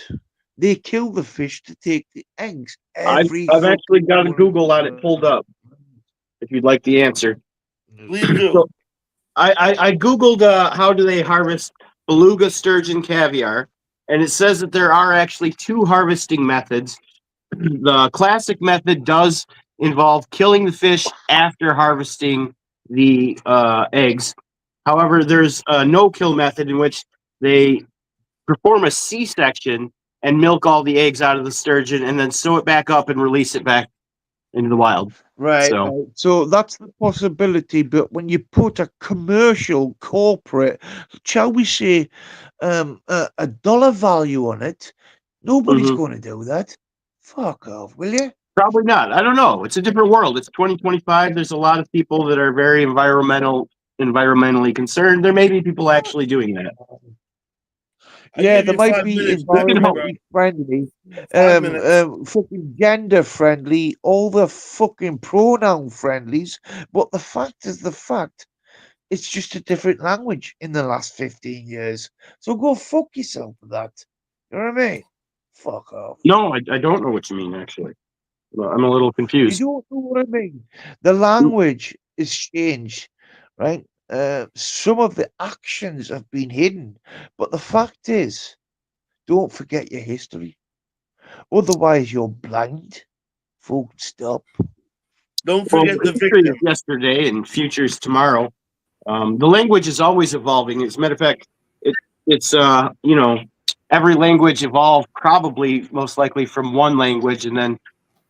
They kill the fish to take the eggs every I've actually fucking got a one. Google on it pulled up. If you'd like the answer. Please do. So I googled how do they harvest beluga sturgeon caviar, and it says that there are actually two harvesting methods. The classic method does involve killing the fish after harvesting the eggs. However, there's a no-kill method in which they perform a C-section and milk all the eggs out of the sturgeon, and then sew it back up and release it back into the wild. Right, So right. So that's the possibility, but when you put a commercial, corporate, shall we say, a dollar value on it, Nobody's going to do that. Fuck off, will you? Probably not. I don't know. It's a different world. It's 2025. There's a lot of people that are very environmentally concerned. There may be people actually doing that. Yeah, give there you might 5 be minutes, environmentally friendly, 5 minutes. fucking gender friendly, all the fucking pronoun friendlies. But the fact is the fact. It's just a different language in the last 15 years. So go fuck yourself with that. You know what I mean? Fuck off. No, I don't know what you mean, actually. Well, I'm a little You confused. don't know what I mean. The language is changed, right? Some of the actions have been hidden, but the fact is, don't forget your history. Otherwise, you're blind. Full stop. Don't Well, forget the history is victim. yesterday and future is tomorrow. The language is always evolving. As a matter of fact, it's every language evolved probably most likely from one language, and then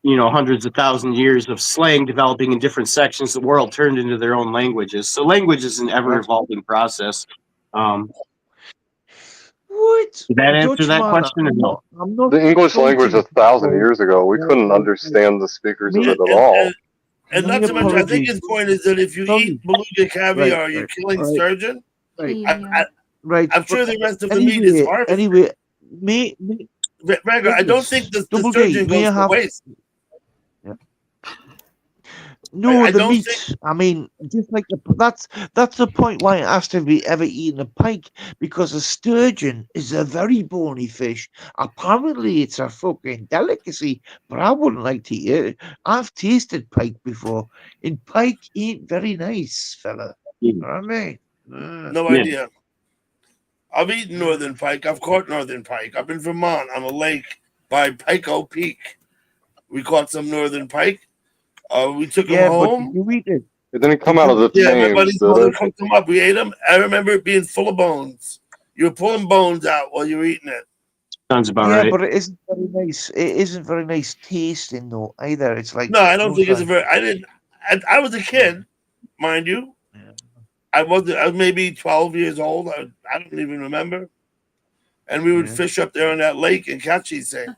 hundreds of thousand years of slang developing in different sections of the world turned into their own languages. So language is an ever evolving process. Um, What? did that answer Dutch that man, question or no? I'm not The English language fighting 1,000 people. years ago, we couldn't understand the speakers of Me, it at And, all. and my not to mention, I think apologies. his point is that if you Sorry. eat beluga caviar, you're killing right, sturgeon. right, I, right. I'm sure the rest of the meat is harvested. Anyway, me, Ragnar, I don't think the Double D, sturgeon may goes I to have? waste. No, I the don't meat. think- I mean, just like that's the point why it has to be ever eaten a pike, because a sturgeon is a very bony fish. Apparently, it's a fucking delicacy, but I wouldn't like to eat it. I've tasted pike before, and pike ain't very nice, fella. You know what I mean? No Yeah. idea. I've eaten northern pike. I've caught northern pike. Up in Vermont on a lake by Pico Peak. We caught some northern pike. We took them Yeah, but home. did you eat it? It didn't come out of the Yeah, my Thames, buddy's did mother it? cooked them up. We ate them. I remember it being full of bones. You were pulling bones out while you were eating it. Sounds about Yeah, right. but it isn't very nice. It isn't very nice tasting though either. It's like No, I don't think it's a thanks. very. I didn't. I was a kid, mind you. Yeah. I was maybe 12 years old. I don't even remember. And we would Yeah. fish up there on that lake and catch these things.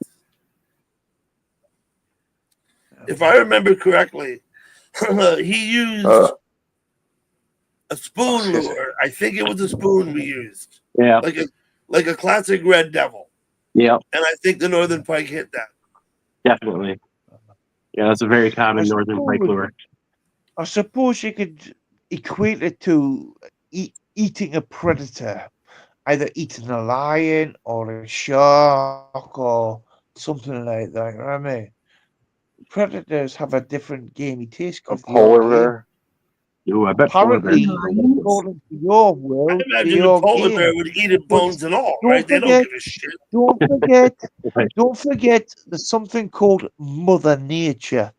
If I remember correctly, he used a spoon lure. I think it was a spoon we used. Yeah. Like a classic red devil. Yeah, And I think the northern pike hit that. definitely. Yeah, that's a very common I northern pike suppose- lure. I suppose you could equate it to eating a predator, either eating a lion or a shark or something like that. You know what I mean? Predators have a different gamey taste. A 'Cause they are polar game. bear. Ooh, I bet polar bears. Apparently, according to your world, I they imagine a are polar game. bear would eat it bones and all, don't right? They don't forget- give a shit. Don't forget, there's something called Mother Nature,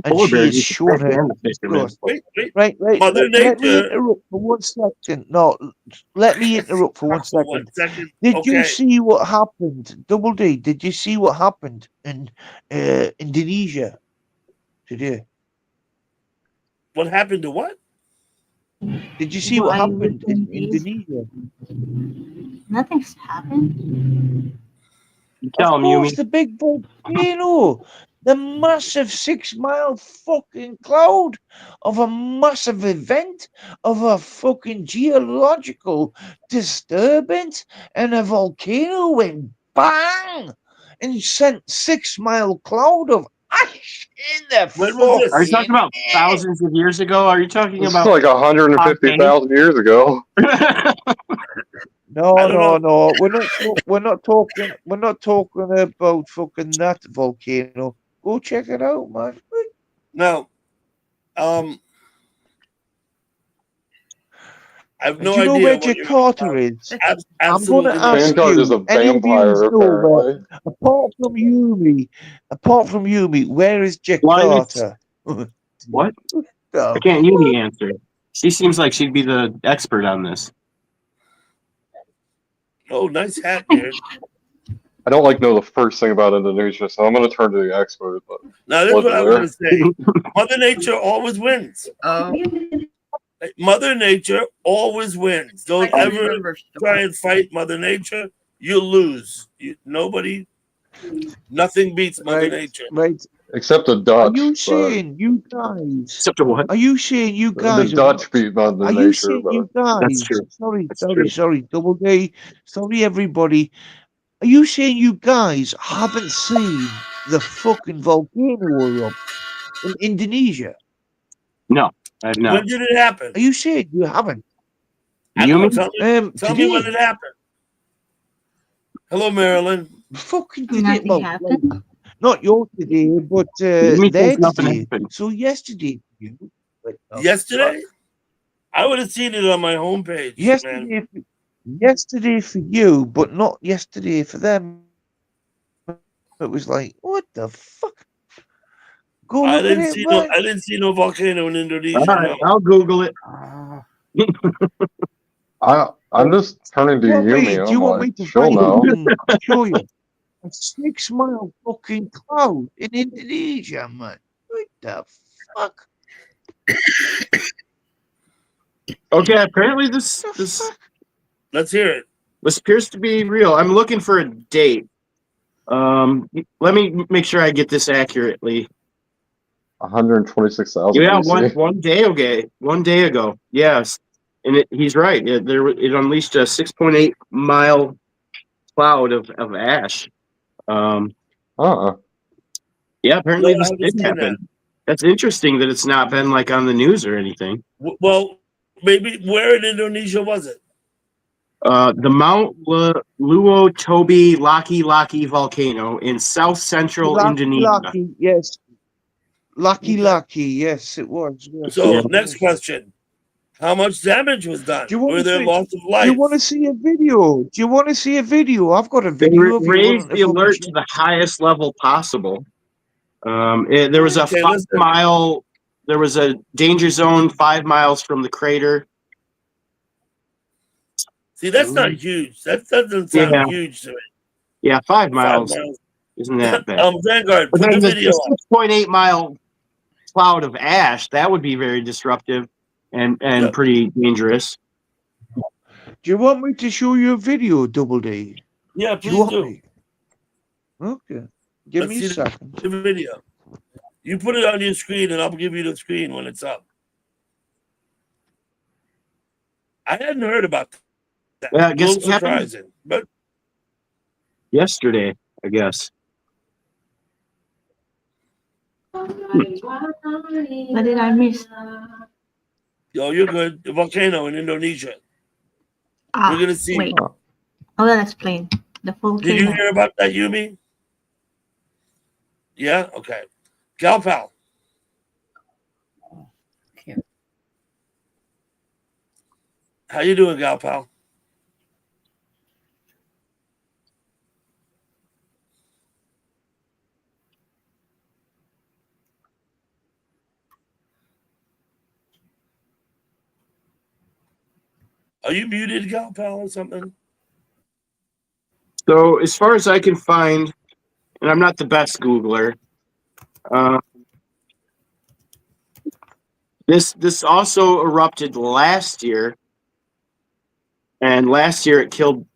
and Polar she bears has eat the shown fish her. and the fishermen. Wait. Right. Mother Let me Nature. interrupt for 1 second. No, let me interrupt for 1 second. 1 second. Did you Okay. see what happened, Double D? Did you see what happened in Indonesia today? What happened to what? Did you see what happened in Indonesia? Nothing's happened. You tell Of them, course, Yumi. the big volcano, the massive 6 mile fucking cloud of a massive event of a fucking geological disturbance, and a volcano went bang and sent 6 mile cloud of ash in the When was this? Are you talking about fucking air. thousands of years ago? Are you talking This is about? like 150,000 years ago. No, I don't know. we're not talking about fucking that volcano. Go check it out, man. No. I have no Do you know idea where what you're Jakarta is? I'm absolutely gonna not. ask Vanguard is a you, any of you vampire, know where, apparently. apart from Yumi, where is Linus. Jakarta? What? Oh, I can't Yumi answer. She seems like she'd be the expert on this. Oh, nice hat, dude. I don't know the first thing about Indonesia, so I'm going to turn to the expert. But Now, this is what I Wasn't want to say. Mother Nature always wins. Oh, Mother Nature always wins. Don't I ever remember try and fight Mother Nature. You'll lose. Nobody Nothing beats Mother Right, Nature. right. Except the Are Dutch. you But saying you guys? Except for what? Are you saying you the guys? Dutch beat Mother Are you Nature. saying But you That's guys? true. Sorry, That's sorry, true. sorry. Double D. Sorry, everybody. Are you saying you guys haven't seen the fucking volcano erupt in Indonesia? No, I have not. When did it happen? Are you saying you haven't? I You know. mean? Tell me when Today. it happened. Hello, Marilyn. Fucking today. Nothing Well, happened. not your today, but You mean their think nothing today. happened? So yesterday, you. What the fuck? Yesterday? I would have seen it on my homepage, man. Yesterday, yesterday for you, but not yesterday for them. It was like, what the fuck? Go I look at didn't it, see no. man. I didn't see no volcano in All Indonesia. right, No. I'll Google it. I'm just turning to Yumi. Do you I'm want like, me to she'll know. fucking show you a 6 mile fucking cloud in Indonesia, man? What the fuck? Okay, apparently this The this fuck? Let's hear it. this appears to be real. I'm looking for a date. Let me make sure I get this accurately. 126,000 Yeah, BC. one day ago. 1 day ago. Yes, and he's right. It unleashed a 6.8 mile cloud of ash. Um, Uh-uh. yeah, No, apparently I this haven't did seen that. happen. That's interesting that it's not been like on the news or anything. Well, maybe where in Indonesia was it? The Mount Luo Tobi Laki Laki volcano in south central Indonesia. Lucky, yes. Okay. Lucky, yes, it was. Yes, So, Yeah. next question: how much damage was done? Do you want Were to there see? loss of Do you life? want to see a video? Do you want to see a video? I've got a They video if you want raised to the fucking alert show. to the highest level possible. There was a Okay, 5 listen. mile. There was a danger zone 5 miles from the crater. See, that's not huge. That doesn't sound Yeah, huge to me. yeah, 5 5 miles miles. isn't that bad. Vanguard, But put the then video the up. 6.8 mile cloud of ash, that would be very disruptive and Yep. pretty dangerous. Do you want me to show you a video, Double D? Yeah, Do you please want do. me? Okay. Give Let's me a see second. the video. You put it on your screen, and I'll give you the screen when it's up. I hadn't heard about that. Yeah, I A guess little it happened surprising, but yesterday, I guess. What did I miss? yo, you're good. The volcano in Indonesia. We're gonna see. Wait. Oh, let's explain. The Did you volcano. hear about that, Yumi? Yeah. Okay. Galpal. How you doing, Galpal? Are you muted, Galpal, or something? So as far as I can find, and I'm not the best Googler, this also erupted last year, and last year it killed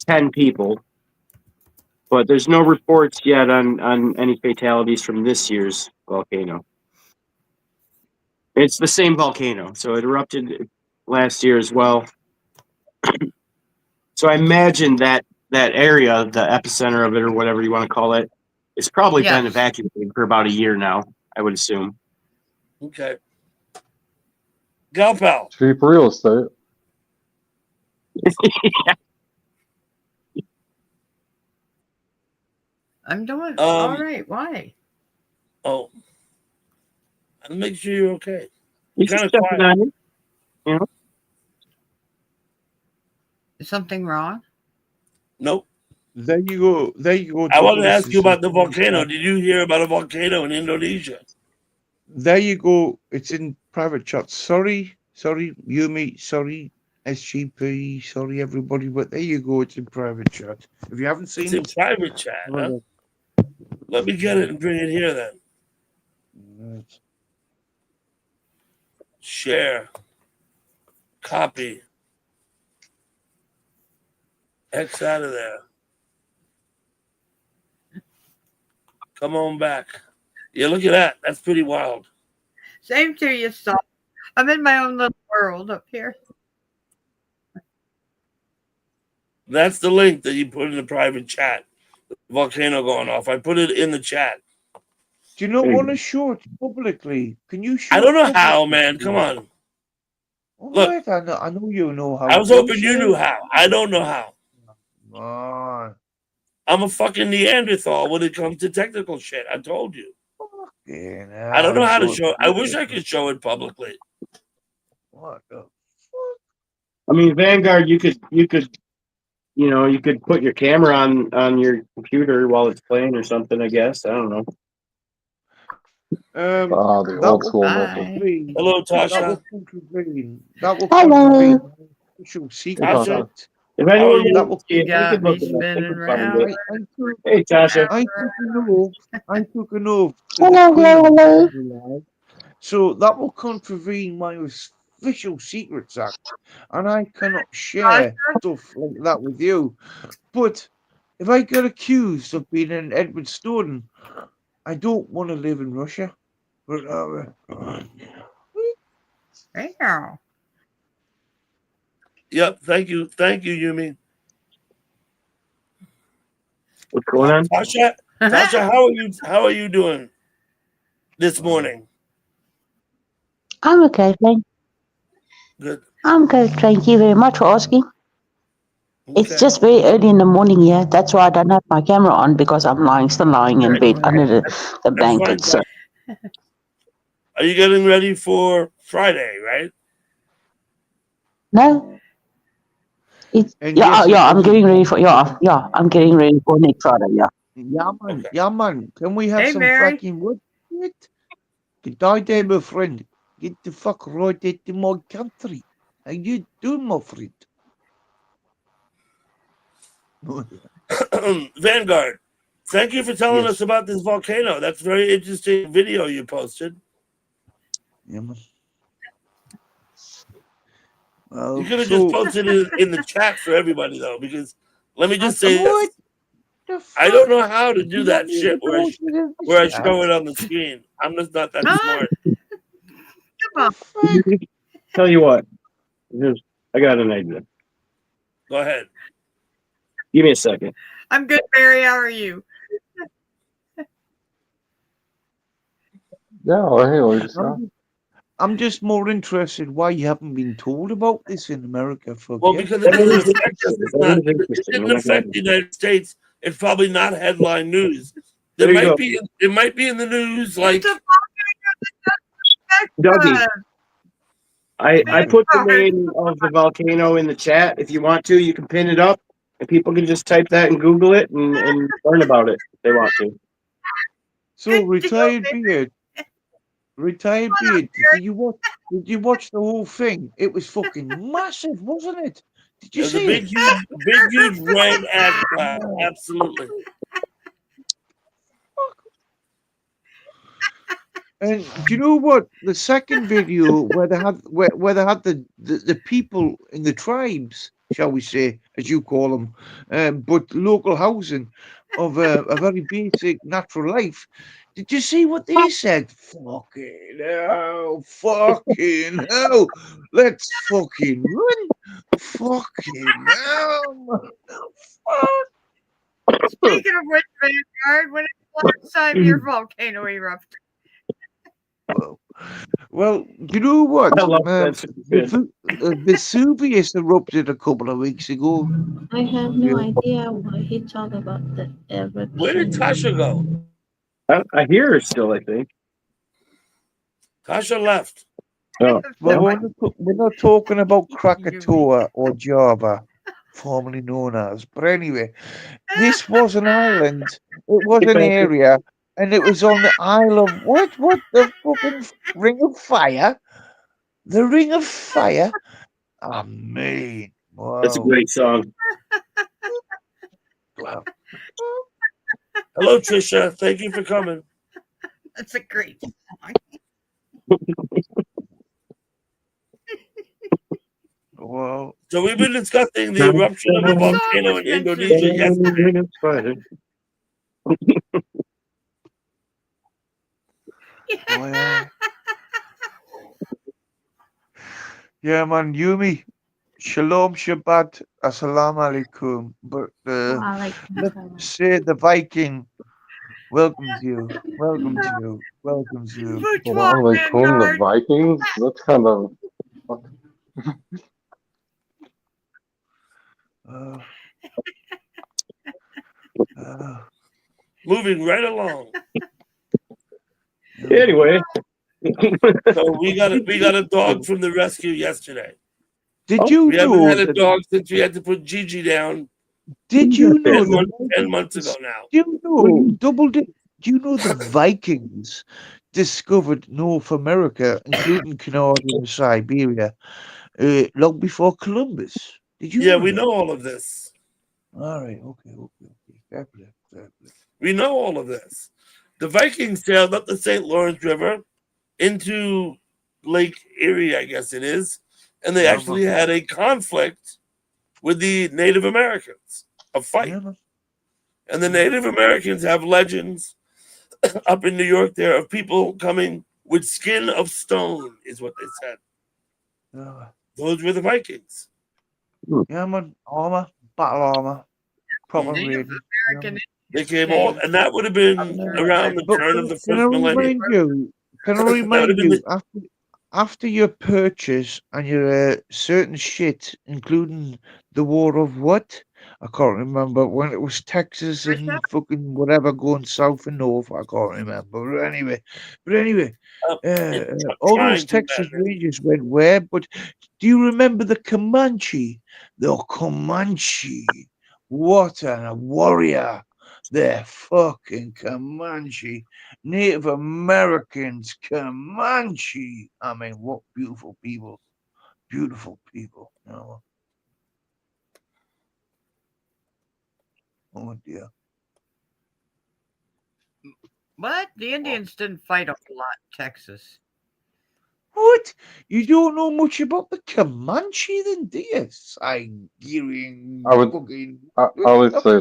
10 people. But there's no reports yet on any fatalities from this year's volcano. It's the same volcano, so it erupted last year as well. So I imagine that area, the epicenter of it, or whatever you want to call it, it's probably been Yes. evacuated for about a year now, I would assume. Okay. Galpal. Cheap real estate. I'm doing all right. Why? Oh, I'll make sure you're okay. He's Kind just of checking quiet. on you. You know? Is something wrong? Nope. There you go. There you go. I want to Douglas. ask you This is about the nice volcano. chat. Did you hear about a volcano in Indonesia? There you go. It's in private chat. Sorry, Yumi. Sorry, SGP. Sorry, everybody. But there you go. It's in private chat. If you haven't It's seen in it, private chat, huh? well, Let me get it and bring it here then. right. Share. Copy. X out of there. Come on back. Yeah, look at that. That's pretty wild. Same to you, son. I'm in my own little world up here. That's the link that you put in the private chat. The volcano going off. I put it in the chat. Do you not want to show it publicly? Can you show I don't know it how, publicly? man. Come on. All Look. right, I know you know how. I was hoping you knew how. I don't know how. Man. I'm a fucking Neanderthal when it comes to technical shit. I told you. Fucking I don't know how to hell, show it. I wish I could show it publicly. What the I mean, Vanguard, you could put your camera on your computer while it's playing or something. I guess I don't know. The that old will school method. contravene. Hello, That Tasha. will contravene. That will Hello. contravene my official secret Tasha. act. If anyone That will wants to see it, they Got could me look it up. They spinning could find round. it. I Hey, Tasha. took an oath to Hello, the hello, Queen. hello. So that will contravene my official secrets act, and I cannot share stuff like that with you. But if I get accused of being an Edward Snowden, I don't want to live in Russia. But Yeah. Yep. Thank you, Yumi. What's going on? Tasha, how are you doing this morning? I'm okay, thank Good. I'm good. Thank you very much for asking. It's Okay. just very early in the morning here. That's why I don't have my camera on because I'm still lying in bed under the That's fine. blanket. So Are you getting ready for Friday, right? no, it's And yeah, yes, it I'm was getting ready for I'm getting ready for next Friday. Yeah. Okay. Yeah, man. Can we have Hey, some Mary. fucking wood? Good day, my friend. Get the fuck right into my country. How you doing, my friend? Vanguard, thank you for telling Yes. us about this volcano. That's a very interesting video you posted. Yeah, man. Well, You could have just posted it in the chat for everybody, though, because let me just say what this. the fuck? I don't know how to do You that want me shit to where post it in the I chat? show it on the screen. I'm just not that Huh? smart. Come on. Fuck. Tell you what, I got an idea. Go ahead. Give me a second. I'm good, Mary. How are you? Yeah, well, hey, ladies. I'm just more interested why you haven't been told about this in America. Fuck Well, yeah. because it doesn't affect us. It's not. It didn't affect the United States. It's probably not headline news. There you go. It might be in the news, like It's a Dougie. I Big put the sorry. name of the volcano in the chat. If you want to, you can pin it up, and people can just type that and Google it and learn about it if they want to. So Good deal, retired baby. beard. Retired beard. Did you watch the whole thing? It was fucking massive, wasn't it? Did you there's a see big, it? huge red ash cloud. Absolutely. And do you know what? The second video where they had the people in the tribes, shall we say, as you call them, but local housing of a very basic natural life. Did you see what they said? Fucking hell, fucking hell. Let's fucking run. Fucking hell. Fuck. Speaking of which, Vanguard, when is the last time your volcano erupted? Well, you know what? I love that. Vesuvius erupted a couple of weeks ago. I have no idea why he talked about the eruption. Where did Tasha go? I hear her still, I think. Tasha left. Oh. Well, we're not talking about Krakatoa or Java, formerly known as. But anyway, this was an island. It was an area, and it was on the Isle of what? What the fucking Ring of Fire? The Ring of Fire. I mean, wow. That's a great song. Wow. Hello, Trisha. Thank you for coming. That's a great song. Well, So we've been discussing the eruption of the volcano in Indonesia yesterday. Oh yeah. Yeah, man, Yumi. Shalom Shabbat. Assalamu alaikum. But Walaikum let's salam. say the Viking welcomes you. Welcomes you. Welcomes you. Bourgeois Salam alaikum, the vanguard. Vikings? That's kind of. Uh, uh, Moving right along. you know. Anyway, So we got a dog from the rescue yesterday. Did Oh, you We haven't know had a that? dog since we had to put Gigi down Did you know 10 the months, 10 Vikings? months ago now. Do you know double? Do you know the Vikings discovered North America, including Canada and Siberia, long before Columbus? Did you Yeah, know we that? know all of this. All right. Okay. Fair play. Fair play. We know all of this. The Vikings sailed up the St. Lawrence River into Lake Erie, I guess it is, and they Yeah, actually had a conflict with the Native Americans, a fight. Yeah, man. And the Native Americans have legends up in New York there of people coming with skin of stone, is what they said. Yeah. Those were the Vikings. Yeah, man. Armor, battle armor, proper Mhm. Native raiding. American They came all, and that would have been around the But turn of the can I first millennium. remind you? Can I That would have remind been you the, after your purchase and your certain shit, including the war of what? I can't remember when it was Texas and fucking whatever going south and north. I can't remember. But anyway, all those trying to Texas imagine. Rangers went where? But do you remember the Comanche? The Comanche. What a warrior! They're fucking Comanche. Native Americans, Comanche. I mean, what beautiful people. Beautiful people. You know? Oh dear. What? The Indians didn't fight a whole lot in Texas. What? You don't know much about the Comanche then, do you? Siberian I would, fucking. I would say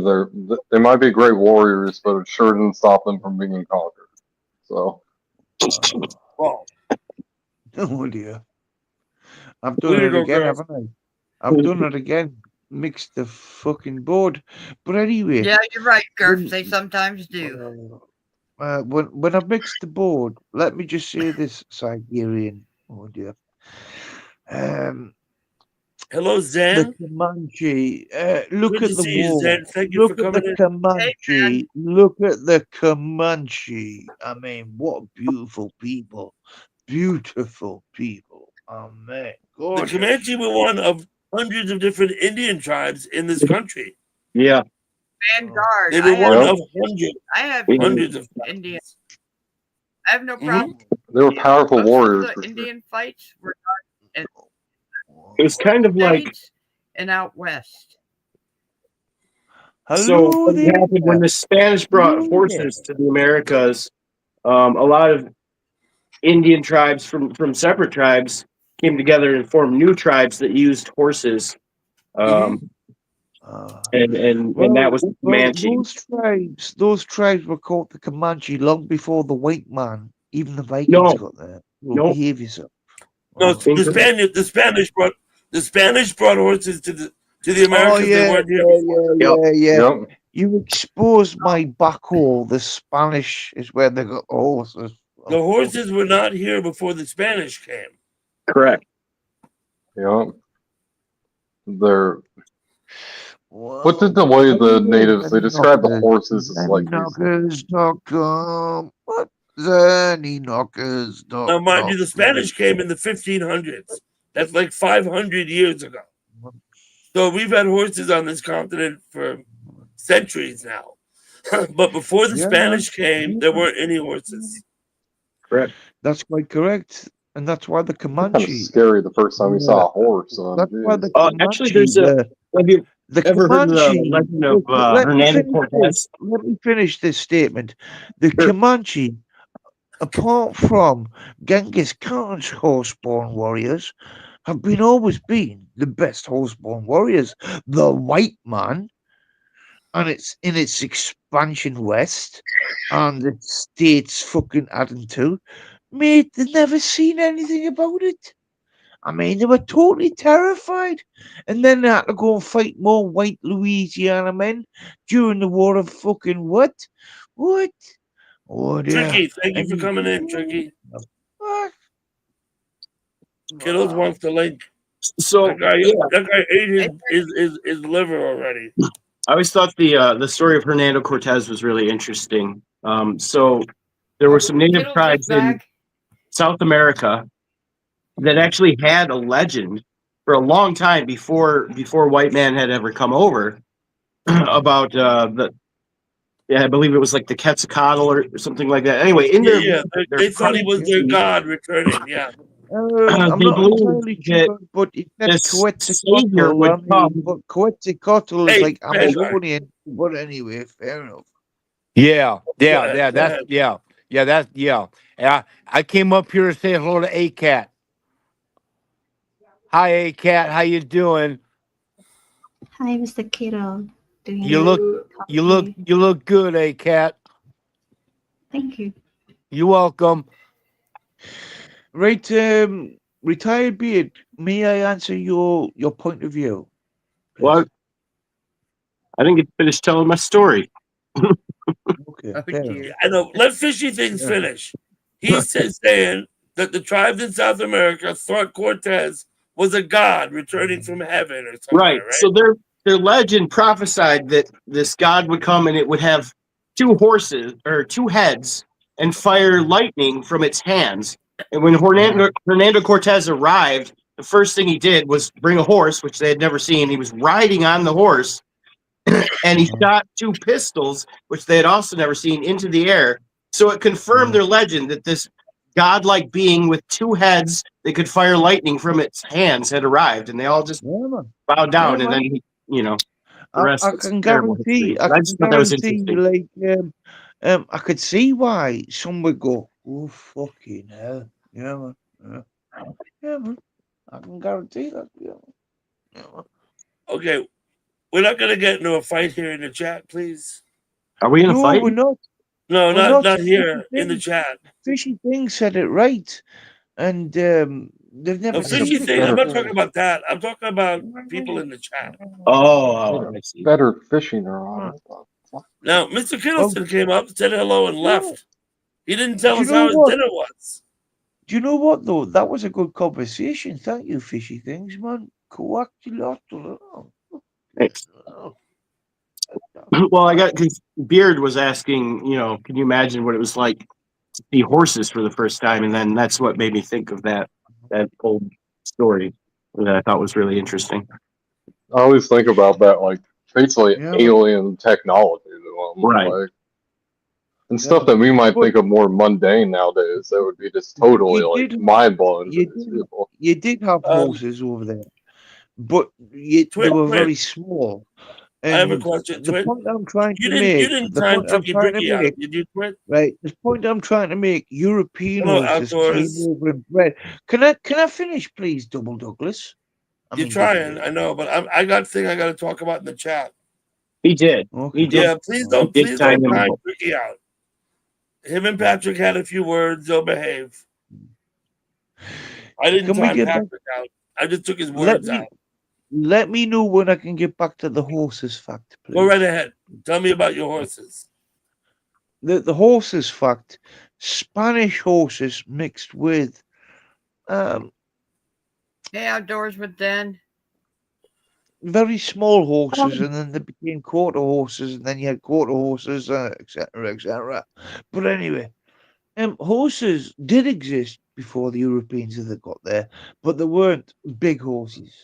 they might be great warriors, but it sure didn't stop them from being conquered. So. Well, Oh dear. I've way done to it go, again, girls. haven't I? I've done it again. Mixed the fucking board. But anyway. Yeah, you're right, Gurf. when- They sometimes do. when I mixed the board, let me just say this, Siberian. Oh dear. Hello, The Zan. Comanche. Look Good at to the see you, wall. Zan. Thank you Look for at the coming in. Comanche. Look at the Comanche. I mean, what beautiful people. Beautiful people. Oh man, The gorgeous. Comanche were one of hundreds of different Indian tribes in this country. yeah. Vanguard. They were I have, one Yep. of hundreds, I have hundreds of Indian. tribes. I have no problem. They were powerful Most warriors of the for sure. Indian fights were done It was kind of in like states and out west. so. Hello What there. happened when the Spanish brought Hello there. horses to the Americas? A lot of Indian tribes from separate tribes came together and formed new tribes that used horses. Um, and that was the Comanche. Those tribes were called the Comanche long before the white man, even the Vikings No, got there. Well, no, behave yourself. No, Oh. the Spanish brought horses to the Oh Americas. They yeah, weren't here before. Yep. Yep. You exposed my back hole. The Spanish is where they got horses. The horses were not here before the Spanish came. Correct. Yep. They're. Well, What did the way the natives they describe the horses as like these? Knockers.com. What? Knockers.com. Now, mind you, the Spanish came in the 1500s. That's like 500 years ago. So we've had horses on this continent for centuries now. But before the Spanish came, there weren't any horses. Correct. That's quite correct. And that's why the Kind of Comanche. scary the first time you saw a horse. That's why the Actually, Comanche. there's a. Have you The ever heard of the Comanche. legend of Let me Hernando finish Cortez? this. Let me finish this statement. The Sure. Comanche, apart from Genghis Khan's horseborn warriors, have always been the best horseborn warriors. The white man and it's in its expansion west, and the states fucking adding to. Mate, they'd never seen anything about it. I mean, they were totally terrified. And then they had to go and fight more white Louisiana men during the war of fucking what? What? Oh, dear. Tricky, thank you for And coming in, Tricky. what? Kiddos wants the link. So That guy ate his liver already. I always thought the story of Hernando Cortez was really interesting. So there were some native Kittle's tribes just in back. South America that actually had a legend for a long time before white man had ever come over about I believe it was like the Quetzalcoatl or something like that. Anyway, in Yeah, their they thought he was their prophecy, god returning. Yeah, I'm they not believed entirely that sure, but it said this savior Quetzalcoatl. would I mean, come. but Quetzalcoatl is Hey, like Amazonian. But anyway, fair enough. Yeah, go ahead. yeah. And I came up here to say hello to A-Cat. Hi, A-Cat. How you doing? Hi, Mr. Kittle. Doing You look, good. How you are look, you? you look good, A-Cat. Thank you. You're welcome. Right, retired beard. May I answer your point of view? please? Well, I didn't get to finish telling my story. Okay, Oh, fair dear. I know. Let Fishy Things finish. He's saying that the tribes in South America thought Cortez was a god returning from heaven or somewhere, Right. right? So their legend prophesied that this god would come and it would have two horses or two heads and fire lightning from its hands. And when Hernando Cortez arrived, the first thing he did was bring a horse, which they had never seen. He was riding on the horse and he shot two pistols, which they had also never seen, into the air. So it confirmed their legend that this godlike being with two heads that could fire lightning from its hands had arrived, and they all just Yeah, man. bow down, Yeah, and man. then the rest I is can terrible guarantee. history. I But I can just thought that was guarantee. interesting. Like, I could see why some would go, "Oh fucking hell!" Yeah, man. Yeah, man. I can guarantee that. Yeah. Man. Okay, we're not gonna get into a fight here in the chat, please. Are we in a No, fight? we're not. No, We're not. not Fishy here in the thing. chat. Fishy thing said it right, and they've No, never Fishy seen Thing. I'm Better, not talking about that. I'm talking about people in the chat. Oh, I see. better fishing rod. What the fuck? Now, Mr. Well, Kittleson came up, said hello, and no. left. He didn't tell Do you us know how his what? dinner was. Do you know what though? That was a good conversation. Thank you, Fishy Things, man. Coaculate. Thanks. Well, I got because Beard was asking, can you imagine what it was like to see horses for the first time, and then that's what made me think of that old story that I thought was really interesting. I always think about that, like basically Yeah, man. alien technology to them, Right. like, and Yeah, stuff man. that we might But think of more mundane nowadays. That would be just totally you like did, mind blowing to you these did, people. you did have horses over there, but they Twit, were very small. I have a And question. the Twit, point I'm trying you to didn't make, the time point I'm Tricky trying to Bricky out, make, did you, Twit? right? The point I'm trying to make, European Hello, horses came Outdoors. over and bred. Can I finish, please, Double Douglas? You're Double trying, D. I know, but I got thing I got to talk about in the chat. He did. Okay. He did. Yeah, please He don't did time him. time Tricky out. Him and Patrick had a few words. They'll behave. I didn't Can we time get back? Patrick out. I just took his Let words me out. let me know when I can get back to the horses fact, please. Go right ahead. Tell me about your horses. The horses fact: Spanish horses mixed with Hey, Outdoors with Den. very small horses, and then they became quarter horses, and then you had quarter horses, etc., etc. But anyway, horses did exist before the Europeans had got there, but they weren't big horses.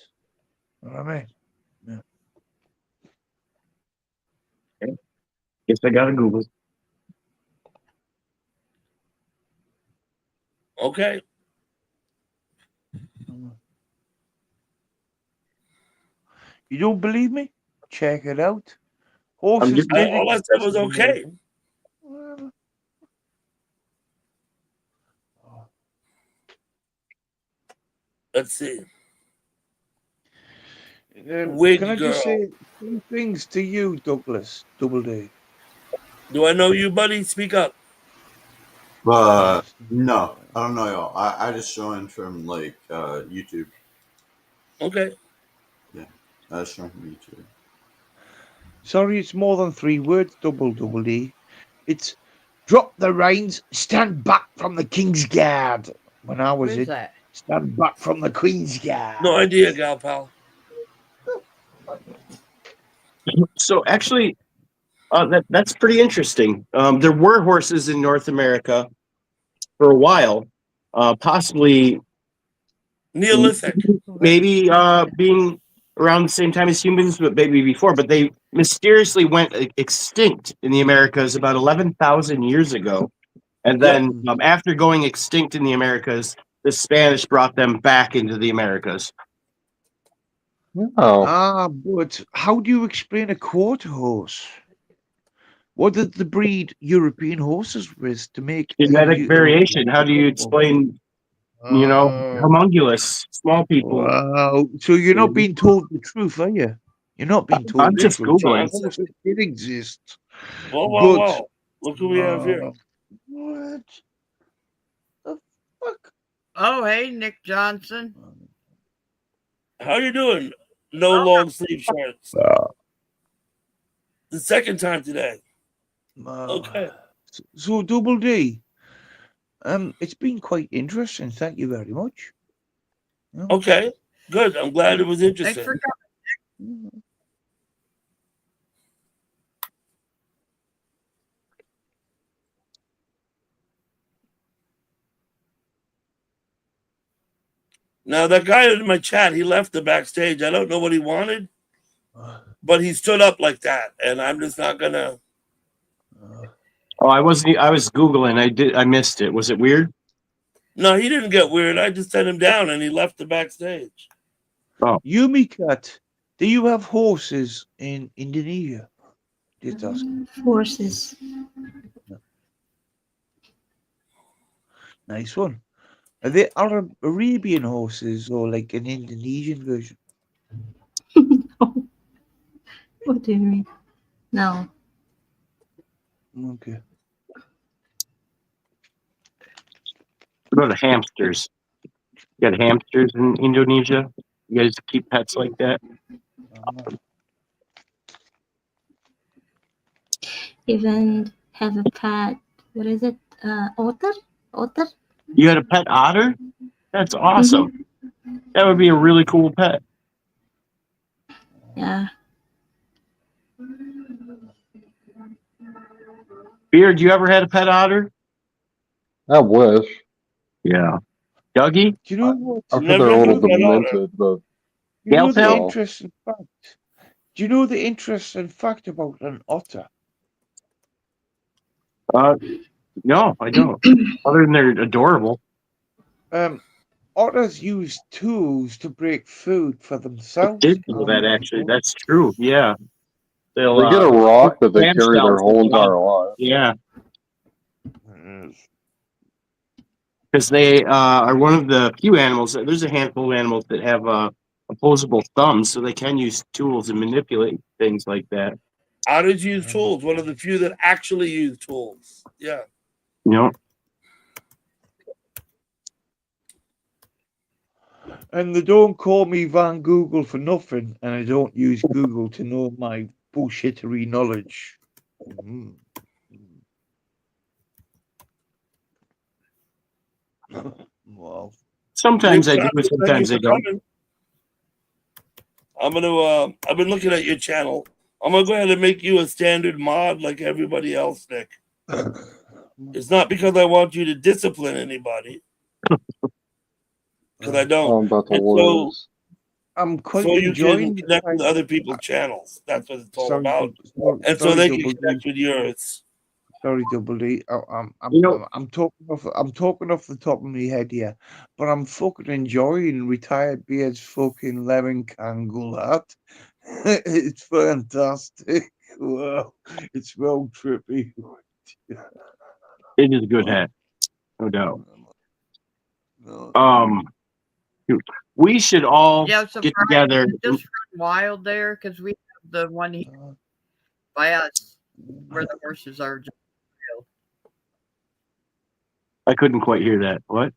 You know what I mean? Yeah. Guess I gotta Google. Okay. You don't believe me? Check it out. Horses did All I said was exist. okay. Let's see. Wig can I girl. just say two things to you, Douglas Double D? Do I know you, buddy? Speak up. No, I don't know y'all. I just joined from like YouTube. Okay. Yeah, I just joined from YouTube. Sorry, it's more than 3 words, Double D. It's drop the reins, stand back from the King's Guard. When I was What is in, that? stand back from the Queen's Guard. No idea, gal pal. So actually, that's pretty interesting. There were horses in North America for a while, possibly Neolithic. maybe being around the same time as humans, but maybe before. But they mysteriously went extinct in the Americas about 11,000 years ago, and then after going extinct in the Americas, the Spanish brought them back into the Americas. Oh, Ah, but how do you explain a quarter horse? What did they breed European horses with to make Genetic variation. How do you explain, homunculus, small people? Wow. So you're not being told the truth, are you? You're not being told I'm the just truth. Googling. Horses did exist. Whoa. Look who we have here. What the fuck? Oh, hey, Nick Johnson. How you doing? No long sleeve shirts. The second time today. Okay. So Double D. It's been quite interesting. Thank you very much. Okay. Good. I'm glad it was interesting. Thanks for coming. Now that guy in my chat, he left the backstage. I don't know what he wanted, but he stood up like that, and I'm just not gonna. Oh, I was Googling. I missed it. Was it weird? No, he didn't get weird. I just set him down, and he left the backstage. Oh, Yumi Cat, do you have horses in Indonesia? Just ask. Horses. Nice one. Are they Arabian horses or like an Indonesian version? What do you mean? No. Okay. what about the hamsters? You got hamsters in Indonesia? You guys keep pets like that? Even have a pet. What is it? Otter? Otter? You had a pet otter? That's awesome. That would be a really cool pet. Yeah. Beard, you ever had a pet otter? I wish. Yeah. Dougie? Do you know what? I'm sure they're a little demented, but You know the Yellowtail? interesting fact? Do you know the interesting fact about an otter? No, I don't. Other than they're adorable. Otters use tools to break food for I themselves. did know that actually. That's true. Yeah. They'll they get a rock that they clam carry their shells whole and entire life. Yeah. Because they are one of the few animals. There's a handful of animals that have opposable thumbs, so they can use tools and manipulate things like that. Otters use tools. One of the few that actually use tools. Yeah. You know. And they don't call me Van Google for nothing, and I don't use Google to know my bullshittery knowledge. Wow. Sometimes I do, sometimes I don't. I'm gonna. I've been looking at your channel. I'm gonna go ahead and make you a standard mod like everybody else, Nick. It's not because I want you to discipline anybody, because I don't. I'm about to And lose. I'm quite so you enjoying can connect with other people's channels. That's what it's all Sorry, about. And so sorry, they can Double D. connect with yours. Sorry, Double D. I'm talking off the top of my head here, but I'm fucking enjoying Retired Beard's fucking lemon kangle hat. It's fantastic. Wow, it's well trippy. It is a good hat, no doubt. We should all get together. Just wild there? Because we have the one here by us where the horses are just wild. I couldn't quite hear that. What?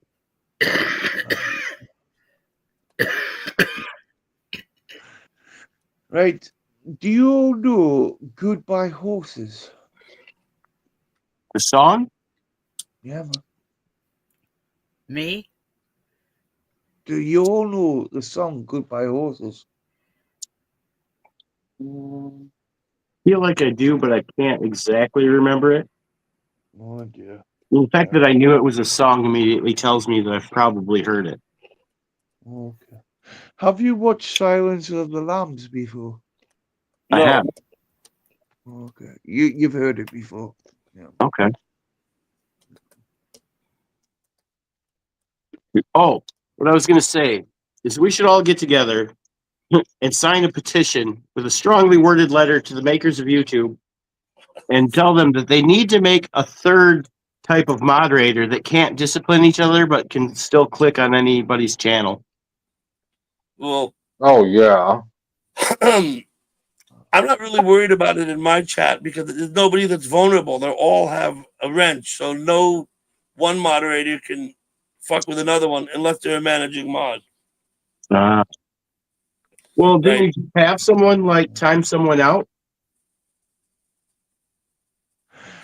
Right. Do you all know Goodbye Horses? The song? Yeah, man. Me? Do you all know the song Goodbye Horses? Feel like I do, but I can't exactly remember it. Oh dear. The fact that I knew it was a song immediately tells me that I've probably heard it. Okay. Have you watched Silence of the Lambs before? I have. Okay. You've heard it before. Yeah. Okay. Oh, what I was going to say is we should all get together and sign a petition with a strongly worded letter to the makers of YouTube and tell them that they need to make a third type of moderator that can't discipline each other but can still click on anybody's channel. Well, Oh yeah. I'm not really worried about it in my chat because there's nobody that's vulnerable. They all have a wrench, so no one moderator can fuck with another one unless they're a managing mod. Well, then Right. you have someone like time someone out.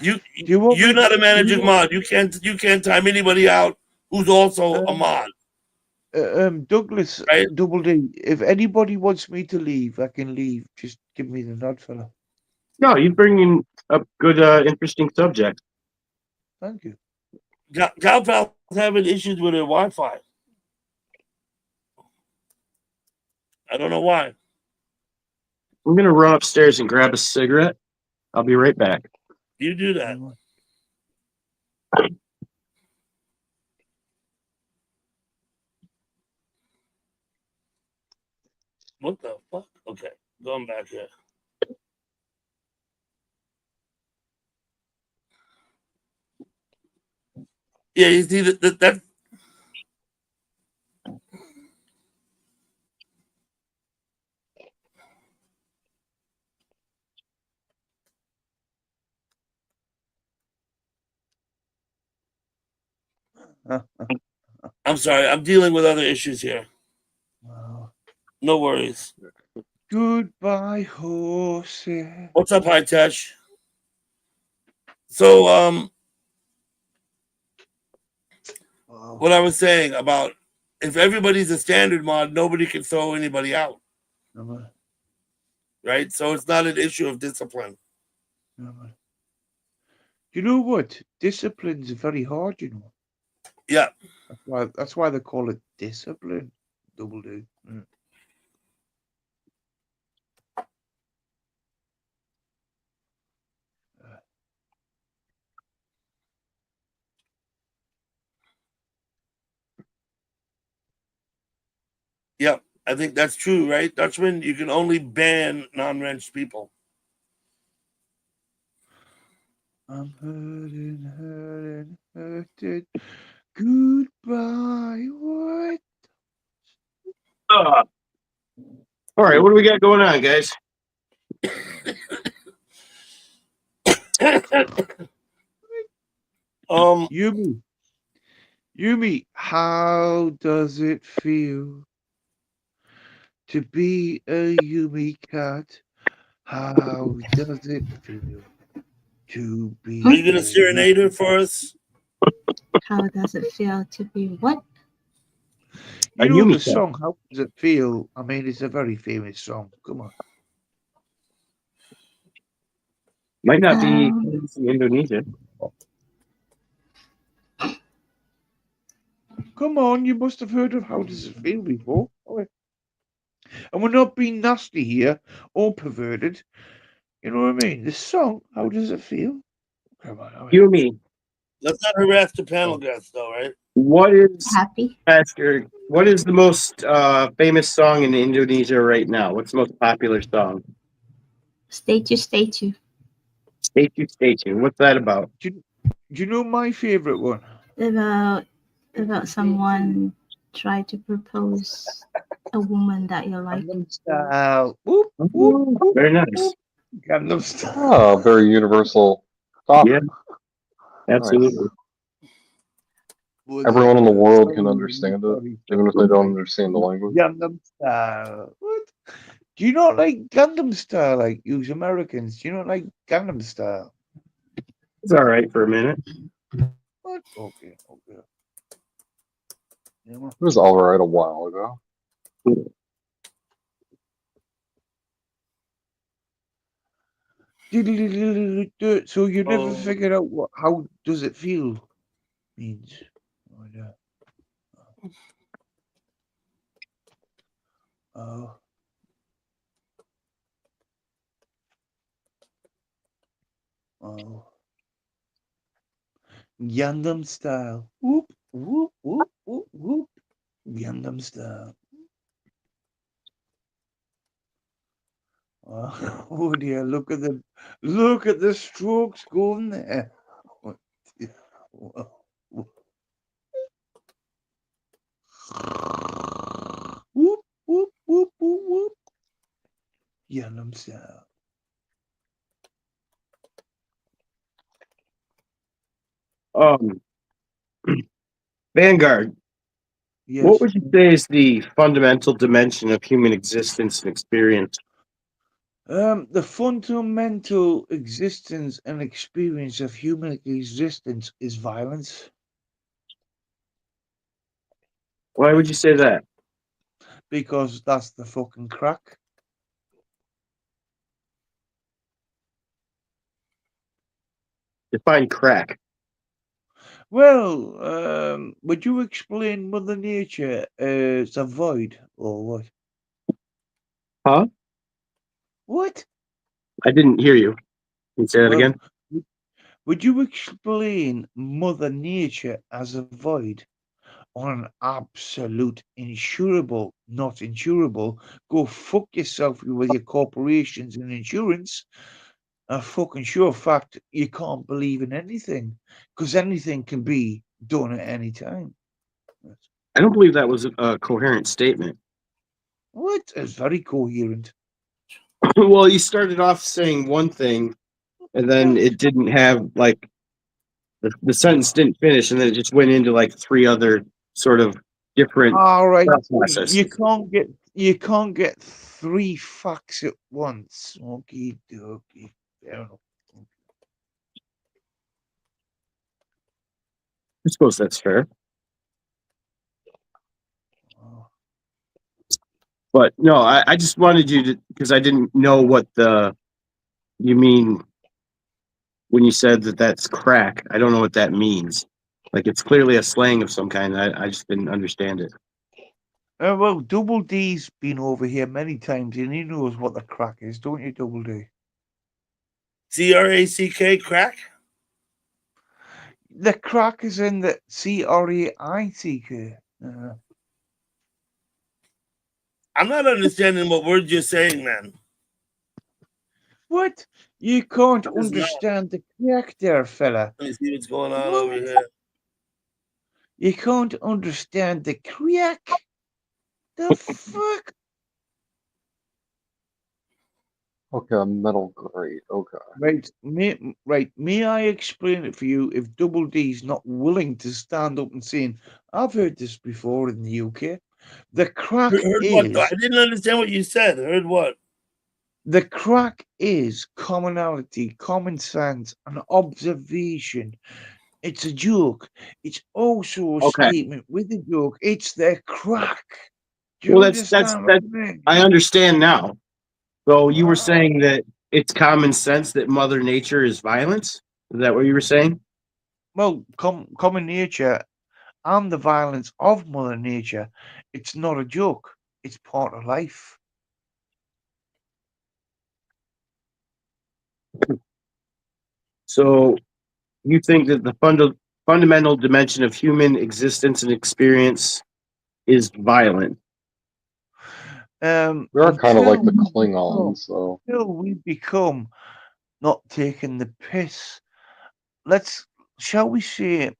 You're not a managing mod. You can't time anybody out who's also a mod. Douglas, Right? Double D, if anybody wants me to leave, I can leave. Just give me the nod, fella. No, you bring in a good, interesting subject. Thank you. Galpal's having issues with her Wi-Fi. I don't know why. I'm going to run upstairs and grab a cigarette. I'll be right back. You do that. What the fuck? Okay, going back here. Yeah, you see that I'm sorry, I'm dealing with other issues here. No worries. Goodbye, horses. What's up, Hitesh? So, what I was saying about if everybody's a standard mod, nobody can throw anybody out. Right? So it's not an issue of discipline. You know what? Discipline's very hard, you know. Yeah. That's why they call it discipline. Double D. Mm. Yeah, I think that's true, right, Dutchman? You can only ban non-wrenched people. I'm hurting, hurting. Goodbye. What? All right, what do we got going on, guys? Yumi, how does it feel to be a Yumi cat? How does it feel to be? Are you gonna serenade her for us? How does it feel to be what? You know the song, How Does It Feel? I mean, it's a very famous song. Come on. Might not be in Indonesia. Come on, you must have heard of How Does It Feel before. And we're not being nasty here or perverted. You know what I mean? This song, How Does It Feel? Come on. Yumi. Let's not harass the panel guests, though, right? What is happy? Pastor? What is the most famous song in Indonesia right now? What's the most popular song? Statue. Statue. What's that about? Do you know my favorite one? About someone tried to propose a woman that you like. Gangnam Style. Whoop, whoop, whoop. Very nice. Gangnam Style. Oh, very universal topic. Yeah, absolutely. Everyone in the world can understand it, even if they don't understand the language. Gangnam Style. What? Do you not like Gangnam Style like you Americans? Do you not like Gangnam Style? It's all right for a minute. What? Okay. Yeah, well, It was alright a while ago. so you never Oh. figured out how does it feel means. Oh, yeah. Oh. Gangnam Style. Whoop, whoop, whoop, whoop, whoop. Gangnam Style. Oh dear, look at the strokes going there. Whoop, whoop, whoop, whoop, whoop. Gangnam Style. Vanguard. Yes. What would you say is the fundamental dimension of human existence and experience? The fundamental existence and experience of human existence is violence. Why would you say that? Because that's the fucking crack. Define crack. Well, would you explain Mother Nature as a void or what? Huh? What? I didn't hear you. Can you say that Well, again? would you explain Mother Nature as a void on an absolute insurable, not insurable? Go fuck yourself with your corporations and insurance. A fucking sure fact, you can't believe in anything because anything can be done at any time. I don't believe that was a coherent statement. What? It's very coherent. Well, you started off saying one thing, and then it didn't have like the sentence didn't finish, and then it just went into like three other sort of different All right, thought processes. you can't get three facts at once. Okay, okay, fair enough. I suppose that's fair. Oh. But no, I just wanted you to, because I didn't know what you mean when you said that that's crack. I don't know what that means. Like it's clearly a slang of some kind. I just didn't understand it. Well, Double D's been over here many times and he knows what the crack is, don't you, Double D? CRACK, crack? The crack is in the CRAICK. I'm not understanding what words you're saying, man. What? You can't What is understand the crack there, fella. Let me see what's going on What? over here. You can't understand the crack? The fuck? Okay, metal grate. Okay. Right. May I explain it for you if Double D's not willing to stand up and saying, I've heard this before in the UK. The crack Heard is... what? I didn't understand what you said. Heard what? The crack is commonality, common sense, and observation. It's a joke. It's also a Okay. statement with a joke. It's the crack. Do you Well, understand what I mean? I understand now. So you were Wow. saying that it's common sense that Mother Nature is violence? Is that what you were saying? Well, common nature and the violence of Mother Nature, it's not a joke. It's part of life. So you think that the fundamental dimension of human existence and experience is violent? We are kind of like the Klingons, so. Until we become not taking the piss. Shall we say,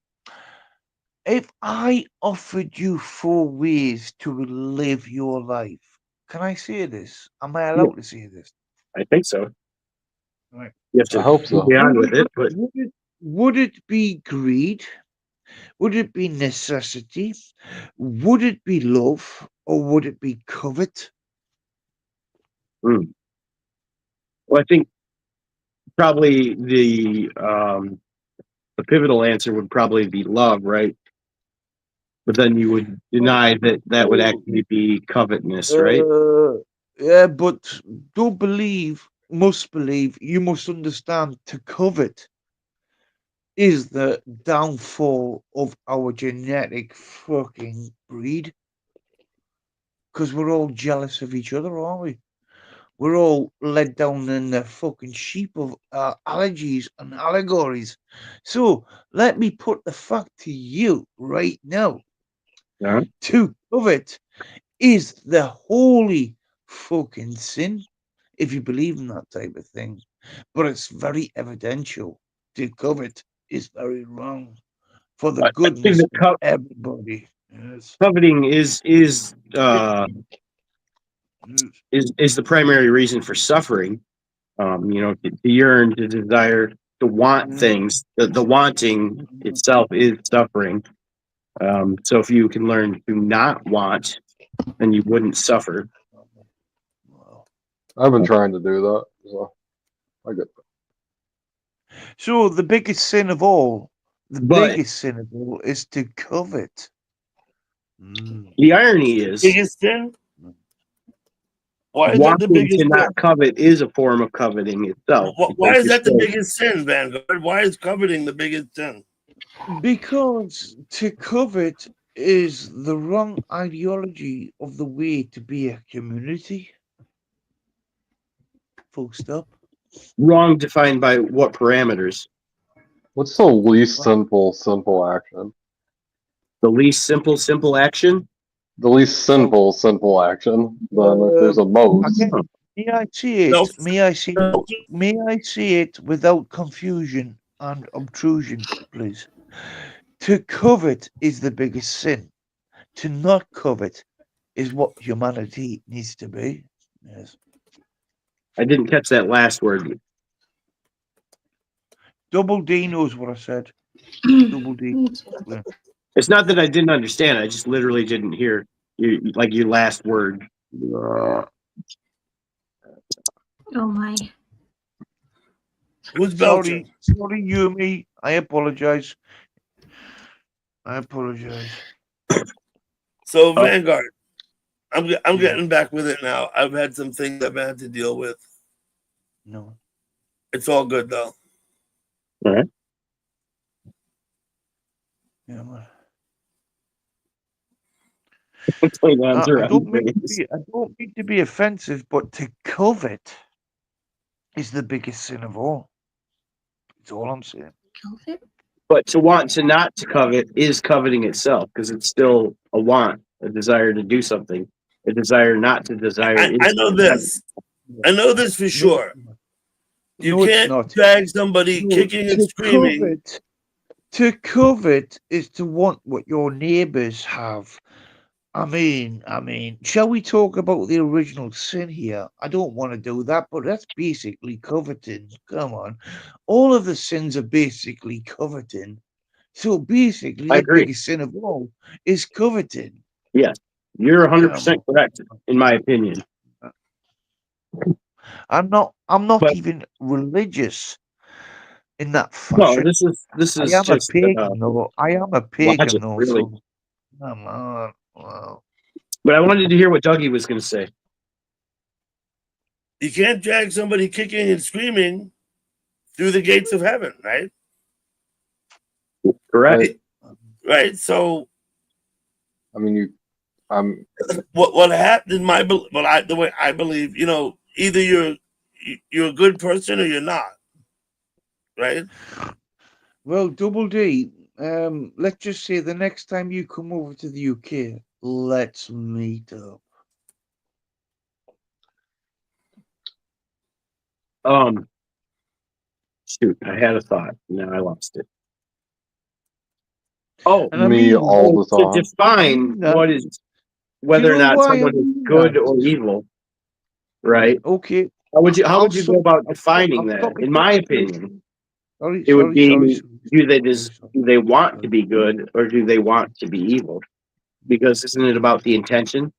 If I offered you 4 ways to live your life, can I say this? Am I allowed to say this? I think so. Right. You have I to hope go so. beyond with it, but Would it be greed? Would it be necessity? Would it be love? Or would it be covet? well, I think probably the pivotal answer would probably be love, right? But then you would deny that that would actually be covetousness, right? Yeah, but don't believe, must believe, you must understand to covet is the downfall of our genetic fucking breed. Because we're all jealous of each other, aren't we? We're all led down in the fucking sheep of allergies and allegories. So let me put the fact to you right now. Yeah. To covet is the holy fucking sin, if you believe in that type of thing. But it's very evidential. To covet is very wrong for the I think goodness that of everybody. Yes. coveting is the primary reason for suffering. To yearn, to desire, to want things. The wanting itself is suffering. So if you can learn to not want, then you wouldn't suffer. I've been trying to do that, so I get that. So the biggest sin of all, But is to covet. the irony is, Biggest sin? Why is that the wanting to biggest sin? not covet is a form of coveting itself. Why Because is you're that the still, biggest sin, Vanguard? Why is coveting the biggest sin? Because to covet is the wrong ideology of the way to be a community. Full stop. wrong defined by what parameters? What's the least simple action? The least simple action? The least simple action. Then if there's a most, Again, may I see No, it? May I see it without confusion and obtrusion, please? To covet is the biggest sin. To not covet is what humanity needs to be. Yes. I didn't catch that last word. Double D knows what I said. Double D. Yeah. It's not that I didn't understand. I just literally didn't hear your last word. Oh my. who's belching? Sorry, Yumi. I apologize. So Oh. Vanguard, I'm getting back with it now. I've had some things I've had to deal with. No. It's all good though. All right. Yeah, man. I I don't mean to be offensive, but to covet is the biggest sin of all. That's all I'm saying. Covet? But to want to not to covet is coveting itself because it's still a want, a desire to do something, a desire not to desire. I know this. I know this for sure. You No, it's can't not. drag somebody No, kicking and screaming. To covet is to want what your neighbors have. I mean, shall we talk about the original sin here? I don't want to do that, but that's basically coveting. Come on. All of the sins are basically coveting. So basically, I the agree. biggest sin of all is coveting. Yes, you're 100% Come correct in my opinion. I'm not But even religious in that no, fashion. this I is am a just pagan, though. I am a logic, pagan, though. really. So come on. Wow. But I wanted to hear what Dougie was going to say. You can't drag somebody kicking and screaming through the gates of heaven, right? Correct. Right. So, I mean, what happened in the way I believe, either you're a good person or you're not, right? Well, Double D, let's just say the next time you come over to the UK, let's meet up. Shoot, I had a thought. Now I lost it. Oh, And I Me mean all the to time. define that. what is Do whether you or know not why I someone is mean good that? or evil, right? Okay, How I'll would you go stop. about I'll stop. defining I'll that? stop my In my conversation. opinion, Sorry, it would sorry, sorry, be sorry, do sorry, they want to sorry. be good or do they want to be evil? Because isn't it about the intention?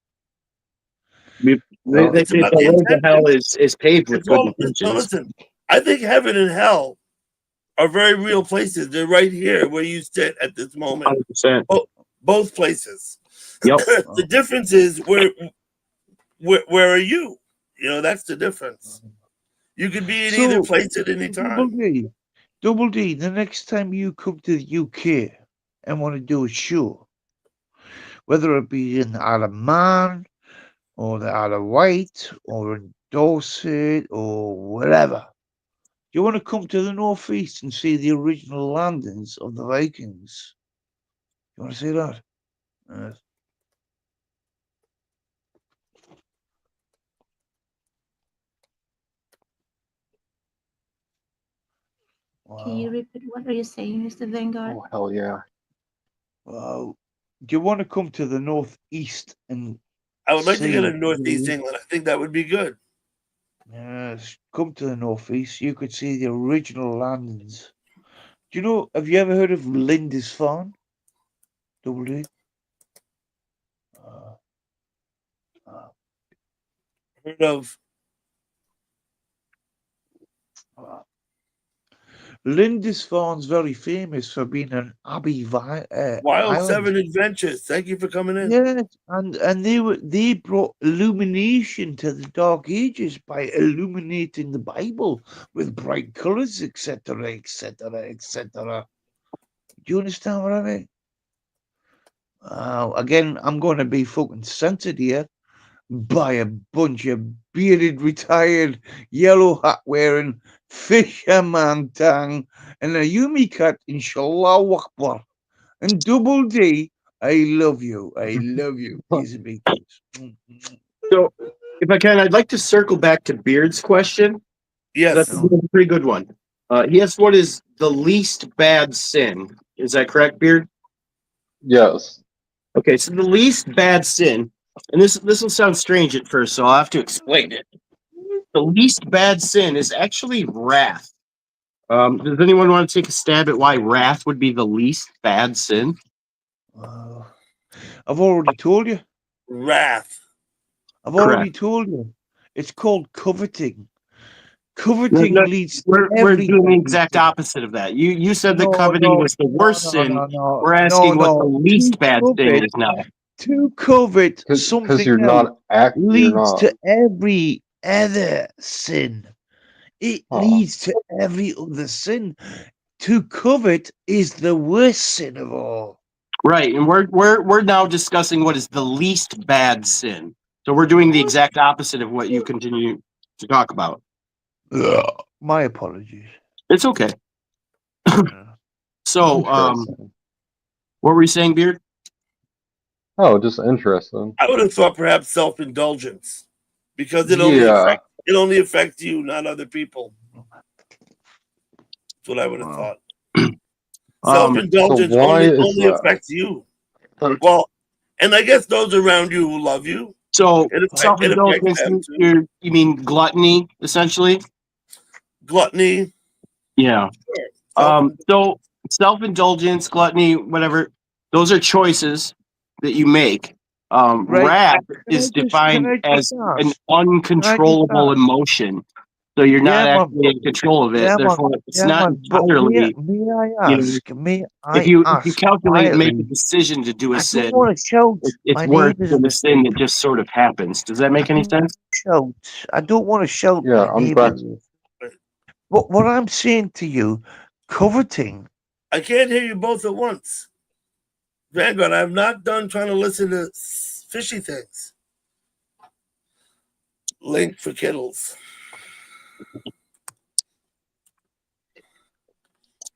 They Well, say It's about the the road to hell intention. is paved with It's good all. No, intentions. listen. I think heaven and hell are very real places. They're right here where you sit at this moment. 100%. Both places. Yep. The difference is where are you? You know, that's the difference. You could be in either so place at any Double time. D, Double D. The next time you come to the UK and want to do a show, whether it be in Isle of Man or the Isle of Wight or in Dorset or wherever, you want to come to the northeast and see the original landings of the Vikings. You want to see that? Yes. Can you Wow. repeat what are you saying, Mr. Vanguard? Oh hell yeah. Wow. Do you want to come to the northeast and I would like to get see? to Northeast England. I think that would be good. Yes, come to the northeast. You could see the original landings. Do you know? Have you ever heard of Lindisfarne? Double D. Uh, uh, Heard of Lindisfarne's very famous for being an Wild island. Seven Adventures. Thank you for coming in. Yes, and they brought illumination to the Dark Ages by illuminating the Bible with bright colors, etc., etc., etc. Do you understand what I mean? Again, I'm going to be fucking censored here by a bunch of bearded, retired, yellow hat wearing fisherman tang and a Yumi cat, inshallah Akbar. And Double D, I love you. I love you. He's a big kiss. So, if I can, I'd like to circle back to Beard's question. That's Yes. a pretty good one. He asked, "What is the least bad sin?" Is that correct, Beard? Yes. Okay, so the least bad sin, and this will sound strange at first, so I'll have to explain it. The least bad sin is actually wrath. Does anyone want to take a stab at why wrath would be the least bad sin? I've already told you. Wrath. I've Correct. already told you. It's called coveting. No, Coveting no, leads to we're doing the every exact sin. opposite of that. You said that No, coveting no, was the no, worst no, sin. no, no, We're no, asking what the no. least bad sin is now. To covet Because something you're else not you're leads not. to every other sin. It Huh. leads to every other sin. To covet is the worst sin of all. Right, and we're now discussing what is the least bad sin. So we're doing the exact opposite of what you continue to talk about. My apologies. It's okay. So, Interesting. what were you saying, Beard? Oh, just interesting. I would have thought perhaps self-indulgence, because it Yeah. only affects you, not other people. That's what I would have thought. So Self-indulgence why is only that? affects you. Well, and I guess those around you who love you. So It affects self-indulgence, them too. you mean gluttony, essentially? Gluttony. Yeah. Sure. So self-indulgence, gluttony, whatever, those are choices that you make. Right. Wrath Can is I defined just as an ask? uncontrollable emotion. So you're not Yeah, man. actually in control of it. Yeah, man. Therefore, it's Yeah, not man. But may entirely, I you know, ask? May if I you ask calculate and make a quietly? decision to do a I don't sin, want to shout. it's My worse neighbours than are a sin asleep. that just sort of happens. Does that I make any don't want sense? to shout. I don't want to shout. Yeah, My I'm neighbours. practicing. But what I'm saying to you, coveting. I can't hear you both at once. Vanguard, I'm not done trying to listen to fishy things. Link for Kittles.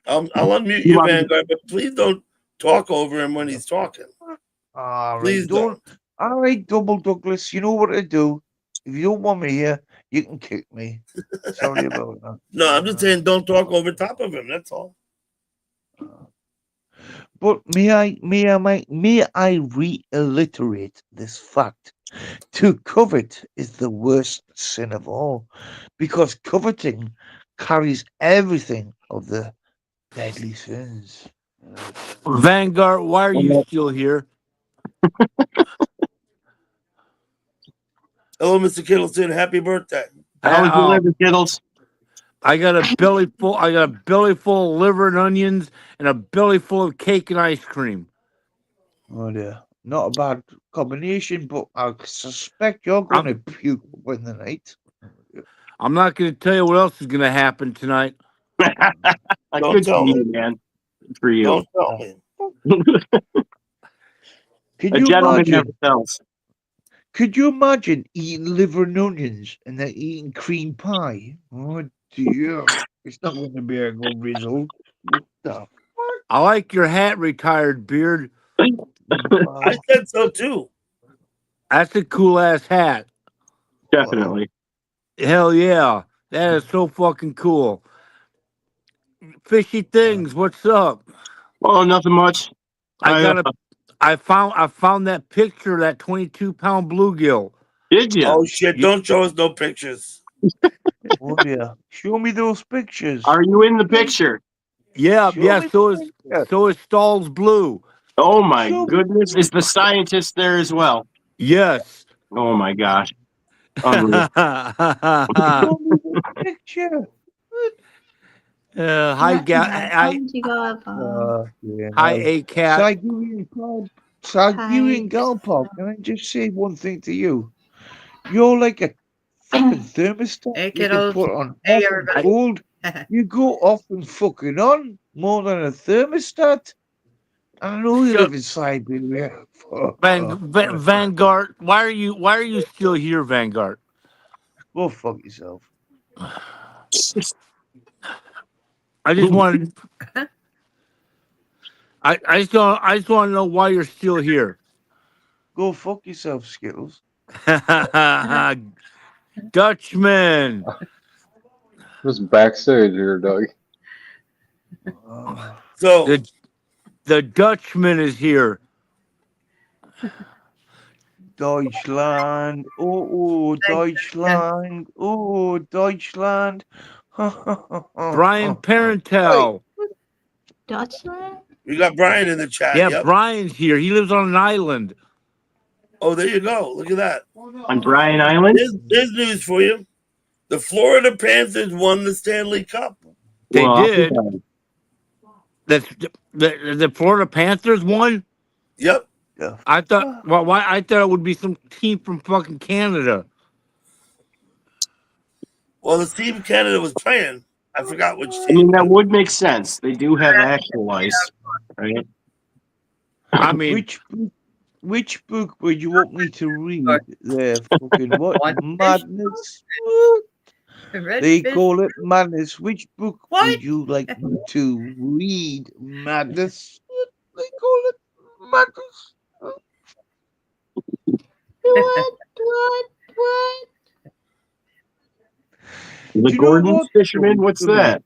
I'll unmute you, Vanguard, but please don't talk over him when he's talking. All right, Please don't. All right, Double Douglas. You know what to do. If you don't want me here, you can kick me. Sorry about that. No, I'm just saying don't talk over top of him. That's all. But may I reiterate this fact? To covet is the worst sin of all, because coveting carries everything of the deadly sins. Vanguard, why are you still here? Hello, Mr. Kittleton. Happy birthday. How was your liver, Kittles? I got a belly full. I got a belly full of liver and onions, and a belly full of cake and ice cream. Oh dear, not a bad combination, but I suspect you're going to puke up in the night. I'm not going to tell you what else is going to happen tonight. Good for you, man. Good for you. Don't tell me. Could A you gentleman never imagine? tells. Could you imagine eating liver and onions and then eating cream pie? Oh dear, it's not going to be a good result. What the I like your hat, retired beard. I said so too. That's a cool ass hat. Definitely. Hell yeah, that is so fucking cool. Fishy things, what's up? Well, nothing much. I found that picture of that 22-pound bluegill. Did you? Oh shit! Don't show us no pictures. Oh dear, show me those pictures. Are you in the picture? Yeah, Show yeah. me So the is picture. Stahl's blue. Oh my Show me goodness! Is the scientist there as well? Yes. Oh my gosh! Unreal. Show me the picture. Hi, hi, Yeah, hi, no. A cat. Siberian Galpog, can I just say one thing to you? You're like a fucking thermostat Hey, you can kiddos. put on Hey, hot and everybody. cold. You go off and fucking on more than a thermostat. I know you live in Siberia. Vanguard. Why are you still here, Vanguard? Go fuck yourself. I just wanted. I just want to know why you're still here. Go fuck yourself, Skittles. Dutchman. Just backstage here, Doug. So the Dutchman is here. Deutschland, oh Deutschland, oh Deutschland. Brian Parentel. Deutschland? we got Brian in the chat. Yeah, Yep. Brian's here. He lives on an island. Oh, there you go. Look at that. On Bryan Island? There's news for you. The Florida Panthers won the Stanley Cup. They did. The Florida Panthers won. Yep. I thought. Well, why? I thought it would be some team from fucking Canada. Well, the team Canada was playing. I forgot which team. I mean, that would make sense. They do have actual ice, right? I mean, which book would you want me to read? There, fucking what? Madness. They call it madness. Which book would you like me to read? Madness. They call it madness. What? The Gordon Fisherman? What's that?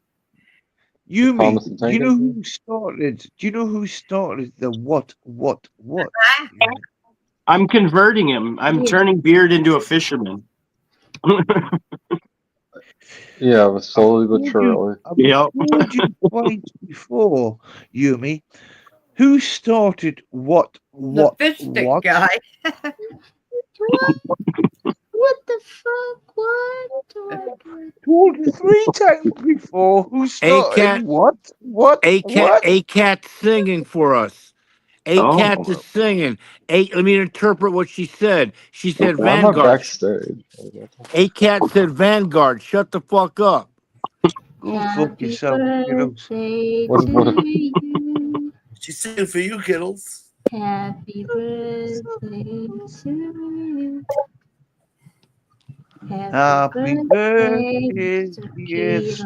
You mean, do you know who started? Do you know who started the what? I'm converting him. I'm turning Beard into a fisherman. Yeah, but slowly but surely. I've told you twice before, Yumi. Who started what? The fish stick guy. What the fuck? What? Told you 3 times before. Who started what? A cat singing for us. A cat is singing. Let me interpret what she said. She said Why am I Vanguard. backstage? A cat said Vanguard. Shut the fuck up. Go fuck yourself, kiddos. She's singing for you, Kittles. Happy birthday to you. Happy birthday, yes,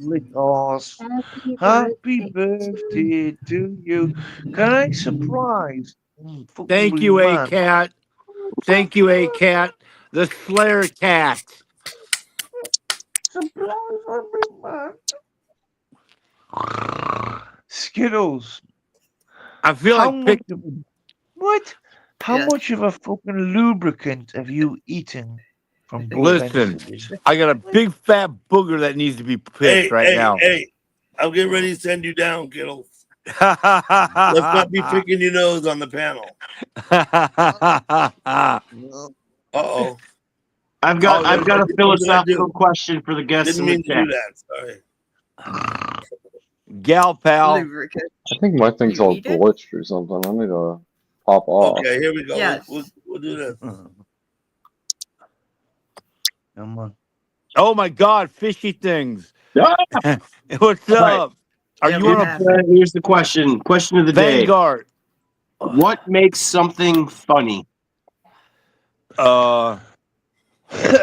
Litos. Happy birthday to you. Can I surprise? Thank you, A cat. Thank you, A cat. The Slayer cat. Skittles. I feel How like much of a, what? How Yes. much of a fucking lubricant have you eaten from both Listen, ends of this? I got a big fat booger that needs to be picked right now. Hey, I'm getting ready to send you down, Kittles. Let's not be picking your nose on the panel. Uh-oh. I've got Oh, a what did I philosophical do? question for the guests Didn't in the mean to chat. do that. Sorry. Gal pal. Lubricant. I think my thing's You all eat it? glitched or something. I need to pop off. Okay, here we go. Yes. We'll do this. Come on. Oh my God, fishy things. Ah! What's All right. up? Are Yeah, you what on a happened? Here's the question. Question of the day. Vanguard? What makes something funny? I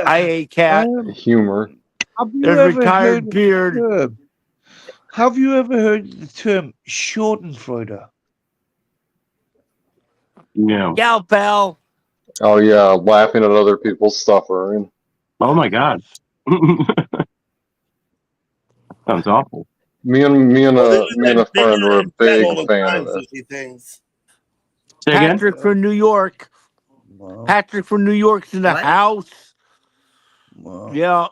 ate cat. Humor. Have you There's ever retired heard beard. of the term? Have you ever heard the term Schadenfreude? No. Gal pal. Oh yeah, laughing at other people's suffering. Oh my God. Sounds awful. Me and a They friend do were that a in chat big all the fan time, of this. fishy things. Say again? Patrick from New York. Well, Patrick from New York's in the What? house. well. Yeah.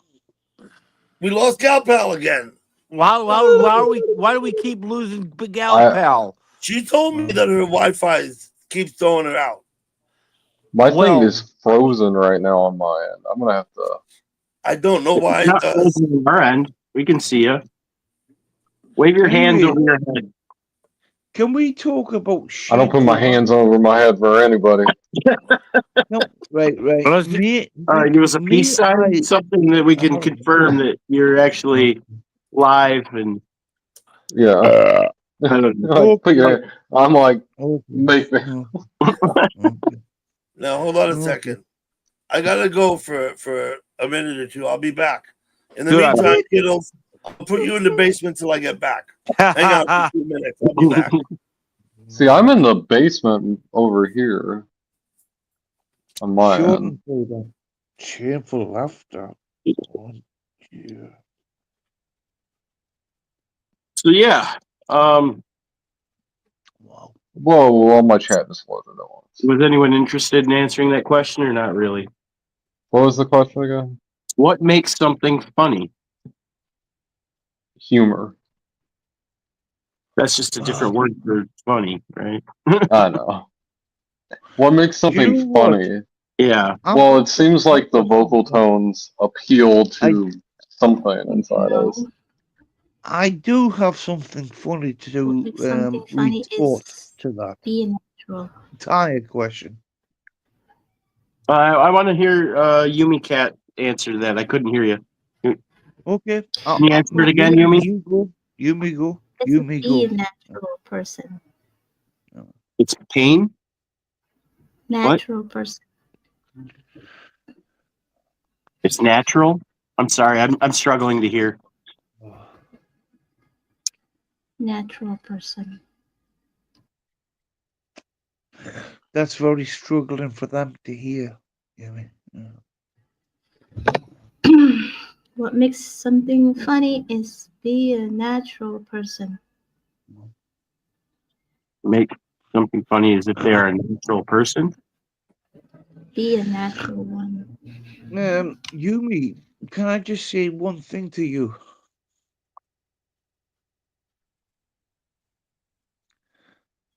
We lost Gal Pal again. Why do we keep losing Gal pal? She told me that her Wi-Fi keeps throwing her out. My thing Well- is frozen right now on my end. I'm gonna have to. I don't know why It's it not does. frozen on our end. We can see you. Wave your hands over your head. Can we talk about I don't put my hands over my head for anybody. No, right. Let's just- Give us a peace sign, something that we can confirm that you're actually live and Yeah. I don't know. Like, put your, I'm like, make me. Now hold on a second. I gotta go for a minute or two. I'll be back. In the Dude, meantime, kiddos, I'll put you in the basement till I get back. Hang on for 2 minutes. I'll be back. See, I'm in the basement over here. On my end. Schadenfreude. Shameful laughter. Oh, yeah. So yeah. Whoa, all my chat just loaded at once. Was anyone interested in answering that question or not really? What was the question again? What makes something funny? Humor. That's just a different word for funny, right? I know. What makes something You know what? funny? Yeah. Well, it seems like the vocal tones appeal to something inside us. I do have something funny to Something funny retort is to that being natural. entire question. I want to hear Yumi Cat answer that. I couldn't hear you. Okay. Can you answer it again, Yumi? You go. Yumi go. It's Yumi be a go. natural person. It's pain. Natural person. It's natural. I'm sorry. I'm struggling to hear. Natural person. That's very struggling for them to hear. Yumi. What makes something funny is be a natural person. Make something funny as if they are a natural person. Be a natural one. Yumi, can I just say one thing to you?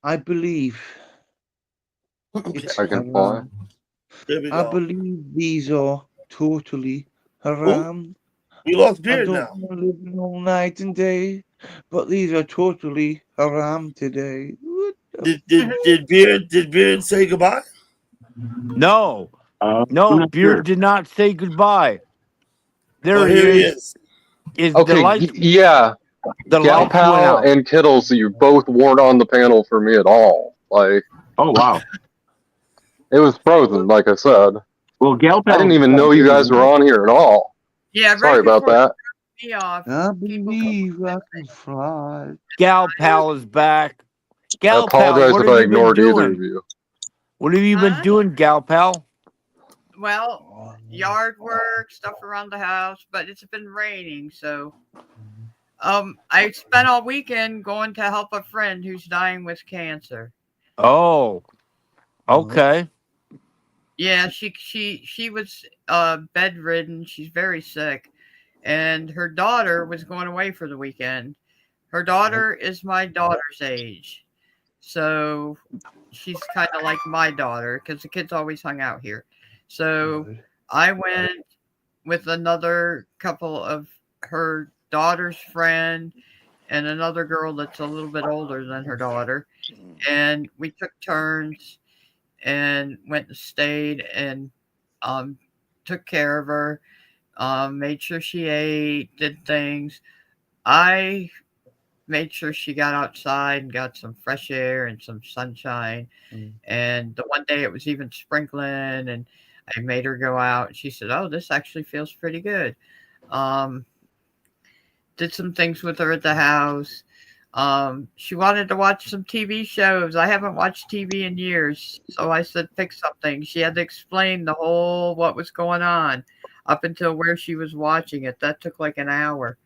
I believe it's I can fly. haram. There we I go. believe these are totally haram. You lost I beard don't now. want to live all night and day, but these are totally haram today. Did Beard say goodbye? No. I'm No, not Beard sure. did not say goodbye. There Oh, he here he is. is. The Okay, lights, yeah. the Gal lights went Pal out. and Kittles, you both weren't on the panel for me at all. Like, Oh wow. it was frozen, like I said. Well, Gal I didn't even know you guys were on here at all. Yeah, right Sorry about before that. me off. I believe I can fly. Gal Pal is back. I Gal Pal, apologize what if have I you been ignored either of doing? you. What have you been Huh? doing, Gal Pal? Well, yard work, stuff around the house, but it's been raining, so I spent all weekend going to help a friend who's dying with cancer. Oh, okay. Yeah, she was bedridden. She's very sick, and her daughter was going away for the weekend. Her daughter is my daughter's age, so she's kind of like my daughter because the kids always hung out here. So I went with another couple of her daughter's friend and another girl that's a little bit older than her daughter, and we took turns and went and stayed and um, took care of her, made sure she ate, did things. I made sure she got outside and got some fresh air and some sunshine. And the one day it was even sprinkling, and I made her go out. And she said, "Oh, this actually feels pretty good." Um, did some things with her at the house. She wanted to watch some TV shows. I haven't watched TV in years, so I said, "Pick something." She had to explain the whole what was going on up until where she was watching it. That took like an hour.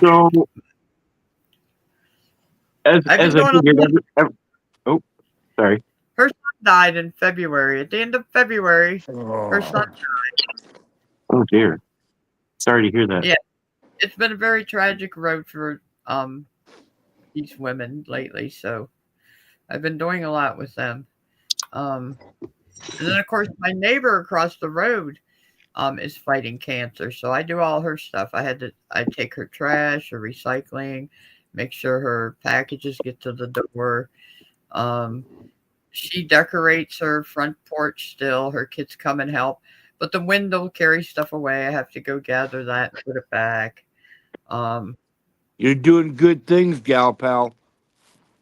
So, as I've as been I doing figured, oh, sorry. Her son died in February. At the end of February, her son died. Oh dear. Sorry to hear that. Yeah, it's been a very tragic road for these women lately. So I've been doing a lot with them. And then of course my neighbor across the road is fighting cancer. So I do all her stuff. I take her trash, her recycling, make sure her packages get to the door. She decorates her front porch still. Her kids come and help. But the wind will carry stuff away. I have to go gather that and put it back. You're doing good things, gal pal.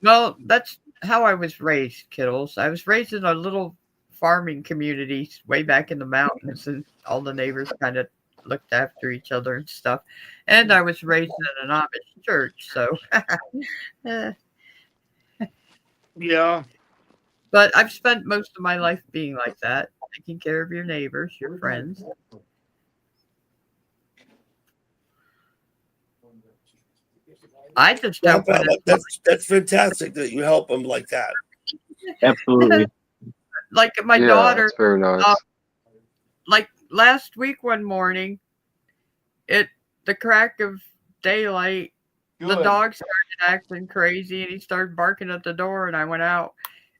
Well, that's how I was raised, kiddos. I was raised in a little farming community way back in the mountains, and all the neighbors kind of looked after each other and stuff. And I was raised in an Amish church, so Yeah. but I've spent most of my life being like that, taking care of your neighbors, your friends. I just Yeah, hope pal, when that's fantastic that you help them like that. Absolutely. like my Yeah, daughter, that's very nice. like last week one morning, the crack of daylight, the Good. dog started acting crazy and he started barking at the door, and I went out.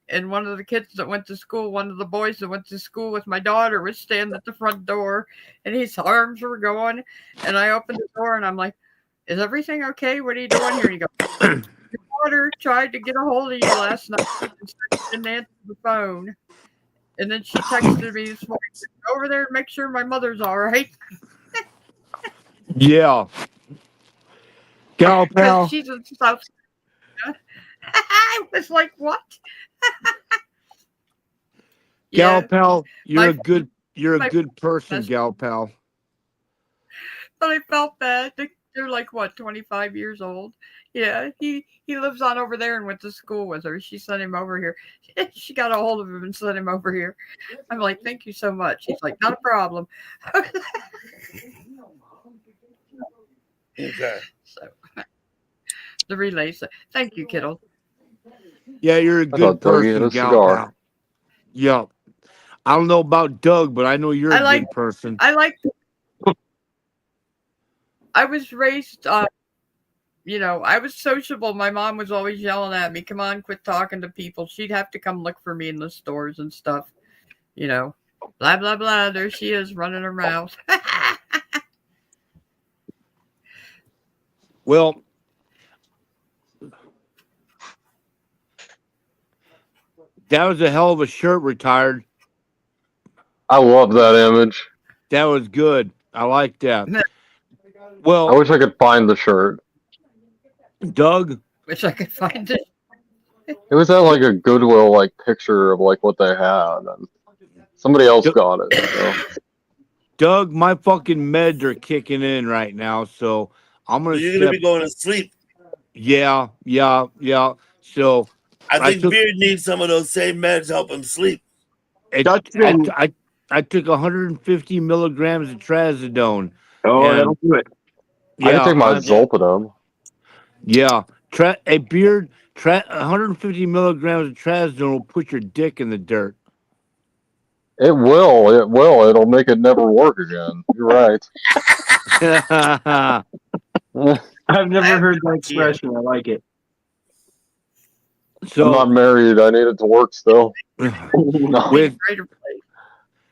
And one of the kids that went to school, one of the boys that went to school with my daughter, was standing at the front door, and his arms were going. And I opened the door, and I'm like, "Is everything okay? What are you doing here?" And he goes, "Your daughter tried to get a hold of you last night and said she didn't answer the phone. And then she texted me this morning, go over there and make sure my mother's all right." Yeah. Gal Because pal. she's in South Carolina. I was like, "What?" Gal Yeah, pal, you're my a my good person, best, gal pal. but I felt bad. They're like what, 25 years old. Yeah, he lives on over there and went to school with her. She sent him over here. She got a hold of him and sent him over here. I'm like, "Thank you so much." He's like, "Not a problem." Okay. So the relay. Thank you, kiddo. Yeah, you're a I good thought Dougie had person, a gal cigar. pal. Yeah. I don't know about Doug, but I know you're I a like good person. I like I was raised I was sociable. My mom was always yelling at me, "Come on, quit talking to people." She'd have to come look for me in the stores and stuff. Blah blah blah. There she is running her mouth. Well, that was a hell of a shirt, retired. I love that image. That was good. I like that. I Well, wish I could find the shirt. Doug, Wish I could find it. It was at like a Goodwill picture of what they had, and somebody else got it. So Doug, my fucking meds are kicking in right now, so I'm So gonna you're gonna step. be going to sleep. Yeah. So I I think took. Beard needs some of those same meds to help him sleep. Dutchman. I took 150 milligrams of trazodone. Oh, And that'll do it. I can yeah, take my Zolpidem. yeah. A beard, 150 milligrams of trazodone will put your dick in the dirt. It will. It will. It'll make it never work again. You're right. I've never heard that expression. I like it. I'm not married. I need it to work still.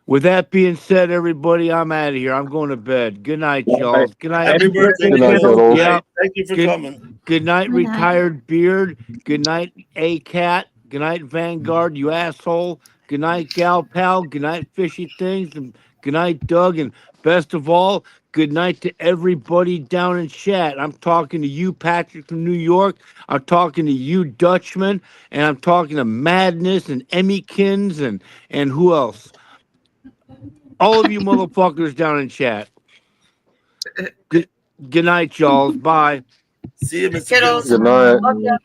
With that being said, everybody, I'm out of here. I'm going to bed. Good night, y'all. Good night. Happy birthday. Good night, Skittles. Yeah. Thank you for coming. Good night, Good night. retired beard. Good night, A-Cat. Good night, Vanguard, you asshole. Good night, Gal Pal. Good night, Fishy Things. And good night, Doug. And best of all, good night to everybody down in chat. I'm talking to you, Patrick from New York. I'm talking to you, Dutchman. And I'm talking to Madness and Emmykins and who else? All of you motherfuckers down in chat. Good night, y'all. Bye. See you, Mr. Skittles. Good night. Love ya.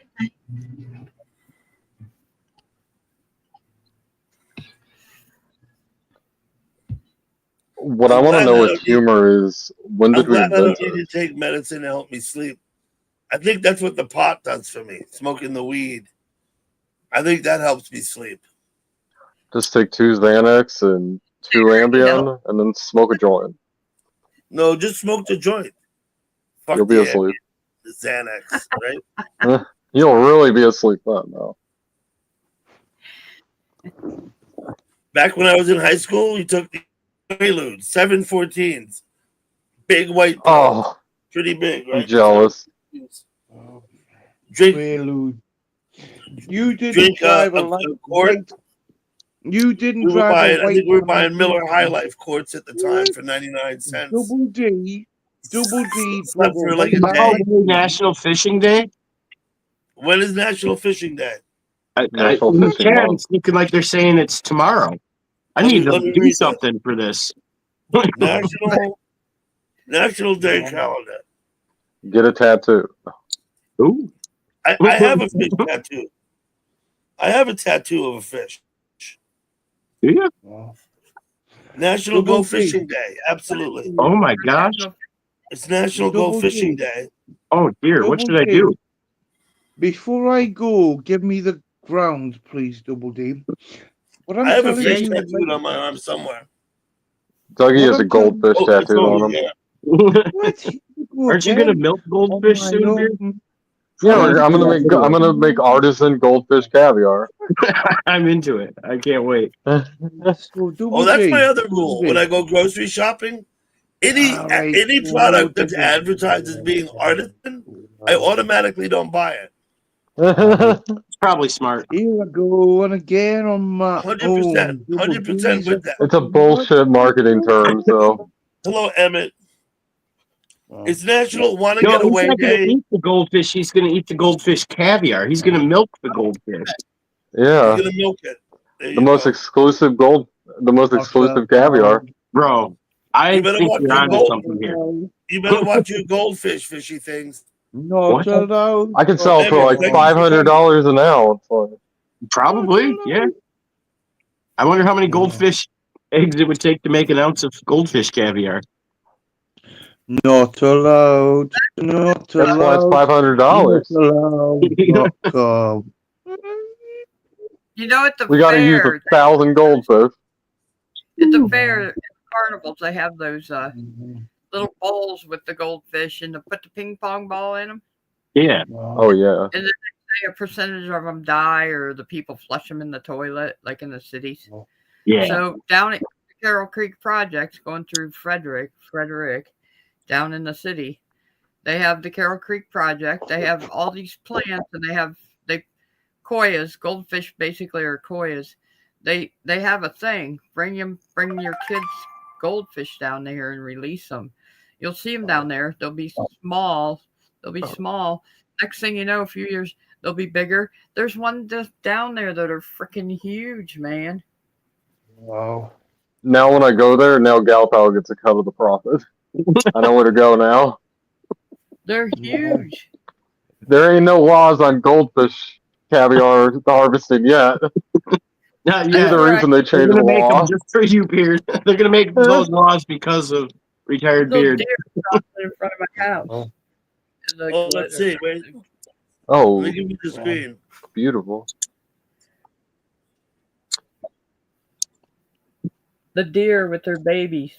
What I want to know with humor is when I'm did we glad I don't invent need it? to take medicine to help me sleep. I think that's what the pot does for me. Smoking the weed. I think that helps me sleep. Just take 2 Xanax and 2 Ambien and then smoke a joint. No, just smoke the joint. Fuck You'll be the asleep. The Xanax, right? You'll really be asleep then, though. Back when I was in high school, we took the Prelude, 714s. Big white pills. Oh, Pretty big, I'm right? jealous. Drink. Prelude. You didn't Drink drive a quart. You didn't We were drive buying, a I white think we were line buying Miller drink. High Life quarts at the time for 99 cents. Double D. Double D. Slept for like a Oh, day. National Fishing Day? When is National Fishing Day? National Who Fishing cares? Month. Looking like they're saying it's tomorrow. I Let need me to do read this. something for this. National Day calendar. Get a tattoo. Ooh. I have a fish tattoo. I have a tattoo of a fish. Do you? National Double Go D. Fishing Day. Absolutely. Oh my gosh. It's National Go Double Fishing D. Day. Oh dear. What Double should I D. do? Before I go, give me the ground, please, Double D. What I'm I have a telling fish you, tattooed on my arm somewhere. Dougie What has a I'm telling goldfish Oh, it's tattooed over on him. here. what? Aren't you gonna milk goldfish my soon, Beard? own. Yeah, I'm I'm gonna make artisan goldfish caviar. I'm into it. I can't wait. So Oh, Double that's D. my other rule. Double When D. I go grocery shopping, any Alright, product that's Double D. advertised as being artisan, I automatically don't buy it. It's probably smart. Here I go, and again on my 100%. own. 100% with that. It's a bullshit marketing term, so Hello, Emmett. It's National Want to No, Get he's Away not gonna Day. eat the goldfish. He's gonna eat the goldfish caviar. He's gonna milk the goldfish. yeah. He's gonna milk it. There The you most go. exclusive caviar. Bro, I You better think watch you're your onto gold. something here. You better watch your goldfish, fishy things. Not What? allowed. I can sell for like Emmett, $500 an ounce. Like, Probably, yeah. I wonder how many goldfish eggs it would take to make an ounce of goldfish caviar. Not allowed. Not that's why it's allowed. $500. Not allowed. You know, at the We got to use fair, 1,000 goldfish. at the fair, at the carnivals, they have those little bowls with the goldfish and to put the ping pong ball in them. Yeah. Oh yeah. And then they say a percentage of them die or the people flush them in the toilet, like in the cities. Yeah. So down at the Carroll Creek Project, going through Frederick, down in the city, they have the Carroll Creek Project. They have all these plants, and they koyas, goldfish basically are koyas. They have a thing. Bring your kids goldfish down there and release them. You'll see them down there. They'll be small. Next thing you know, a few years they'll be bigger. There's one just down there that are freaking huge, man. Wow. Now when I go there, now Galpal gets a cut of the profit. I know where to go now. They're huge. There ain't no laws on goldfish caviar harvesting yet. Yeah, See the Right. reason they they're changed gonna the make law? them just for you, Beard. They're gonna make those laws because of retired Little Beard. deer crossing in front of my house. Oh. The Oh, let's see. Wait. Let Oh, me give you the screen. beautiful. The deer with their babies.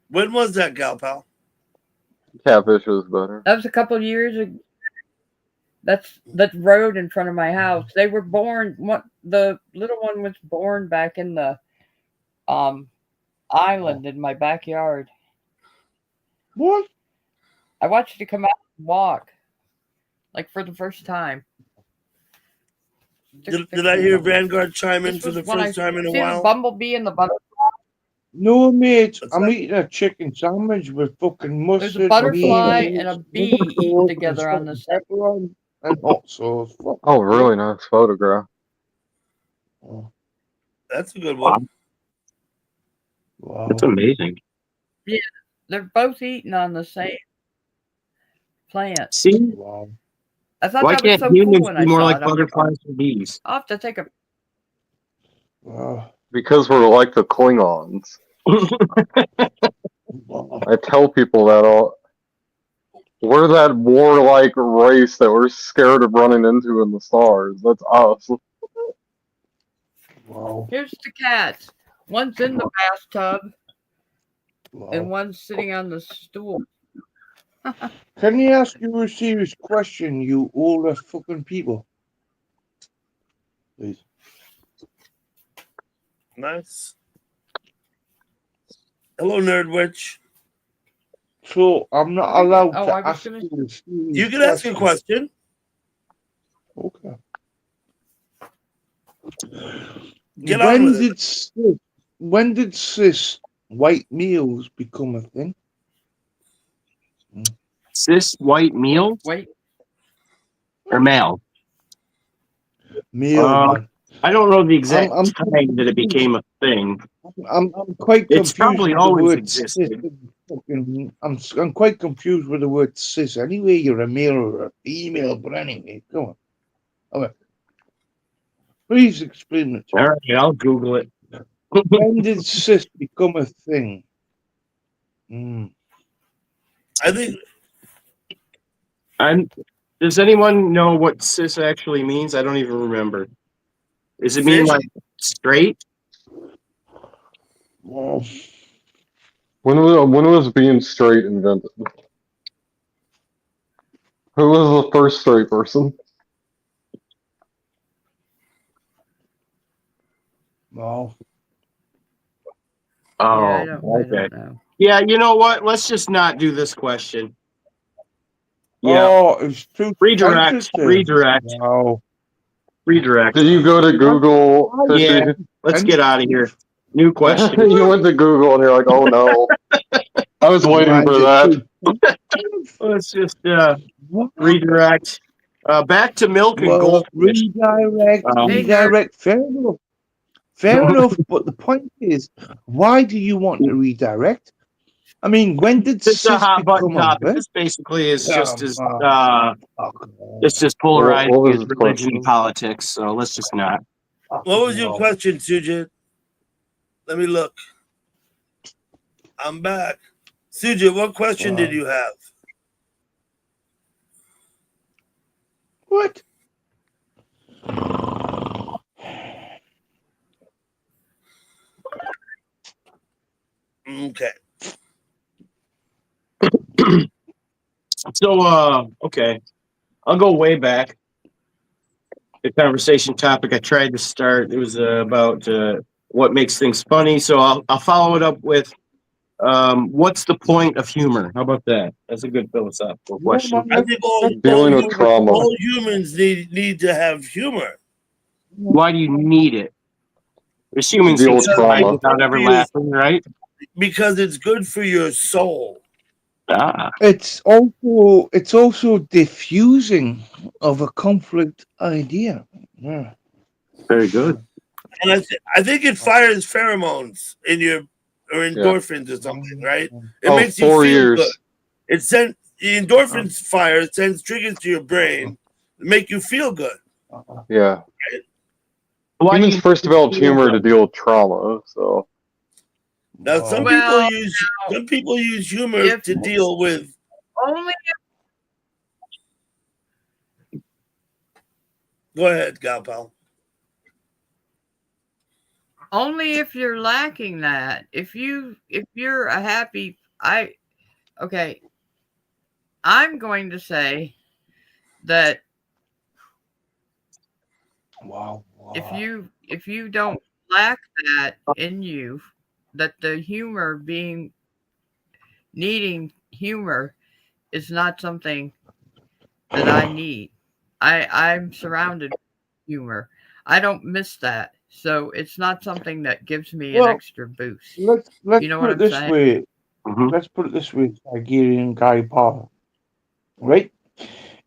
When was that, gal pal? Catfish is better. That was a couple years ago. That's the road in front of my house. They were born. The little one was born back in the island in my backyard. What? I watched it come out and walk, like for the first time. Did I hear Vanguard chime in This for was the when first time in a see the while? bumblebee and the butterfly. No, mate. What's I'm that? eating a chicken sandwich with fucking There's mustard, a butterfly mayonnaise, and a bee eating sauce, together on the and same. pepper on, and hot sauce. Fuck. Oh, really nice photograph. Oh, That's a good one. wow. That's amazing. Yeah, they're both eating on the same plant. See, Wow. I thought why that was can't so cool humans when be I more saw like it. I'm like, butterflies and bees? I'll have to take a. Wow. Because we're like the Klingons. Wow. I tell people that all. We're that warlike race that we're scared of running into in the stars. That's us. Wow. Here's the cats. One's in the bathtub and Wow. one's sitting on the stool. Can I ask you a serious question, you older fucking people? Please. Nice. Hello, Nerd Witch. So I'm not allowed Oh, to I was ask gonna. you a serious You can ask a question. Okay. Get on with it. When did cis white males become a thing? Cis white meal Wait. or male? Male, man. I don't know the exact I'm time that it became a thing. I'm quite It's confused probably with the always word existed. cis. I'm quite confused with the word cis. Anyway, you're a male or a female, but anyway, come on. Okay. Please explain it. All right, I'll Google it. When did cis become a thing? I think Does anyone know what cis actually means? I don't even remember. Does it mean Fish? like straight? Well, When was being straight invented? Who was the first straight person? no. Oh, Yeah, I don't okay. know. Yeah, you know what? Let's just not do this question. Yeah, Oh, it's too redirect. sensitive. Redirect. Wow. Redirect. Did you go to Google? Yeah, Fishy? let's get out of here. New question. You went to Google and you're like, oh no. I was waiting for that. Let's just redirect. Back to milk and Well, goldfish. redirect. Fair enough. Fair enough. But the point is, why do you want to redirect? I mean, when did This is a cis hot button become a topic. thing? This basically is just as Come it's just polarizing What was as his religion question? and politics. So let's just not. What was your question, Sujit? Let me look. I'm back. Sujit, what question did you have? What? Okay. So okay. I'll go way back. The conversation topic I tried to start, it was about what makes things funny. So I'll follow it up with what's the point of humor? How about that? That's a good philosophical question. I think Dealing with trauma. all humans need to have humor. Why do you need it? There's humans Deal can with survive trauma. without ever laughing, right? Because it's good for your soul. Ah. It's also diffusing of a conflict idea. Yeah. Very good. And I think it fires pheromones in your or endorphins or something, right? It makes you 4 feel years. good. It sends the endorphins fire, it sends triggers to your brain to make you feel good. Yeah. Right? Why do Humans you first developed feel humor to though? deal with trauma, so Now, some Well, people use humor if to deal with. only Go ahead, gal pal. only if you're lacking that. If you're a happy okay, I'm going to say that Wow. if you don't lack that in you, that the humor being needing humor is not something that I need. I'm surrounded with humor. I don't miss that. So it's not something that gives me an Well, extra boost. let's You know put what it I'm this saying? way. Mhm. Let's put it this way, Tigerian Guy Power. Right?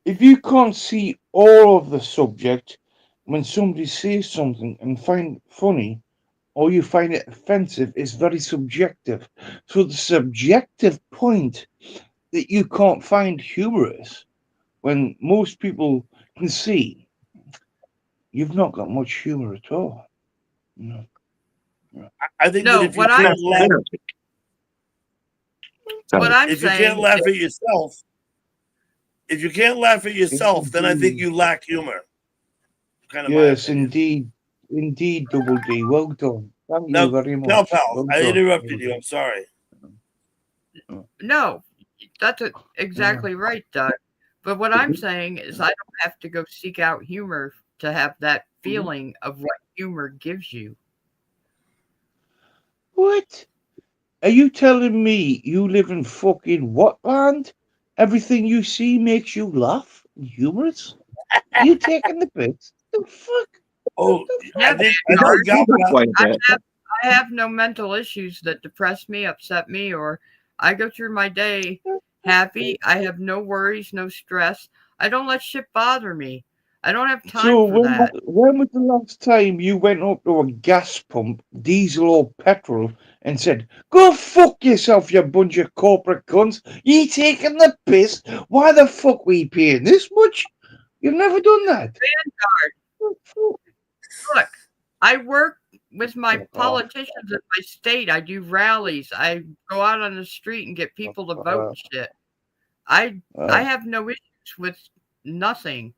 If you can't see all of the subject when somebody says something and find it funny, or you find it offensive, is very subjective. So the subjective point that you can't find humorous when most people can see you've not got much humor at all. No. I think that No, if you what I'm can't laugh, what I'm if you can't saying laugh is at yourself, if you can't laugh at yourself, then I think Indeed. you lack humor. Kind of my Yes, opinion. indeed, Double D. Well done. Thank you Now, very gal much. pal, Well I done. interrupted you. I'm sorry. no, that's exactly right, Doug. But what I'm saying is I don't have to go seek out humor to have that feeling of what humor gives you. What? Are you telling me you live in fucking what land? Everything you see makes you laugh and humorous? Are you taking the piss? The fuck? Oh, Yeah, I think gal pal. Quite a bit. I have no mental issues that depress me, upset me, or I go through my day happy. I have no worries, no stress. I don't let shit bother me. I don't have time So for that. when was the last time you went up to a gas pump, diesel or petrol, and said, "Go fuck yourself, you bunch of corporate cunts. You taking the piss? Why the fuck we paying this much?" You've never done that. Look, I work with my Fuck off. politicians in my state. I do rallies. I go out on the street and get people to vote and shit. I Uh, have no issues with nothing.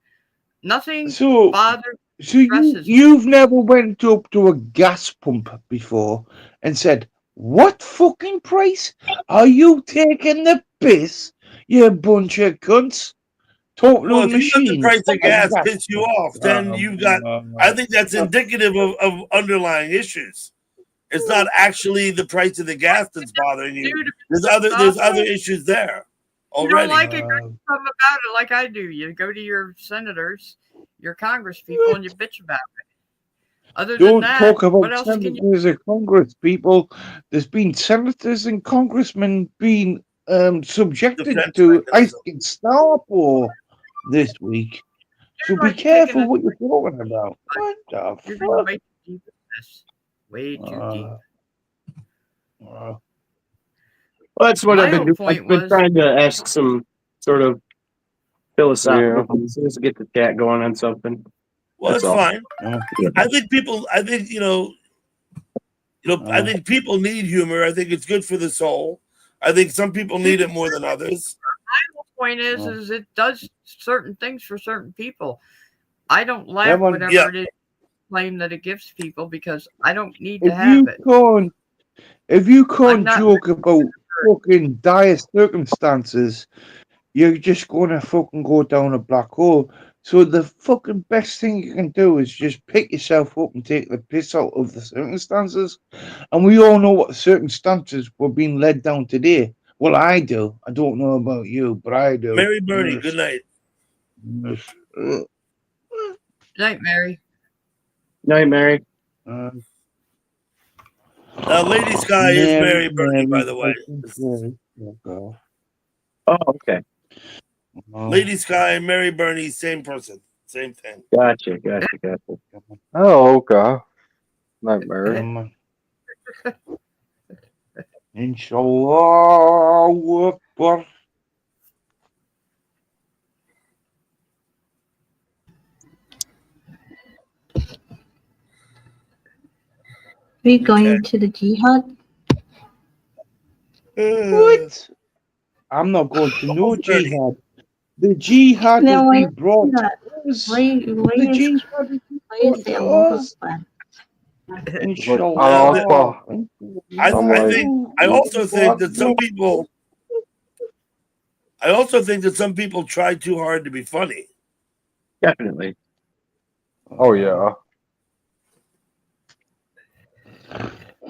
Nothing so bothers, so stresses me. you've never went up to a gas pump before and said, "What fucking price? Are you taking the piss, you bunch of cunts?" Talking to Well, a if you let the machine price of at a gas gas piss you pump. off, then you've got. I think that's indicative of underlying issues. It's not actually the price of the gas that's bothering you. There's other issues there You don't already. like it, go do something about it like I do. You go to your senators, your Congress people, and you bitch about it. Other than Don't that, talk about what else can you senators of Congress, people. There's been senators and congressmen being subjected Defense to ice mechanism. and snow this week. So You're be like taking careful a what you're talking about. What the you're going fuck? way too deep in this. Way too deep. Uh, Well, that's what My I've been whole doing. point I've been was trying to ask some sort of philosophical yeah. questions to get the chat going on something. Well, That's that's all. fine. uh, I think people. I think I think people need humor. I think it's good for the soul. I think some people need it more than others. my whole point is it does certain things for certain people. I don't yeah, lack man. whatever Yeah, it is claim that it gives people because I don't need to If have you it. can't, if you I'm can't not joke about fucking dire circumstances, you're just gonna fucking go down a black hole. So the fucking best thing you can do is just pick yourself up and take the piss out of the circumstances. And we all know what circumstances we're being led down today. Well, I do. I don't know about you, but I do. Mary Bernie. Good night. Yes. night, Mary. Night, Mary. Uh, Now, Lady Sky is Mary Bernie, by the way. Oh, okay. Lady Sky and Mary Bernie, same person, same thing. Gotcha. Oh, okay. Nightmare. Inshallah Akbar. We going to the jihad? What? I'm not going to no Dirty. jihad. The jihad No, has why been brought to not? us. Why The is jihad has been why brought is to there more us. fun? Allah Inshallah. Akbar. I'm like, I also think that some people try too hard to be funny. Definitely. oh yeah.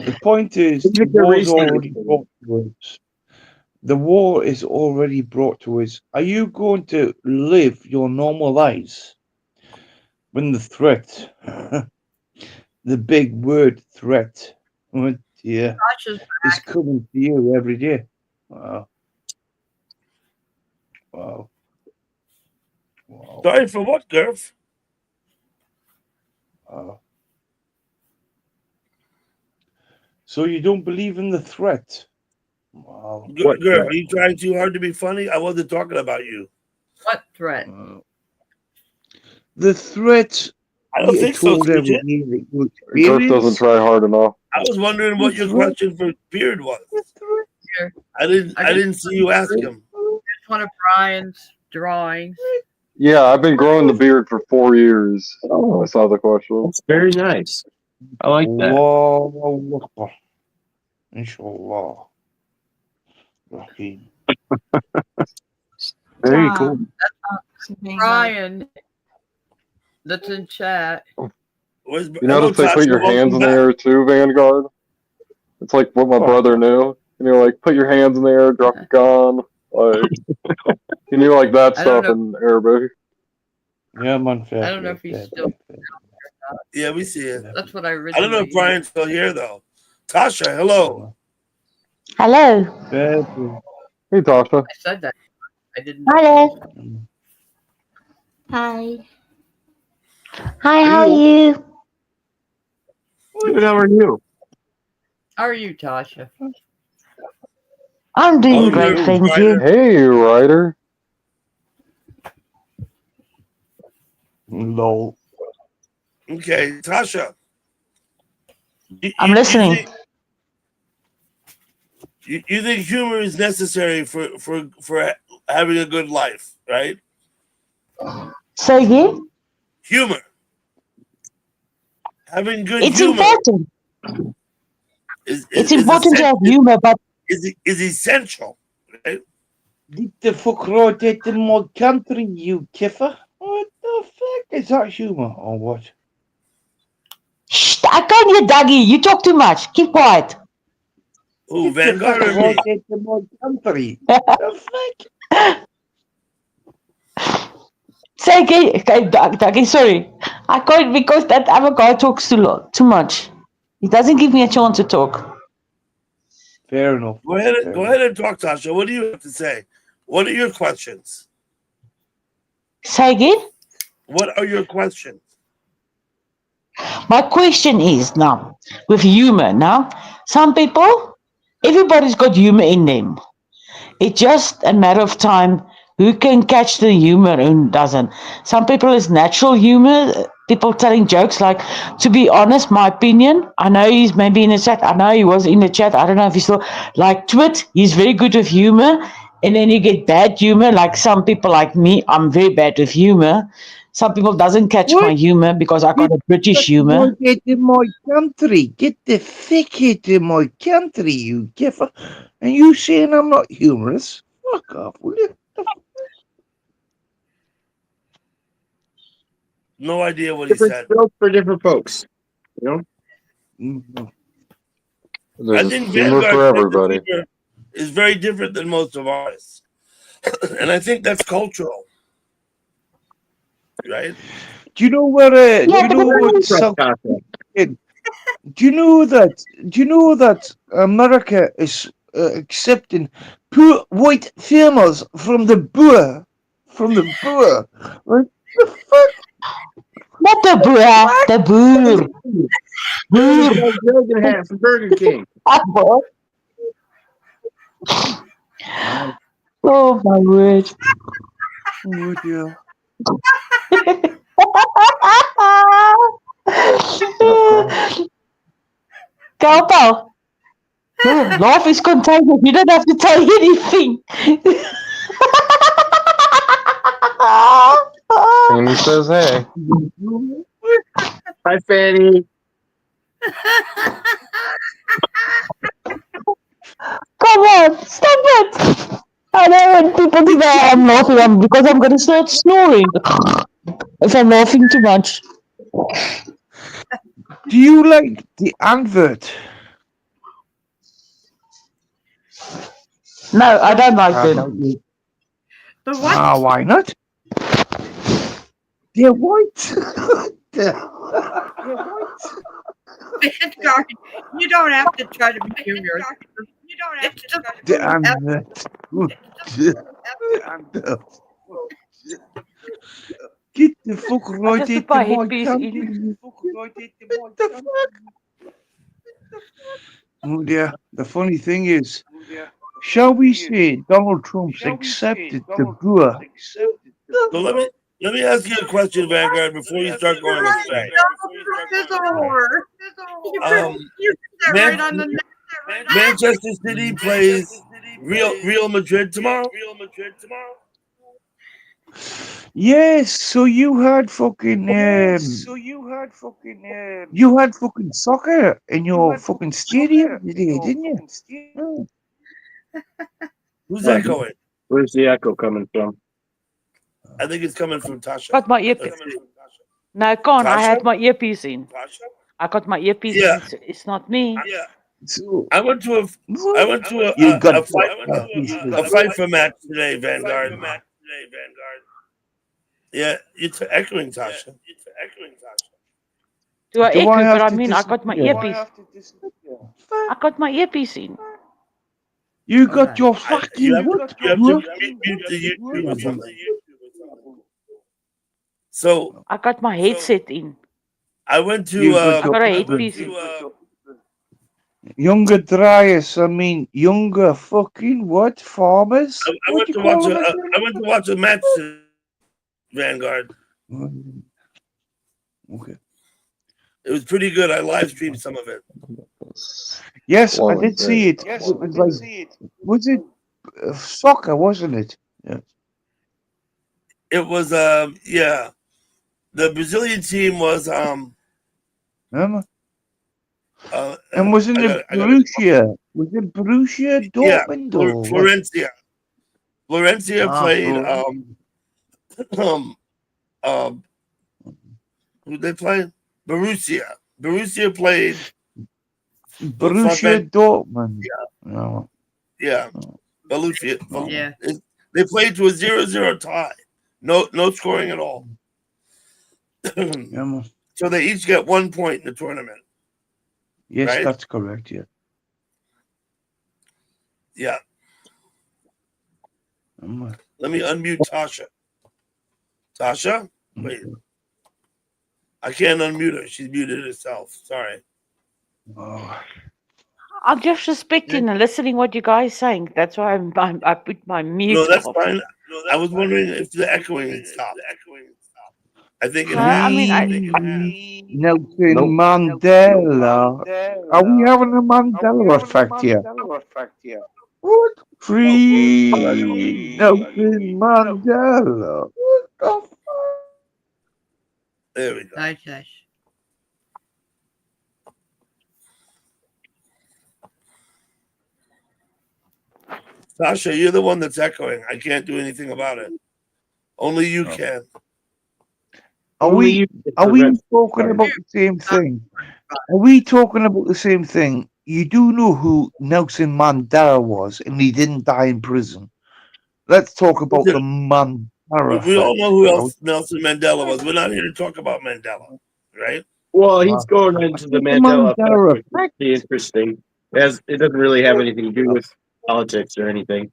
The point is, the Even the war's reason- already brought to us. The war is already brought to us. Are you going to live your normal lives when the threat, the big word threat, oh dear, Tasha's is coming to you every day? Wow. Wow. Wow. Sorry for what, Gurf? Wow. So you don't believe in the threat? Wow. What Gurf, threat? are you trying too hard to be funny? I wasn't talking about you. what threat? Wow. The threat I don't you think so, told every CJ. day that you Gurf doesn't experience. try hard enough. I was wondering what your question for Beard was. The threat. Here, I didn't see you ask him. it's one of Brian's drawings. Yeah, I've been growing the beard for 4 years. Oh, I saw the question. that's very nice. I like that. Allahu Akbar. Inshallah. Rahim. Very Wow. cool. Brian, that's in chat. Where's, You notice they put your hands in the air too, Vanguard? It's like what my brother knew. And you're like, put your hands in the air, drop a gun. Like, he knew like that I don't stuff in Arabic. Yeah, man. I don't know if he's still. Yeah, we see it. That's what I I originally. don't know if Brian's still here though. Tasha, hello. Hello. Hey, Tasha. I said that. I didn't. Hello. Hi. Hi, how are you? Good, how are you? How are you, Tasha? I'm doing Oh, great, you're thank Ryder. you. Hey, Ryder. Lol. Okay, Tasha. I'm listening. You think humor is necessary for having a good life, right? Say again? Humor. Having good It's humor important. is It's important to have humor, but is essential, right? Get the fuck right out of my country, you kiffer. What the fuck? Is that humor or what? shh, I can't hear Dougie. You talk too much. Keep quiet. Who, Get the Vanguard fuck or me? right out of my country. The fuck? Say again, okay, Dougie, sorry. I can't because that other guy talks too much. He doesn't give me a chance to talk. Fair enough. Go ahead and talk, Tasha. What do you have to say? What are your questions? Say again? What are your questions? My question is now, with humor, now, some people, everybody's got humor in them. It's just a matter of time who can catch the humor and who doesn't. Some people is natural humor, people telling jokes. Like, to be honest, my opinion, I know he's maybe in the chat. I know he was in the chat. I don't know if he's still, like Twit, he's very good with humor. And then you get bad humor, like some people like me, I'm very bad with humor. Some people doesn't catch my humor because I got a British humor. Get out of my country. Get the fuck out of my country, you kiffer. And you saying I'm not humorous? Fuck off, will you? No idea what he Different said. strokes for different folks. You know? Mm-hmm. I There's think humor for everybody. humor is very different than most of ours. And I think that's cultural. Right? Do you know where? Do you know what? Tasha. Do you know that America is accepting poor white farmers from the Boer? What the fuck? Not the boer, the boer. There's a Jordan hat from Burger King. Oh my word. Oh dear. Kelpo. Life is contagious. You don't have to tell anything. And he says, hey. Hi, Fanny. Come on, stop it. I don't want people to know I'm laughing because I'm going to start snoring if I'm laughing too much. Do you like the advert? No, I don't like them. About you. The what? Ah, why not? They're white. They're white. Vanguard, you don't have to try to be humorous. It's just The advert. The advert. Get the fuck I right just at put my the mic, headpiece can't in. you? What the fuck? Oh dear. The funny thing is, shall we say Donald Trump's accepted the brewer? So let me ask you a question, Vanguard, before you start You're going right. astray. Donald Trump is a whore. You put that right on the net. Manchester City plays Real Madrid tomorrow. Yes, so you had fucking you had fucking soccer in your fucking stadium today, didn't you? Oh. Who's echoing? Where's the echo coming from? I think it's coming from Tasha. Got my earpiece. No, I can't. I had my earpiece in. I got my earpiece Yeah. in. It's not me. So I went to you got a FIFA match today, Vanguard. Yeah, it's echoing, Tasha. Do I Do echo? I have But I to mean, I got my disappear? earpiece. I got my earpiece in. You got your You fucking have what? to mute the YouTube or something. So I got my headset in. I went to You got I got a headpiece in. younger dryers, I mean younger fucking what? Farmers? I What went you to call watch them I went to watch a match today, Vanguard. again? Okay. It was pretty good. I live streamed some of it. Yes, I Blowing did see it. It was like, was it soccer, wasn't it? Yeah. It was yeah. The Brazilian team was Remember? And wasn't it I got Borussia? Was it Borussia yeah, Dortmund or what? Florencia. Florencia Ah, played Florence. who they played? Borussia. Borussia played Borussia Dortmund. Yeah. No. Yeah. Oh. Borussia. Oh. Yeah. They played to a 0-0 tie. No scoring at all. Yeah, So they each get 1 point in the tournament. yes, Right? that's correct. Yeah. Yeah. Um, Let me unmute Tasha. Tasha? Wait. I can't unmute her. She's muted herself. Sorry. oh. I'm just respecting and listening what you guys saying. That's why I put my mute No, that's off. fine. I was wondering if the echoing had stopped. I think it No, has. I mean, Nelson Nope. Mandela. Are we having a Mandela effect here? What? Free Nelson Mandela. What the fuck? There we go. Nice. Tasha, you're the one that's echoing. I can't do anything about it. Only you can. Are we talking about the same thing? Are we talking about the same thing? You do know who Nelson Mandela was, and he didn't die in prison. Let's talk about the Mandela We all effect. know who else Nelson Mandela was. We're not here to talk about Mandela, right? Well, he's going into the Mandela effect, which is pretty interesting. It doesn't really have anything to do with politics or anything.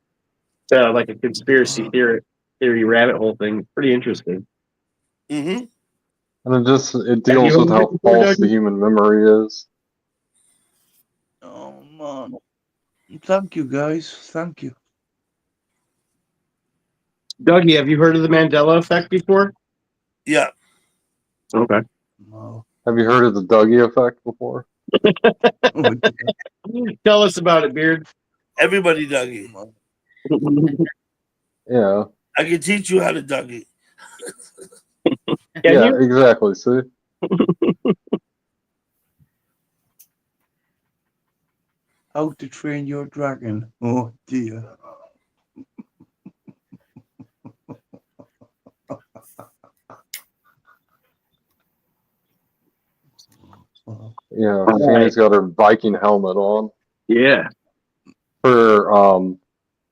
It's like a conspiracy theory rabbit hole thing. Pretty interesting. Mm-hmm. And it deals with how false the human memory is. Oh man! Thank you, guys. Thank you. Dougie, have you heard of the Mandela effect before? Yeah. Okay. No. Have you heard of the Dougie effect before? Oh, dear. Tell us about it, Beard. Everybody Dougie. Yeah. I can teach you how to Dougie. Can Yeah, you? exactly. See? How to Train Your Dragon. Oh dear. Yeah, Right. Sandy's got her Viking helmet on. Yeah. Her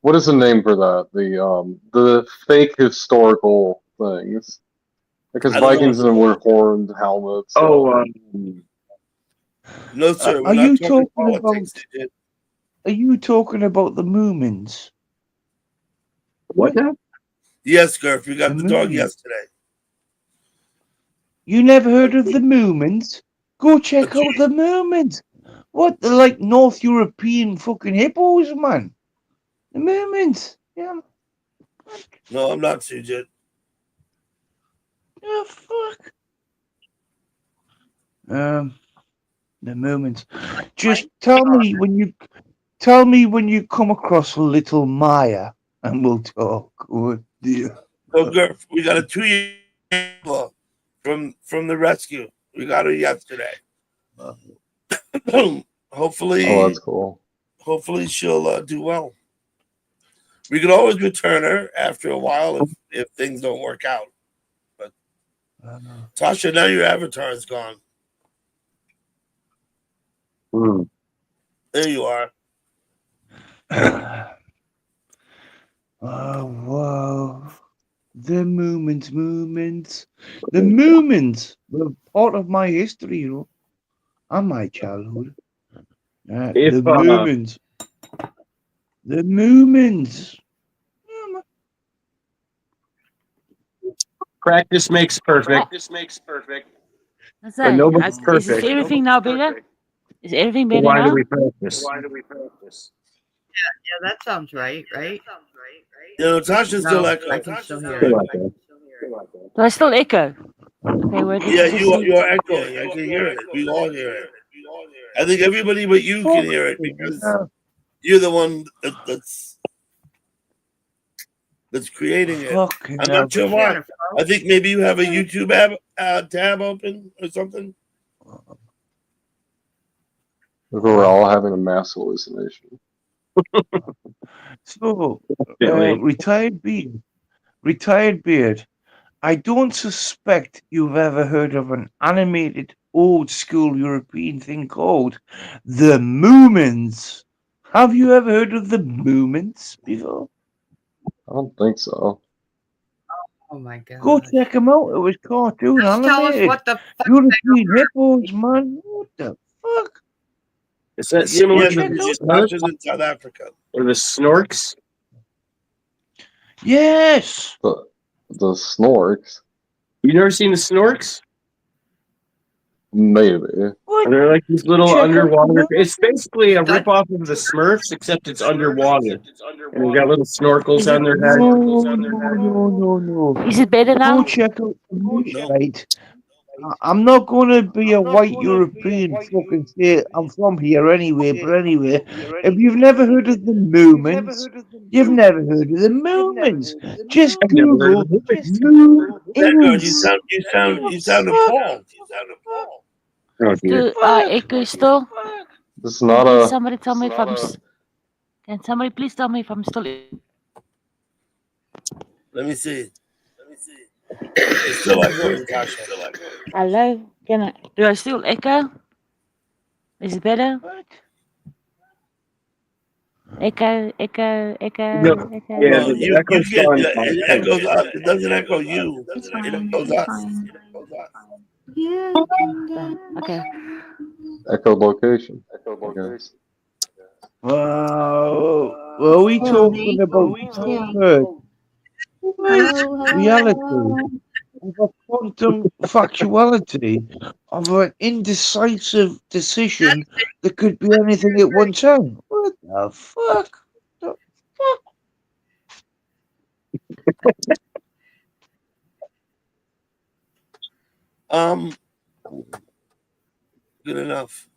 what is the name for that? The fake historical things. Because I don't know. Vikings didn't wear horned helmets. Oh, No, sir. We're Are not you talking talking about? politics. Digit. Are you talking about the Moomins? what now? Yes, Gurf. We got The the dog Moomins. yesterday. You never heard of the Moomins? Go check But out the Moomins. What? They're like North European fucking hippos, man. The Moomins. Yeah. No, I'm not, Sujit. Oh, fuck. The Moomins. Just tell me when you come across a little Maya, and we'll talk. Oh dear. So, Gurf, we got a 2-year from the rescue. We got her yesterday. Hopefully, Oh, that's cool. hopefully she'll do well. We could always return her after a while if things don't work out. But Tasha, now your avatar is gone. There you are. Oh wow. The Moomins. The Moomins were part of my history, you know, and my childhood. If The Moomins. The Moomins. practice makes perfect, That's but it. nobody's Is perfect. everything now better? Is everything better Why do now? we practice? Yeah, that sounds right. You know, Tasha's still No, echoing. I can still hear Feel it. like that. Do I still echo? Okay, where did Yeah, you just you are echoing. I can hear it. We all hear it. I think everybody but you can hear it because you're the one that's creating it. Fucking I'm hell. not sure why. I think maybe you have a YouTube tab open or something. We're all having a mass hallucination. So, Definitely. retired beard. I don't suspect you've ever heard of an animated old school European thing called the Moomins. Have you ever heard of the Moomins before? I don't think so. Oh my god. Go check them out. It was cartoon Just tell us animated. what the fuck European hippos, man. What the fuck? Is that similar Yeah, to check the out- Tasha's Snorks in South Africa. or the Snorks? Yes. The Snorks? You never seen the Snorks? Maybe. What? They're like these little Check out the underwater. Moomins. It's basically a That- ripoff of the Smurfs, except it's underwater. And they got little snorkels Is on it their head. No. Is it better Go now? check out the Moomins, No. right? I'm not going to be a white European fucking say I'm from here anyway, but anyway, if you've never heard of the Moomins, you've never heard of the Moomins. Just I've never heard Google of the Moomins. That girl, you Moomins. sound appalled. Oh dear. Do I echo still? This is not Can a. somebody tell me if I'm? Can somebody please tell me if I'm still? Let me see. It's still echoing, Tasha. Hello? Do I still echo? Is it better? Echo. No. Yeah, Well, the you echo's get gone. it echoes up. It doesn't echo you. It's It fine. echoes It's us. fine. Yeah, you can get. Okay. Echo location. Okay. Were we Hello, talking about bird hello. reality of a quantum factuality of an indecisive decision that could be anything at one time? What the fuck? The fuck? Good enough.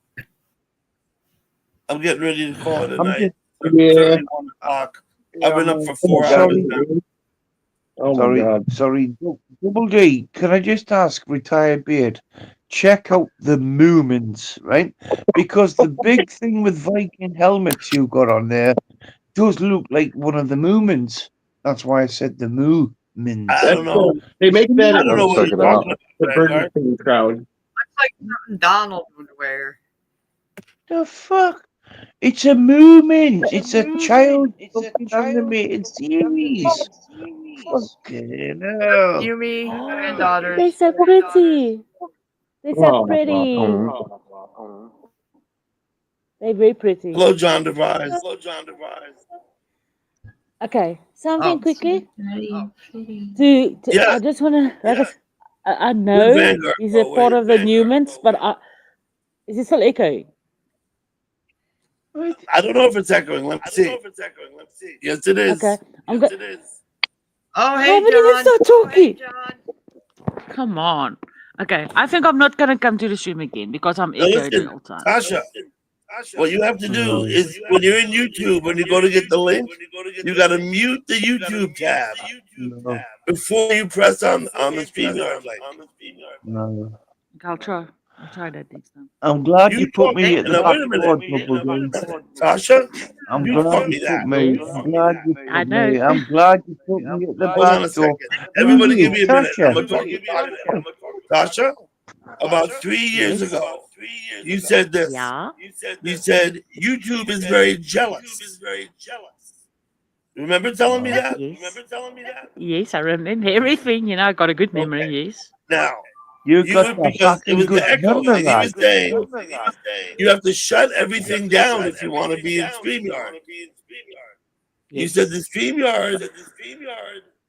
I'm getting ready to call it a I'm night. just, yeah. 1 o'clock. I've been up for Oh, 4 hours sorry. now. Oh my Sorry, God. sorry. Double D, can I just ask, retired beard, check out the Moomins, right? Because the big thing with Viking helmets you got on there does look like one of the Moomins. That's why I said the Moomins. I That's don't know. they make that I at don't know Let's what check you're it out. talking about, the Burger Vanguard. King crowd. Looks like something Donald would wear. The fuck? It's a Moomin. It's a child fucking animated series. Fucking hell. Yumi, They granddaughters. said pretty. They said Oh, pretty. Mm. They're very pretty. Hello, John DeVries. Okay, something Oh, quickly. Very pretty. To Yeah, I just want to like I where's know Vanguard? he's a Oh, part wait. of the Newmans, but is it still echoing? What? I don't know if it's echoing. Let me see. Yes, it is. Okay, I'm going. Oh, How hey, many you John. start talking? Come on. Okay, I think I'm not gonna come to the stream again because I'm Now echoed the listen, whole time. Tasha. What you have to do is when you're in YouTube, when you go to get the link, you got to mute the YouTube tab No, before you press on the StreamYard link. no. Okay, I'll try. I'll try that next time. I'm glad you put taught me at the now back wait a minute, door, Double D. Tasha. I'm You glad taught you me put that. me. I'm glad you I put know. me. I'm glad you put me at the Hold back on a door. second. Who Everybody, you, give me a minute. I'm Tasha? gonna talk to Tasha. About 3 years Yes. ago, you said this. Yeah. You said YouTube is very jealous. Remember telling me that? Yes. Yes, I remember everything. You know, I got a good memory. Okay. Yes. Now, You you got the because it fucking was the good echo, memory, and he lad. was saying you have to shut everything down if you want to be in StreamYard. You said Yes. the StreamYard.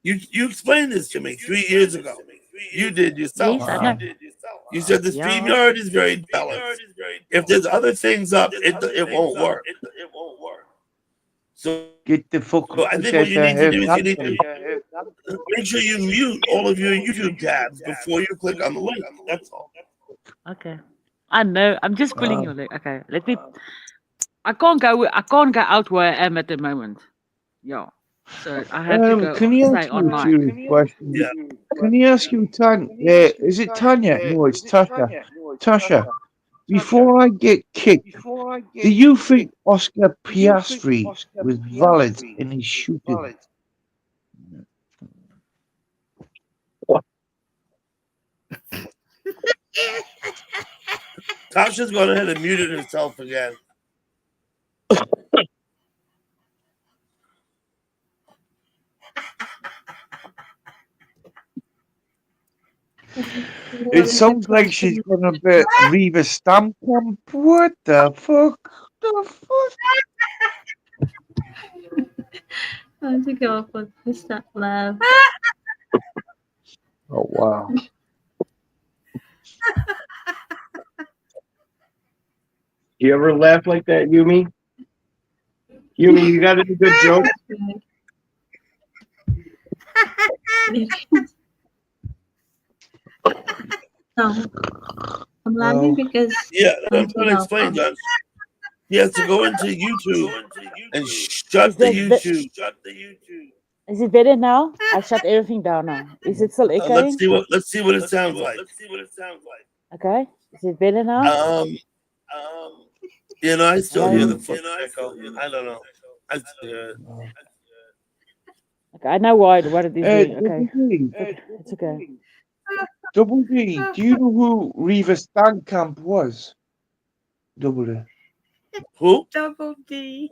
You explained this to me 3 years ago. You did yourself. Yes, I know. You said the Yeah. StreamYard is very jealous. If there's other things up, it won't work. So Get the fuck I think out what you need to do is you need of to make sure you mute all of your YouTube tabs before you click on the link. That's all. Okay. I know. I'm just pulling Ah. your leg. Okay. Let me. I can't go out where I am at the moment. Yeah. So I have to go Can you stay ask you a online. serious question? Yeah. Can you ask you, Tanya? Is it Tanya? No, it's Tasha. Tasha, before I get kicked, do you think Oscar Piastri was valid in his shooting? Tasha's gone ahead and muted herself again. It sounds like she's gonna be Reva Stamkamp. What the fuck? The fuck? I want to go for that laugh. Oh wow. You ever laugh like that, Yumi? Yumi, you got any good jokes? No, I'm laughing because Yeah, I'm something trying to explain, else. John. He has to go into YouTube and shut Is the that YouTube. Is it better now? I shut everything down now. Is it still Let's echoing? see what it sounds like. Okay. Is it better now? I still hear the Hello? foot echo. I don't know. I still hear it. Okay, I know what it is doing. Okay. Double D, It's okay. Double D, do you know who Reva Stamkamp was? Double D. Who? Double D.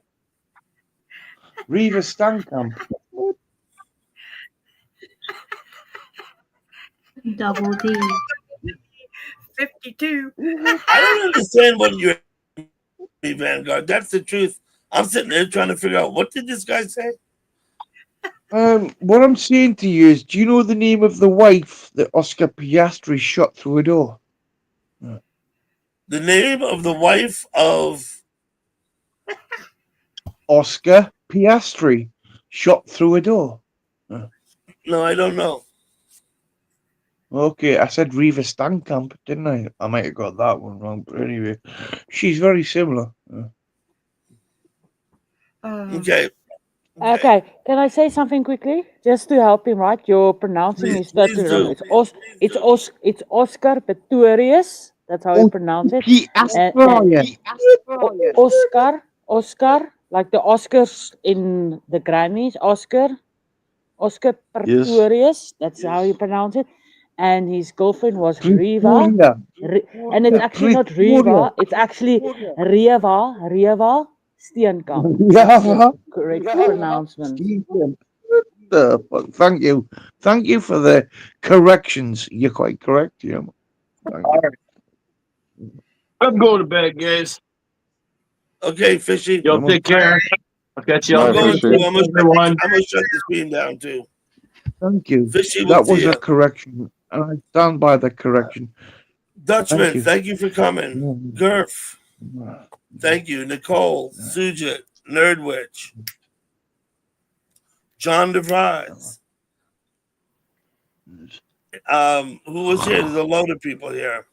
Reva Stamkamp. Double D. 52. I don't understand what you're Vanguard. That's the truth. I'm sitting there trying to figure out what did this guy say? What I'm saying to you is, do you know the name of the wife that Oscar Piastri shot through a door? The name of the wife of Oscar Piastri shot through a door. No, I don't know. Okay, I said Reva Stamkamp, didn't I? I might have got that one wrong, but anyway, she's very similar. Okay. Okay, can I say something quickly? Just to help him, right? Your pronouncing Please, is totally please wrong. do. It's Oscar Pistorius. That's how you pronounce it. And Oscar, like the Oscars in the Grammys, Oscar Pistorius. That's how you pronounce it. And his girlfriend was Riva. And it's actually not Riva, it's actually Rieva Steenkamp. That's the correct pronouncement. Thank you. Thank you for the corrections. You're quite correct, yeah. Thank All you. right. I'm going to bed, guys. Okay, Fishy. Y'all take care. I'll catch y'all I'm Night, going next Fishy. to. week, everyone. I'm gonna shut the screen down too. Thank you. Fishy, we'll That see was a you. correction, and I stand by the correction. Dutchman, you. thank you for coming. Gurf, thank you. Nicole, Sujit, Nerdwitch, John DeVries. Who was here? There's a load of people here.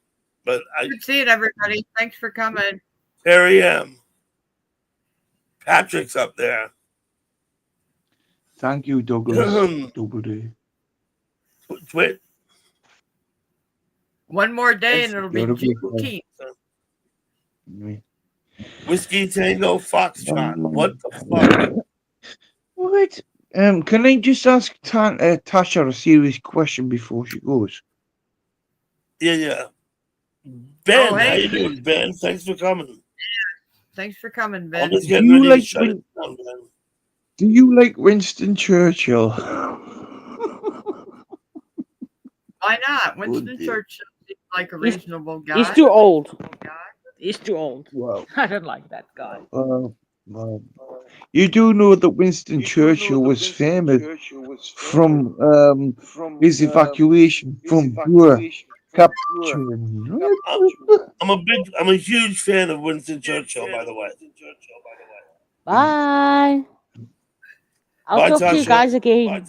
But Good seeing everybody. Thanks for coming. Harry M. Patrick's up there. Thank you, Douglas. Double D. Twit. One more day and it'll be You're a good Juneteenth. guy. Whiskey Tango Foxtrot. What the fuck? What? Can I just ask Tasha a serious question before she goes? Yeah. Ben, Oh, hey. how you doing, Ben? Thanks for coming. Thanks for coming, I'm Ben. just getting ready to shut it down, Ben. Do you like Winston Churchill? Why not? Winston Churchill seems like a reasonable guy. He's too old. He's too old. Wow. I don't like that guy. You do know that Winston Churchill was famous from his evacuation from Boer capturing. I'm a huge fan of Winston Churchill, by the way. Bye. I'll Bye, talk to you Tasha. guys again.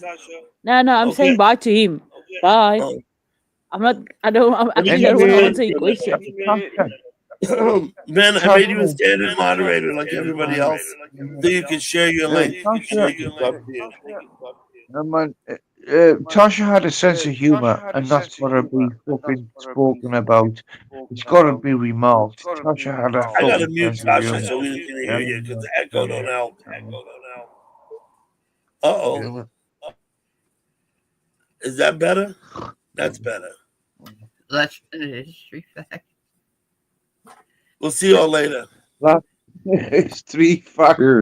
No, I'm saying bye to him. Bye. I'm not. I actually don't want to answer your question. Ben, I made you a standard moderator like everybody else, so you can share your link. Tasha had a sense of humor, and that's got to be fucking spoken about. It's got to be remarked. Tasha had a I gotta fucking mute sense of Tasha humor. so we can hear you because the echo don't help. Uh-oh. Is that better? That's better. Let's finish. We'll see y'all later. It's 3 facts.